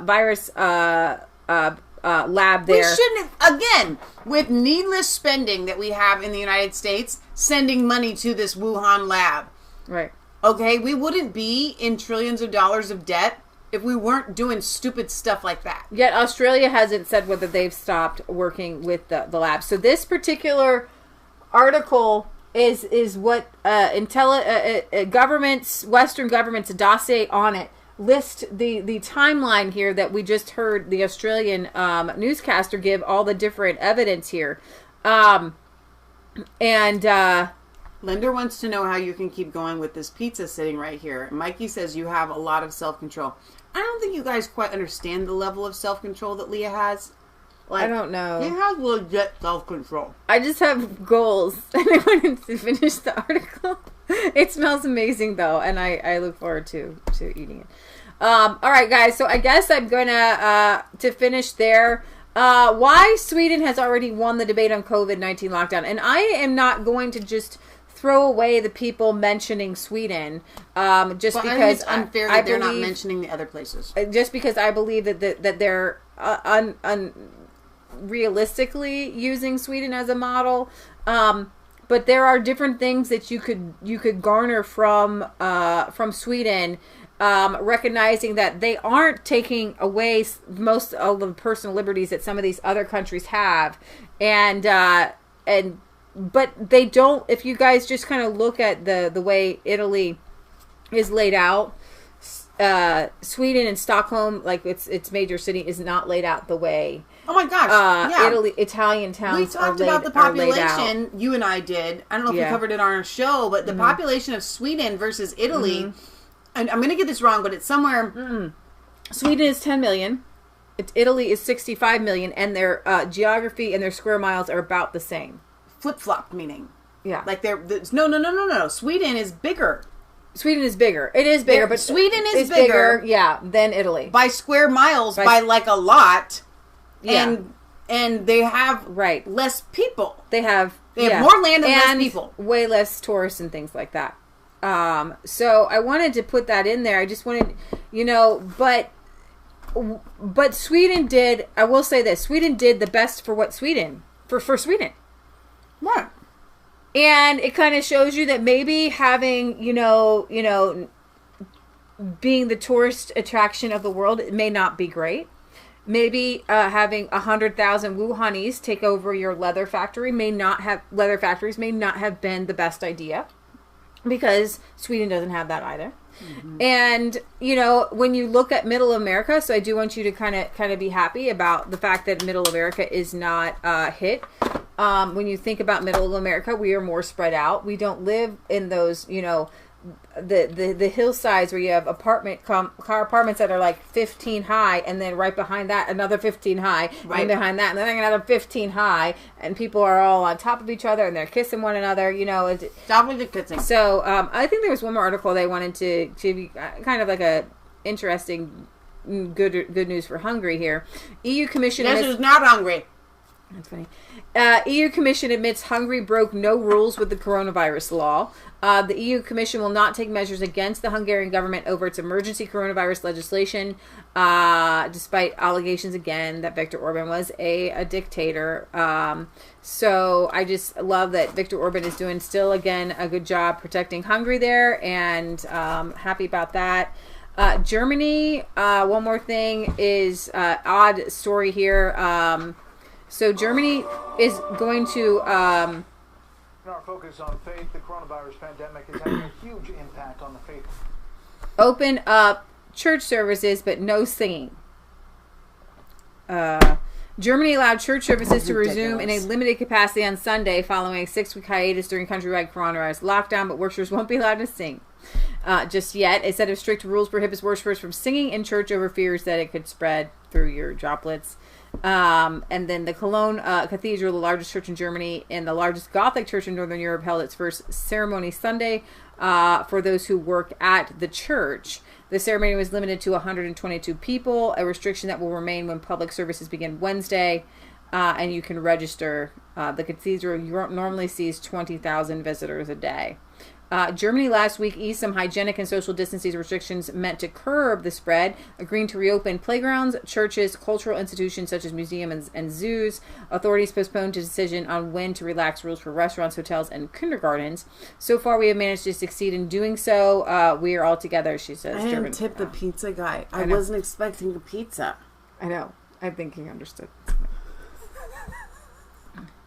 virus lab there. We shouldn't have, again, with needless spending that we have in the United States, sending money to this Wuhan lab. Right. Okay, we wouldn't be in trillions of dollars of debt if we weren't doing stupid stuff like that. Yet Australia hasn't said whether they've stopped working with the lab. So this particular article is what governments, Western governments, dossier on it, list the timeline here that we just heard the Australian newscaster give all the different evidence here. Linder wants to know how you can keep going with this pizza sitting right here. Mikey says you have a lot of self-control. I don't think you guys quite understand the level of self-control that Leah has. I don't know. He has legit self-control. I just have goals, and I wanted to finish the article. It smells amazing, though, and I look forward to eating it. All right, guys, so I guess I'm going to finish there. Why Sweden has already won the debate on COVID-19 lockdown. And I am not going to just throw away the people mentioning Sweden just because it's unfair that they're not mentioning the other places. Just because I believe that they're realistically using Sweden as a model. But there are different things that you could garner from Sweden, recognizing that they aren't taking away most of the personal liberties that some of these other countries have, but they don't. If you guys just kind of look at the way Italy is laid out, Sweden and Stockholm, like its major city, is not laid out the way. Oh my gosh! Yeah. Italian towns. We talked about the population. You and I did. I don't know if we covered it on our show, but the population of Sweden versus Italy, and I'm going to get this wrong, but it's somewhere. Sweden is 10 million. Italy is 65 million, and their geography and their square miles are about the same. Flip-flopped, meaning. Yeah. Like no. Sweden is bigger. Sweden is bigger. It is bigger, but Sweden is bigger, than Italy. By square miles, by like a lot. Yeah. And they have less people. They have more land and less people. Way less tourists and things like that. So I wanted to put that in there. I just wanted, but Sweden did, I will say this, Sweden did the best for what Sweden, for Sweden. Right. And it kind of shows you that maybe having, being the tourist attraction of the world, it may not be great. Maybe having 100,000 Wuhanis take over your leather factories may not have been the best idea, because Sweden doesn't have that either. Mm-hmm. And when you look at Middle America, so I do want you to kind of be happy about the fact that Middle America is not hit. When you think about Middle America, we are more spread out. We don't live in those, the hillsides where you have apartments that are like 15 high, and then right behind that another 15 high, and behind that and then another 15 high, and people are all on top of each other and they're kissing one another. Stop with the kissing. So I think there was one more article they wanted to be kind of like a interesting good news for Hungary here. EU Commission. This is not Hungary. That's funny. EU Commission admits Hungary broke no rules with the coronavirus law. The EU Commission will not take measures against the Hungarian government over its emergency coronavirus legislation, despite allegations again that Viktor Orban was a dictator. So I just love that Viktor Orban is doing still, again, a good job protecting Hungary there, and happy about that. Germany, one more thing is odd story here. So Germany is going to... In our focus on faith, the coronavirus pandemic is having a huge impact on the faith. Open up church services, but no singing. Germany allowed church services to resume in a limited capacity on Sunday following a 6-week hiatus during countrywide coronavirus lockdown, but worshipers won't be allowed to sing just yet. A set of strict rules prohibits worshipers from singing in church over fears that it could spread through your droplets. And then the Cologne Cathedral, the largest church in Germany and the largest Gothic church in Northern Europe, held its first ceremony Sunday for those who work at the church. The ceremony was limited to 122 people, a restriction that will remain when public services begin Wednesday, and you can register. The cathedral normally sees 20,000 visitors a day. Germany last week eased some hygienic and social distancing restrictions meant to curb the spread, agreeing to reopen playgrounds, churches, cultural institutions such as museums and zoos. Authorities postponed a decision on when to relax rules for restaurants, hotels, and kindergartens. So far, we have managed to succeed in doing so. We are all together, she says. I didn't tip the pizza guy. I know. wasn't expecting the pizza. I know. I think he understood.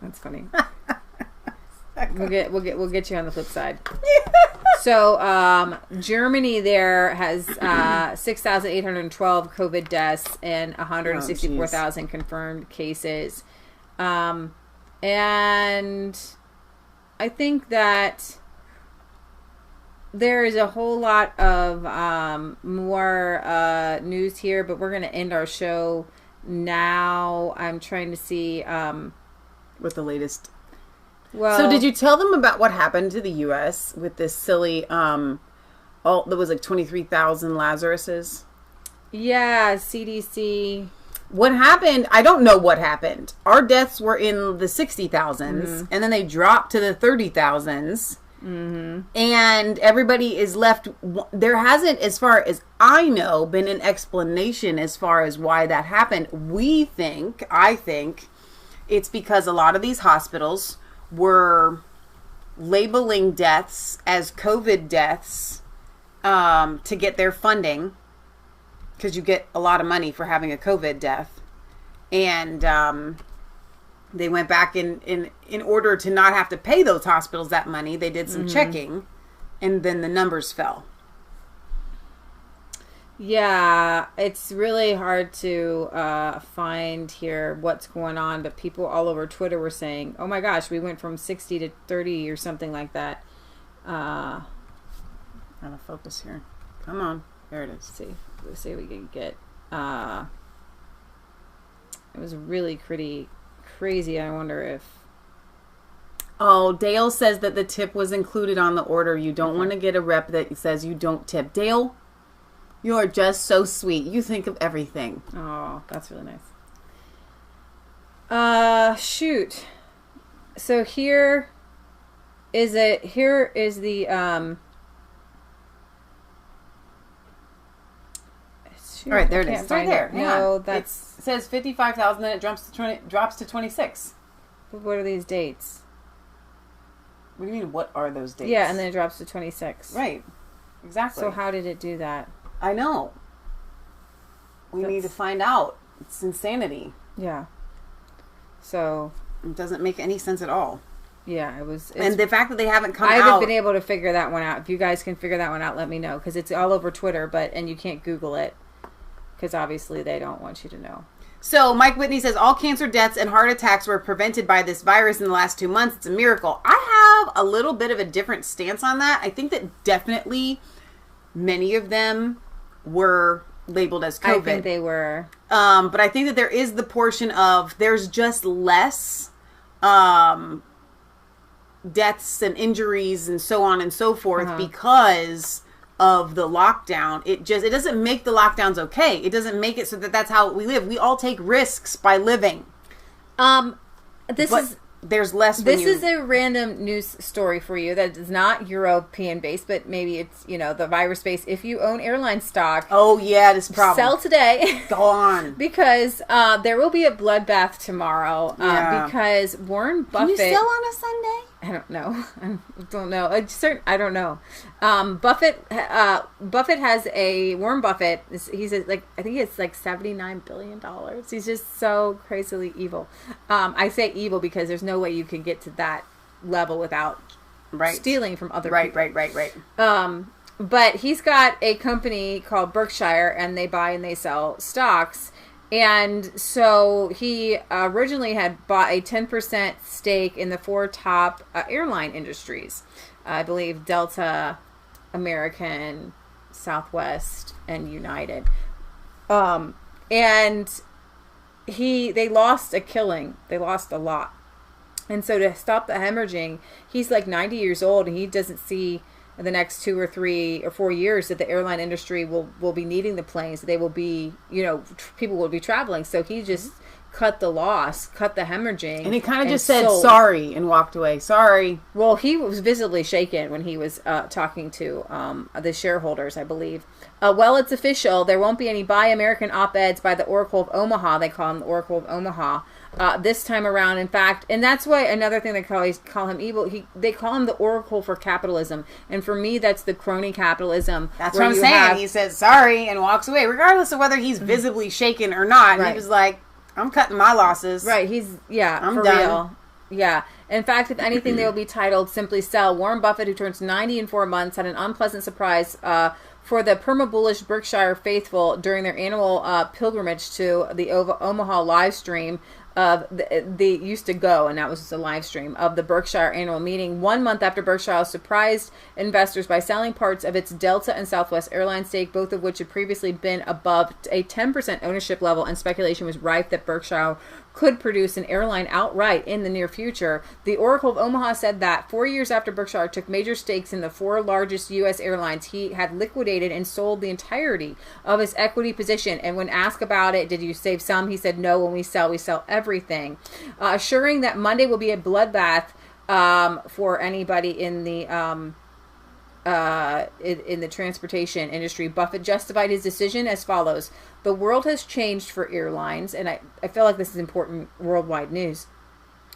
That's funny. We'll get you on the flip side. So, Germany there has 6,812 COVID deaths and 164,000 confirmed cases. And I think that there is a whole lot of more news here, but we're going to end our show now. I'm trying to see with the latest. Well, so did you tell them about what happened to the U.S. with this silly, there was like 23,000 Lazaruses? Yeah, CDC. What happened? I don't know what happened. Our deaths were in the 60,000s, and then they dropped to the 30,000s. Mm-hmm. And everybody is left. There hasn't, as far as I know, been an explanation as far as why that happened. I think it's because a lot of these hospitals were labeling deaths as COVID deaths to get their funding, because you get a lot of money for having a COVID death. And they went back in order to not have to pay those hospitals that money. They did some checking, and then the numbers fell. Yeah, it's really hard to find here what's going on, but people all over Twitter were saying, oh my gosh, we went from 60 to 30 or something like that. Out of focus here. Come on. There it is. Let's see if we can get... it was really pretty crazy. I wonder if... Oh, Dale says that the tip was included on the order. You don't want to get a rep that says you don't tip. Dale... You are just so sweet. You think of everything. Oh, that's really nice. Shoot. So here is the all right, there it is. It's right there. No, it says 55,000, then it drops to 26. But what are these dates? What do you mean, what are those dates? Yeah, and then it drops to 26. Right. Exactly. So how did it do that? I know. We need to find out. It's insanity. Yeah. So it doesn't make any sense at all. Yeah, and the fact that they haven't come out. I haven't been able to figure that one out. If you guys can figure that one out, let me know, because it's all over Twitter, and you can't Google it, because obviously they don't want you to know. So Mike Whitney says all cancer deaths and heart attacks were prevented by this virus in the last 2 months. It's a miracle. I have a little bit of a different stance on that. I think that definitely many of them were labeled as COVID. I think they were. But I think that there is the portion of there's just less deaths and injuries and so on and so forth because of the lockdown. It doesn't make the lockdowns okay. It doesn't make it so that that's how we live. We all take risks by living. There's less. This is a random news story for you that is not European based, but maybe it's the virus based. If you own airline stock, oh yeah, this problem. Sell today. Go on, because there will be a bloodbath tomorrow. Because Warren Buffett. Can you sell on a Sunday? I don't know. I don't know. Buffett has a Warren Buffett. He's I think it's like $79 billion. He's just so crazily evil. I say evil because there's no way you can get to that level without stealing from other people. Right. But he's got a company called Berkshire, and they buy and they sell stocks. And so he originally had bought a 10% stake in the 4 top airline industries. I believe Delta, American, Southwest, and United. And they lost a killing. They lost a lot. And so to stop the hemorrhaging, he's like 90 years old, and he doesn't see in the next 2 or 3 or 4 years that the airline industry will be needing the planes. They will be, people will be traveling. So he just cut the loss, cut the hemorrhaging. And he kind of just said sorry and walked away. Sorry. Well, he was visibly shaken when he was talking to the shareholders, I believe. Well, it's official. There won't be any Buy American op-eds by the Oracle of Omaha. They call him the Oracle of Omaha. This time around, in fact, and that's why another thing they call him evil. They call him the Oracle for capitalism, and for me, that's the crony capitalism. That's what I'm saying. He says sorry and walks away, regardless of whether he's visibly shaken or not. Right. He was like, "I'm cutting my losses." Right? I'm for done. real. Yeah. In fact, if anything, they will be titled "Simply Sell." Warren Buffett, who turns 90 in 4 months, had an unpleasant surprise for the perma-bullish Berkshire faithful during their annual pilgrimage to the Omaha live stream. They used to go, and that was just a live stream of the Berkshire annual meeting 1 month after Berkshire surprised investors by selling parts of its Delta and Southwest Airlines stake, both of which had previously been above a 10% ownership level, and speculation was rife that Berkshire could produce an airline outright in the near future. The Oracle of Omaha said that 4 years after Berkshire took major stakes in the 4 largest U.S. airlines, he had liquidated and sold the entirety of his equity position. And when asked about it, did you save some? He said, no, when we sell everything. Assuring that Monday will be a bloodbath for anybody in the transportation industry. Buffett justified his decision as follows: the world has changed for airlines, and I feel like this is important worldwide news.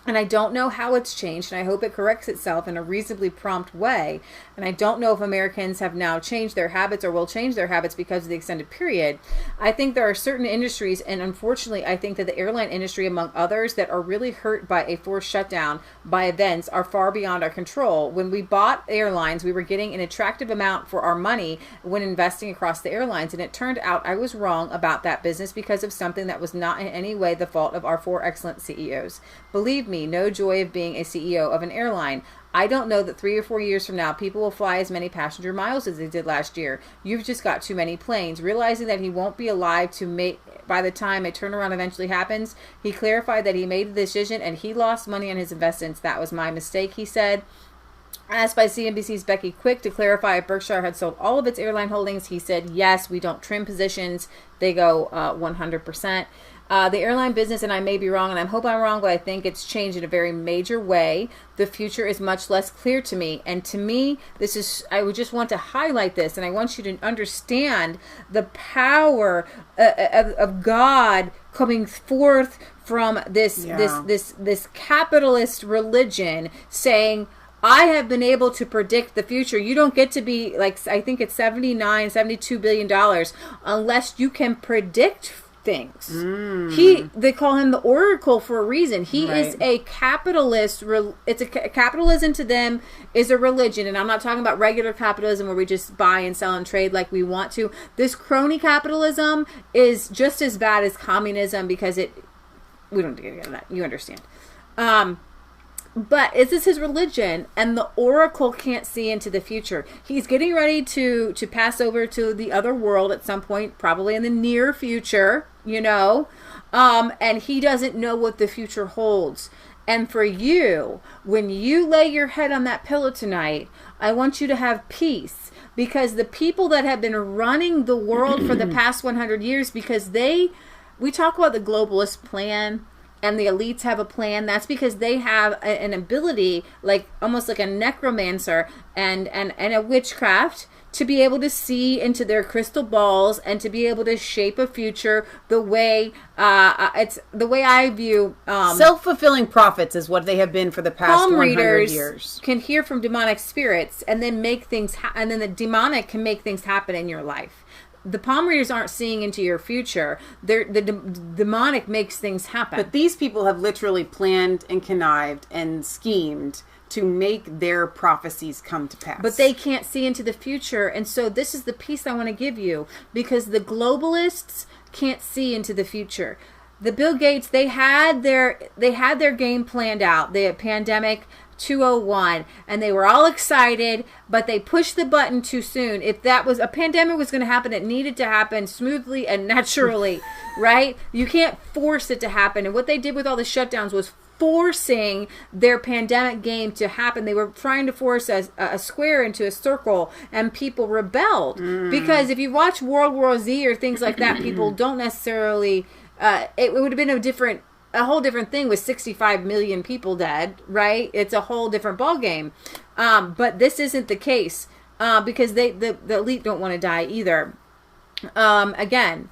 And I don't know how it's changed, and I hope it corrects itself in a reasonably prompt way. And I don't know if Americans have now changed their habits or will change their habits because of the extended period. I think there are certain industries, and unfortunately, I think that the airline industry, among others, that are really hurt by a forced shutdown by events are far beyond our control. When we bought airlines, we were getting an attractive amount for our money when investing across the airlines. And it turned out I was wrong about that business because of something that was not in any way the fault of our 4 excellent CEOs. Believe me, no joy of being a CEO of an airline. I don't know that 3 or 4 years from now, people will fly as many passenger miles as they did last year. You've just got too many planes. Realizing that he won't be alive to make by the time a turnaround eventually happens, he clarified that he made the decision and he lost money on his investments. That was my mistake, he said. Asked by CNBC's Becky Quick to clarify if Berkshire had sold all of its airline holdings, he said, yes, we don't trim positions. They go 100%. The airline business, and I may be wrong, and I hope I'm wrong, but I think it's changed in a very major way. The future is much less clear to me. And to me, I would just want to highlight this, and I want you to understand the power of God coming forth from this capitalist religion saying, I have been able to predict the future. You don't get to be like, I think it's $72 billion unless you can predict things. They call him the Oracle for a reason. He is a capitalist. Capitalism to them is a religion, and I'm not talking about regular capitalism where we just buy and sell and trade like we want to. This crony capitalism is just as bad as communism because we don't get into that. You understand. But this is his religion, and the Oracle can't see into the future. He's getting ready to pass over to the other world at some point, probably in the near future, and he doesn't know what the future holds. And for you, when you lay your head on that pillow tonight, I want you to have peace, because the people that have been running the world for the past 100 years, because we talk about the globalist plan, and the elites have a plan. That's because they have an ability, like almost like a necromancer and a witchcraft, to be able to see into their crystal balls and to be able to shape a future the way it's the way I view self-fulfilling prophets is what they have been for the past palm 100 readers years. Can hear from demonic spirits and then make things and then the demonic can make things happen in your life. The palm readers aren't seeing into your future. The demonic makes things happen. But these people have literally planned and connived and schemed to make their prophecies come to pass. But they can't see into the future. And so this is the piece I want to give you, because the globalists can't see into the future. The Bill Gates, they had their game planned out. The pandemic 201, and they were all excited, but they pushed the button too soon. If that was a pandemic was going to happen, it needed to happen smoothly and naturally, right? You can't force it to happen. And what they did with all the shutdowns was forcing their pandemic game to happen. They were trying to force a square into a circle, and people rebelled. Because if you watch World War Z or things like that, people don't necessarily, it would have been a whole different thing with 65 million people dead, right? It's a whole different ballgame. But this isn't the case because the elite don't want to die either. Again,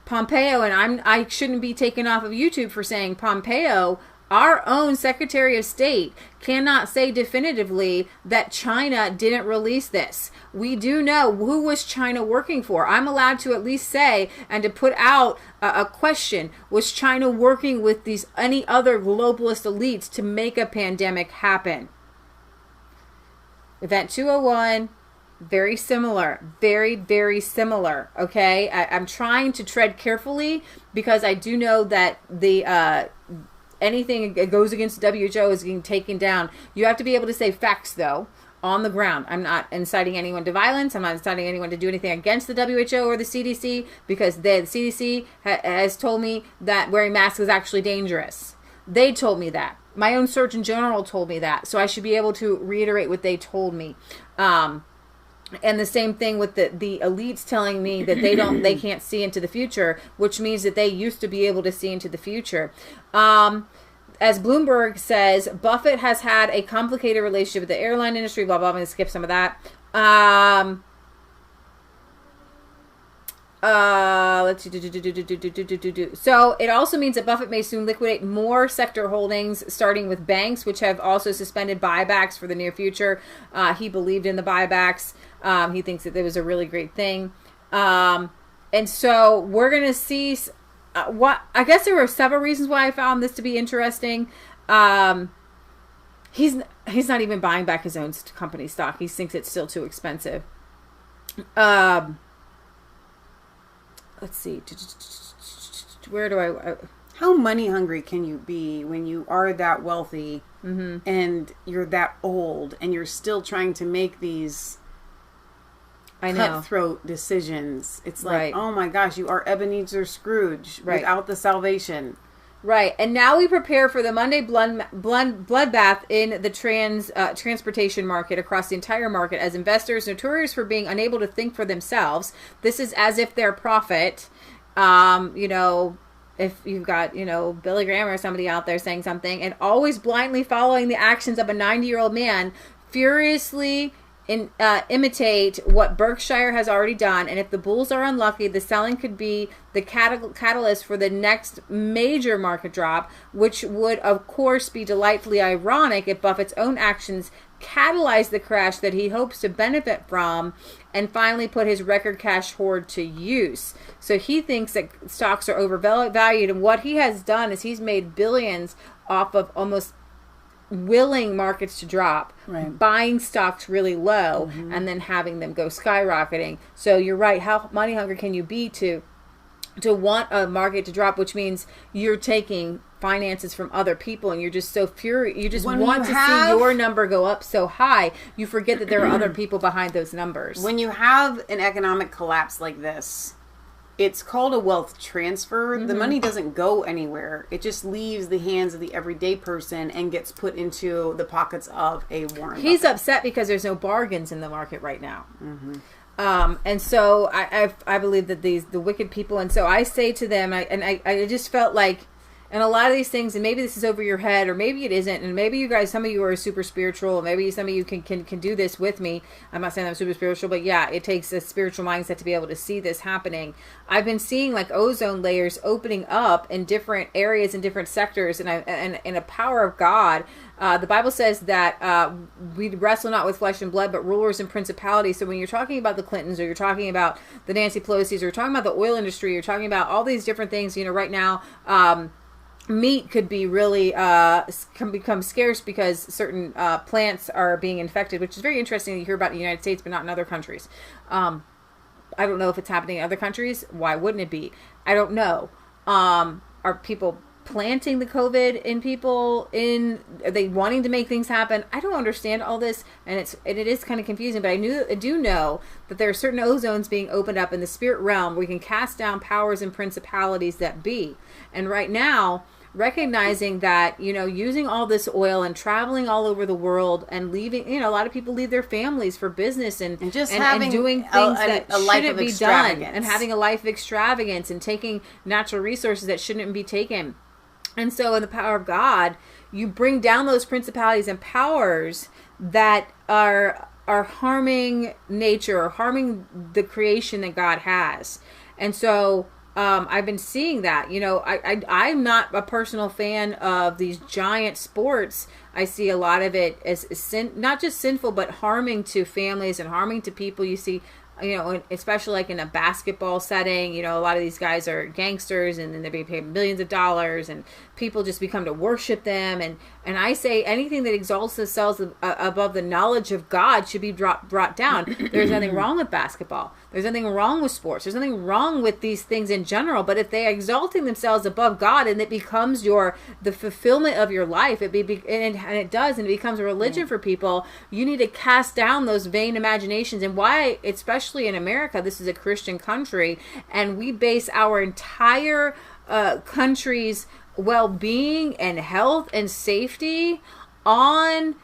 Pompeo, and I shouldn't be taken off of YouTube for saying Pompeo, our own Secretary of State, cannot say definitively that China didn't release this. We do know who was China working for. I'm allowed to at least say and to put out a question. Was China working with any other globalist elites to make a pandemic happen? Event 201, very similar. Very, very similar. Okay? I'm trying to tread carefully because I do know that anything that goes against the WHO is getting taken down. You have to be able to say facts, though, on the ground. I'm not inciting anyone to violence. I'm not inciting anyone to do anything against the WHO or the CDC, because the CDC has told me that wearing masks is actually dangerous. They told me that. My own Surgeon General told me that. So I should be able to reiterate what they told me. And the same thing with the elites telling me that they can't see into the future, which means that they used to be able to see into the future. As Bloomberg says, Buffett has had a complicated relationship with the airline industry, blah, blah, I'm going to skip some of that. Let's see. So it also means that Buffett may soon liquidate more sector holdings, starting with banks, which have also suspended buybacks for the near future. He believed in the buybacks. He thinks that it was a really great thing. And so we're going to see I guess there were several reasons why I found this to be interesting. He's not even buying back his own company stock. He thinks it's still too expensive. Let's see. Where do I... How money hungry can you be when you are that wealthy and you're that old and you're still trying to make these cutthroat decisions? It's like, oh my gosh, you are Ebenezer Scrooge without the salvation. Right. And now we prepare for the Monday bloodbath in the transportation market across the entire market, as investors notorious for being unable to think for themselves. This is as if they're profit. If you've got, Billy Graham or somebody out there saying something, and always blindly following the actions of a 90-year-old man, furiously imitate what Berkshire has already done. And if the bulls are unlucky, the selling could be the catalyst for the next major market drop, which would of course be delightfully ironic if Buffett's own actions catalyze the crash that he hopes to benefit from and finally put his record cash hoard to use. So he thinks that stocks are overvalued, and what he has done is he's made billions off of almost willing markets to drop, buying stocks really low, and then having them go skyrocketing. So you're right. How money hungry can you be to want a market to drop, which means you're taking finances from other people, and you're just so furious. You just want to see your number go up so high. You forget that there are other people behind those numbers. When you have an economic collapse like this, it's called a wealth transfer. The money doesn't go anywhere. It just leaves the hands of the everyday person and gets put into the pockets of a Warren Buffett. He's upset because there's no bargains in the market right now. And so I believe that the wicked people, and so I say to them, I just felt like, and a lot of these things, and maybe this is over your head, or maybe it isn't, and maybe you guys, some of you are super spiritual, and maybe some of you can do this with me. I'm not saying I'm super spiritual, but yeah, it takes a spiritual mindset to be able to see this happening. I've been seeing like ozone layers opening up in different areas and different sectors, and in a power of God. The Bible says that we wrestle not with flesh and blood, but rulers and principalities. So when you're talking about the Clintons, or you're talking about the Nancy Pelosi's, or you're talking about the oil industry, you're talking about all these different things, right now, meat could be really can become scarce because certain plants are being infected, which is very interesting to hear about in the United States, but not in other countries. I don't know if it's happening in other countries. Why wouldn't it be? I don't know. Are people planting the COVID in people? Are they wanting to make things happen? I don't understand all this, and it is kind of confusing. But I do know that there are certain ozones being opened up in the spirit realm where we can cast down powers and principalities that be. And right now, recognizing that, using all this oil and traveling all over the world and leaving, a lot of people leave their families for business and just having doing things that a life shouldn't of be done, extravagance. and having a life of extravagance and taking natural resources that shouldn't be taken. And so in the power of God, you bring down those principalities and powers that are harming nature or harming the creation that God has. And so I've been seeing that. I'm not a personal fan of these giant sports. I see a lot of it as not just sinful, but harming to families and harming to people. You see, especially like in a basketball setting, a lot of these guys are gangsters, and then they're being paid millions of dollars, and people just become to worship them. And I say anything that exalts themselves above the knowledge of God should be brought down. There's nothing wrong with basketball. There's nothing wrong with sports. There's nothing wrong with these things in general. But if they are exalting themselves above God, and it becomes the fulfillment of your life, and it does, and it becomes a religion for people, you need to cast down those vain imaginations. And why, especially in America, this is a Christian country, and we base our entire country's well-being and health and safety on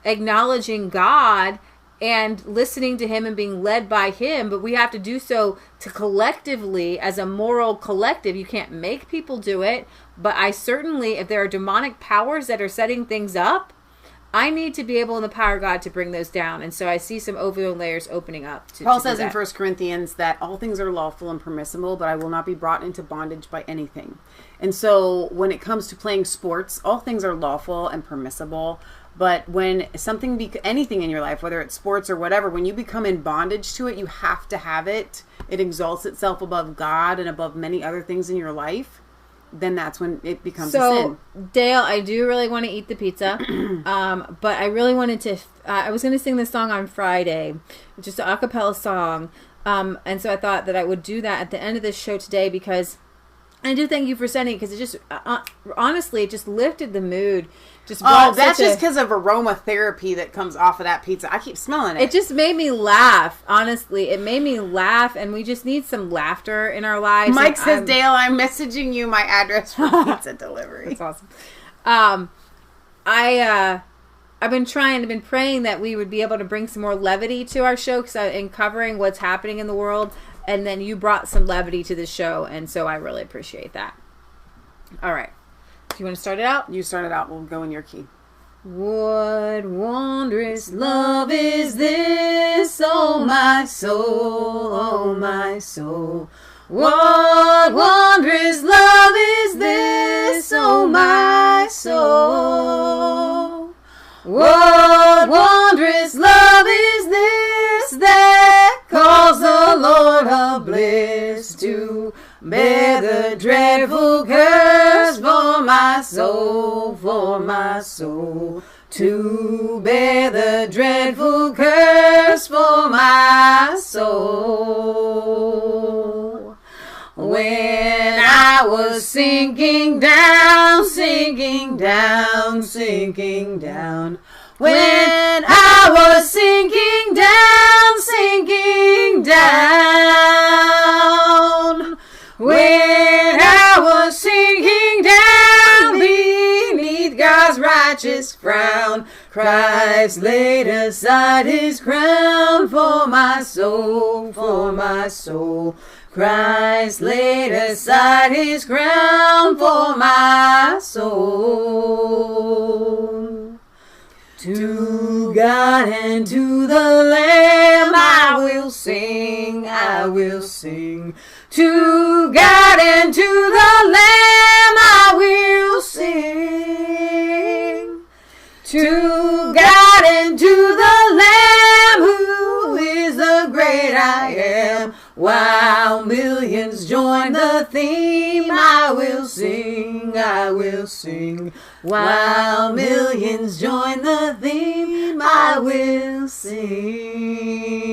acknowledging God and listening to him and being led by him. But we have to do so to collectively, as a moral collective. You can't make people do it, but I certainly, if there are demonic powers that are setting things up, I need to be able, in the power of God, to bring those down. And so I see some ozone layers opening up. Paul says in 1 Corinthians that all things are lawful and permissible, but I will not be brought into bondage by anything. And so when it comes to playing sports, all things are lawful and permissible. But when anything in your life, whether it's sports or whatever, when you become in bondage to it, you have to have it. It exalts itself above God and above many other things in your life. Then that's when it becomes a sin. Dale, I do really want to eat the pizza, but I really wanted to. I was going to sing this song on Friday, just an a cappella song, and so I thought that I would do that at the end of this show today, because I do thank you for sending it, because it just honestly, it just lifted the mood. That's just because of aromatherapy that comes off of that pizza. I keep smelling it. It just made me laugh. Honestly, it made me laugh, and we just need some laughter in our lives. Mike says, Dale, I'm messaging you my address for pizza delivery. That's awesome. I've been praying that we would be able to bring some more levity to our show, in covering what's happening in the world, and then you brought some levity to the show, and so I really appreciate that. All right. Do you want to start it out? You start it out. We'll go in your key. What wondrous love is this, oh my soul, oh my soul. What wondrous love is this, oh my soul. What wondrous love is this that calls the Lord of bliss to bear the dreadful curse for my soul, to bear the dreadful curse for my soul. When I was sinking down, sinking down, sinking down. When I was sinking down, sinking down. When I was sinking down beneath God's righteous frown, Christ laid aside his crown for my soul, for my soul. Christ laid aside his crown for my soul. To God and to the Lamb I will sing, I will sing. To God and to the Lamb I will sing. To God and to the Lamb, who is the great I am. While millions join the theme, I will sing, I will sing. While millions join the theme, I will sing.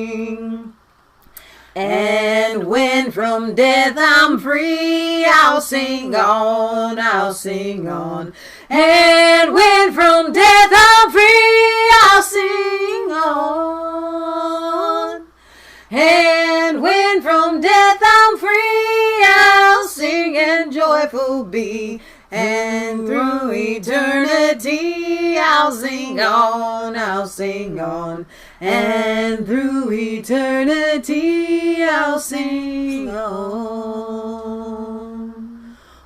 And when from death I'm free, I'll sing on, I'll sing on. And when from death I'm free, I'll sing on. And when from death I'm free, I'll sing and joyful be. And through eternity, I'll sing on, I'll sing on. And through eternity, I'll sing on.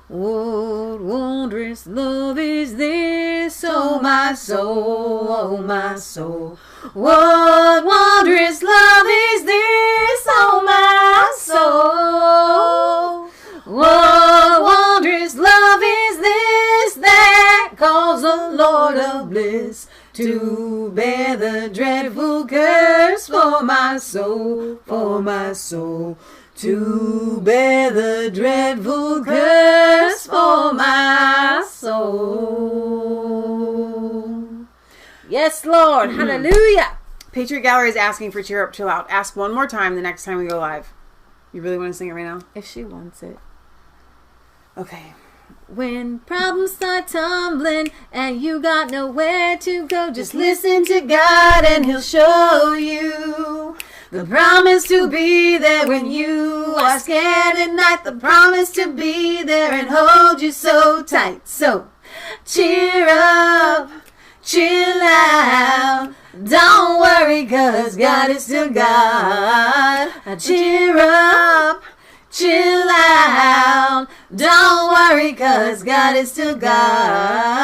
What wondrous love is this, oh my soul, oh my soul. What wondrous love is this, oh my soul. What wondrous love is this that calls the Lord of bliss to bear the dreadful curse for my soul, for my soul. To bear the dreadful curse for my soul. Yes, Lord. Hallelujah. Patriot Gallery is asking for Cheer Up, Chill Out. Ask one more time the next time we go live. You really want to sing it right now? If she wants it. Okay. When problems start tumbling and you got nowhere to go, just listen to God and He'll show you the promise to be there when you are scared at night. The promise to be there and hold you so tight. So cheer up, chill out. Don't worry, 'cause God is still God. Cheer up, chill out. Don't worry, 'cause God is still God.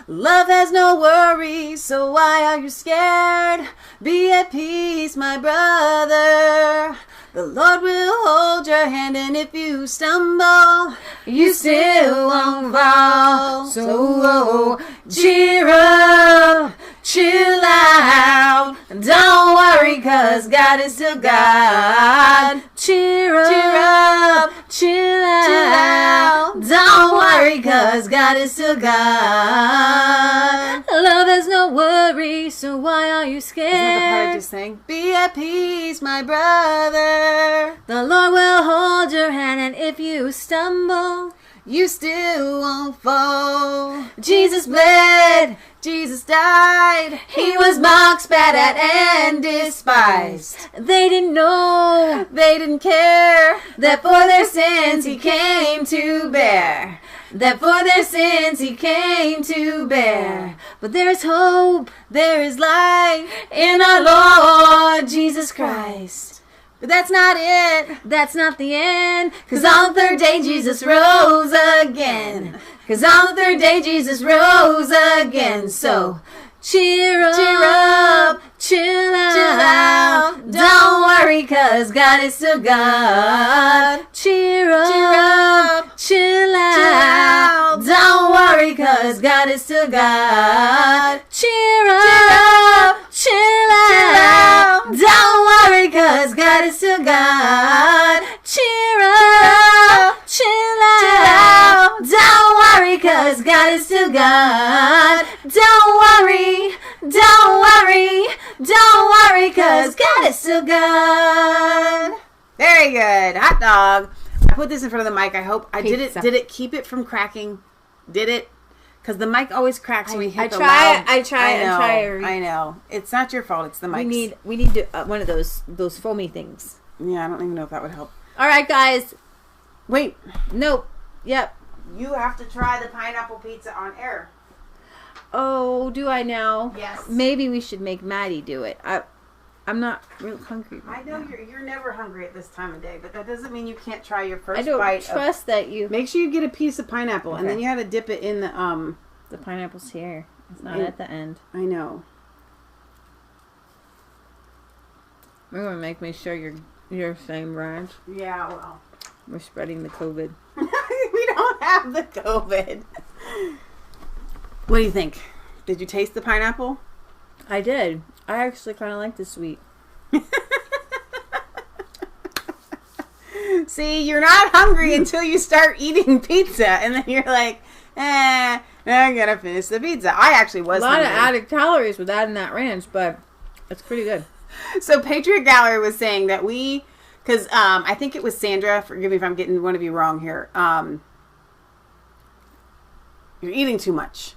Love has no worries, so why are you scared? Be at peace, my brother. The Lord will hold your hand, and if you stumble, you still won't fall. So cheer up, chill out. Don't worry, 'cause God is still God. Cheer up, chill out. Don't worry, 'cause God is still God. Love has no worry, so why are you scared? Is that the part I just sang? Be at peace, my brother. The Lord will hold your hand, and if you stumble, you still won't fall. Jesus bled, Jesus died. He was mocked, spat at, and despised. They didn't know, they didn't care, that for their sins He came to bear. That for their sins He came to bear. But there is hope, there is light in our Lord Jesus Christ. But that's not it. That's not the end. 'Cause on the third day Jesus rose again. 'Cause on the third day Jesus rose again. So cheer up, chill out. Don't worry, 'cause God is still God. Cheer up, chill out. Don't worry, 'cause God is still God. Cheer up, chill out. Don't worry, 'cause God is still God. Cheer up, chill out. Don't worry, 'cause God is still God. Don't worry, don't worry, don't worry, 'cause God is still God. Very good. Hot dog. I put this in front of the mic. I hope I did it. Did it keep it from cracking? Did it? Because the mic always cracks when we hit the loud. I try. I know. It's not your fault. It's the mic. We need to, one of those foamy things. Yeah, I don't even know if that would help. All right, guys. Wait. Nope. Yep. You have to try the pineapple pizza on air. Oh, do I now? Yes. Maybe we should make Maddie do it. I'm not real hungry right now. I know you're never hungry at this time of day, but that doesn't mean you can't try your first bite. I don't trust that you... Make sure you get a piece of pineapple, and then you have to dip it in the... The pineapple's here. It's not at the end. I know. We're going to make me sure you're same ranch. Yeah, well. We're spreading the COVID. We don't have the COVID. What do you think? Did you taste the pineapple? I did. I actually kind of like the sweet. See, you're not hungry until you start eating pizza, and then you're like, I'm gonna finish the pizza. I actually was a lot hungry. of added calories with adding that ranch, but it's pretty good. So Patriot Gallery was saying that because I think it was Sandra, forgive me if I'm getting one of you wrong here, you're eating too much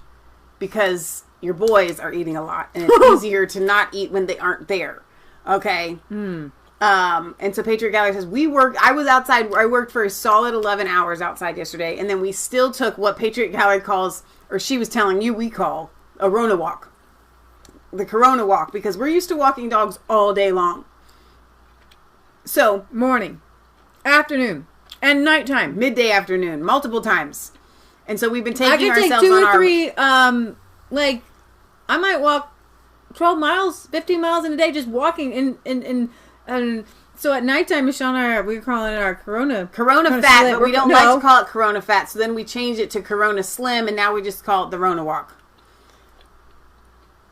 because your boys are eating a lot, and it's easier to not eat when they aren't there. Okay? And so Patriot Gallery says, I was outside, I worked for a solid 11 hours outside yesterday, and then we still took what Patriot Gallery calls, or she was telling you we call, a Rona walk. The Corona walk, because we're used to walking dogs all day long. So, morning, afternoon, and nighttime. Midday, afternoon, multiple times. And so we've been taking ourselves I can take 2 on or our... 3, I might walk 12 miles, 15 miles in a day just walking and so at nighttime, Michelle and we're calling it our Corona fat, Slim. but we don't like to call it Corona fat. So then we changed it to Corona Slim, and now we just call it the Rona walk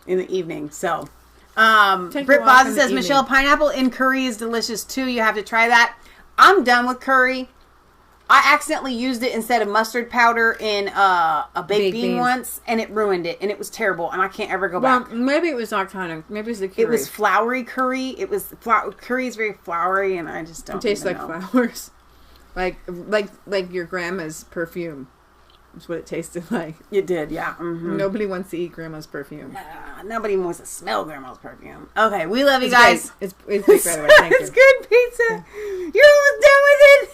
in the evening. So, Britt Bozza says, Michelle, pineapple in curry is delicious too. You have to try that. I'm done with curry. I accidentally used it instead of mustard powder in a baked bean once, and it ruined it, and it was terrible, and I can't ever go back. Maybe it was not kind of. Maybe it was the curry. It was floury curry. It was curry is very floury, and I just don't. It tastes like know. flowers, like your grandma's perfume. That's what it tasted like. It did, yeah. Mm-hmm. Nobody wants to eat grandma's perfume. Nobody wants to smell grandma's perfume. Okay, we love you guys. Great. It's great, by the way. Thank It's good pizza. You're almost done with it.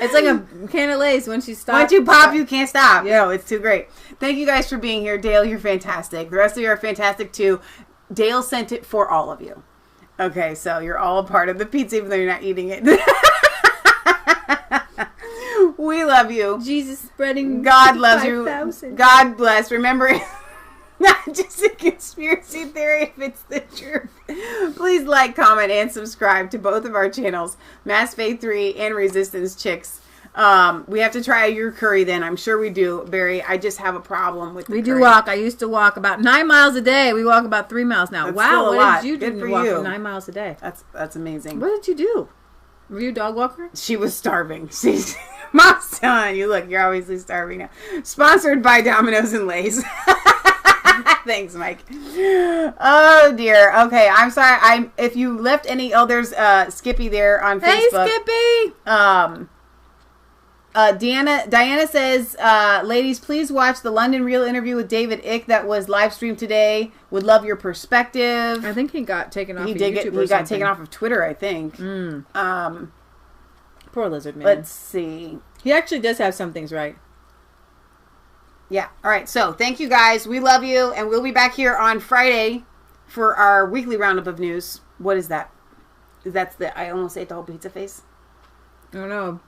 It's like a can of Lay's. Once you stop, once you pop, you can't stop. Yeah, it's too great. Thank you guys for being here. Dale, you're fantastic. The rest of you are fantastic too. Dale sent it for all of you. Okay, so you're all a part of the pizza, even though you're not eating it. We love you. Jesus spreading. God loves 5,000. you. God bless. Remember, not just a conspiracy theory if it's the truth. Please like, comment, and subscribe to both of our channels, Mass Faith 3 and Resistance Chicks. We have to try your curry then. I'm sure we do, Barry. I just have a problem with the We curry. do walk. I used to walk about 9 miles a day. We walk about 3 miles now. That's wow, still a what lot. did you do Good for to walk you. 9 miles a day? That's amazing. What did you do? Were you a dog walker? She was starving. She's Mom's telling you, look, you're obviously starving now. Sponsored by Domino's and Lay's. Thanks, Mike. Oh dear. Okay, I'm sorry. If you left any there's Skippy there on Facebook. Hey, Skippy. Diana says, ladies, please watch the London Real interview with David Icke that was live streamed today. Would love your perspective. I think he got taken off. He got taken off of Twitter, I think. Poor lizard man. Let's see. He actually does have some things right. Yeah. All right. So thank you guys. We love you, and we'll be back here on Friday for our weekly roundup of news. What is that? I almost ate the whole pizza face. I don't know.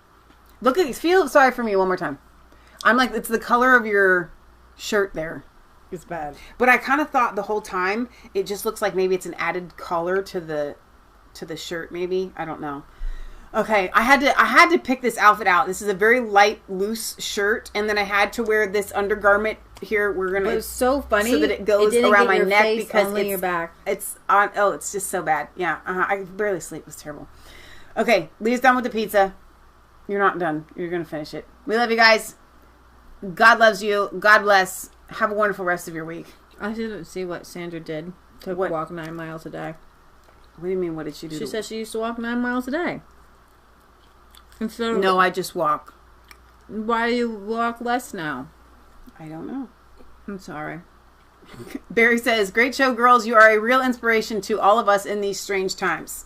Feel sorry for me one more time. I'm like, it's the color of your shirt there. It's bad. But I kind of thought the whole time it just looks like maybe it's an added color to the shirt. Maybe, I don't know. Okay, I had to pick this outfit out. This is a very light, loose shirt, and then I had to wear this undergarment here. It was so funny so that it goes around my neck because only your back. It's on. Oh, it's just so bad. Yeah, I barely sleep. It was terrible. Okay, Leah's done with the pizza. You're not done. You're gonna finish it. We love you guys. God loves you. God bless. Have a wonderful rest of your week. I didn't see what Sandra did to walk 9 miles a day. What do you mean? What did she do? She said she used to walk 9 miles a day. No, I just walk. Why do you walk less now? I don't know. I'm sorry. Barry says, great show, girls. You are a real inspiration to all of us in these strange times.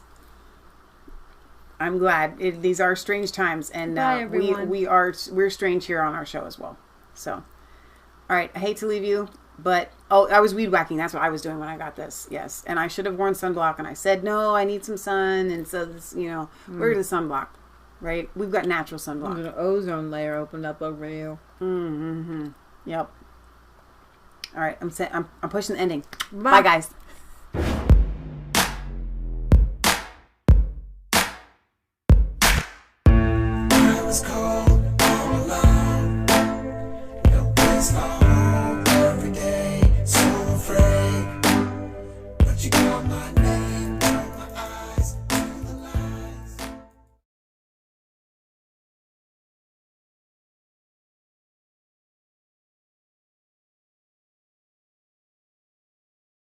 I'm glad. These are strange times, and we're strange here on our show as well. So, all right. I hate to leave you, but I was weed whacking. That's what I was doing when I got this. Yes, and I should have worn sunblock, and I said no. I need some sun, and so this, where's the sunblock? Right? We've got natural sunblock. An ozone layer opened up over you. Mm-hmm. Yep. All right. I'm pushing the ending. Bye guys. I was cold.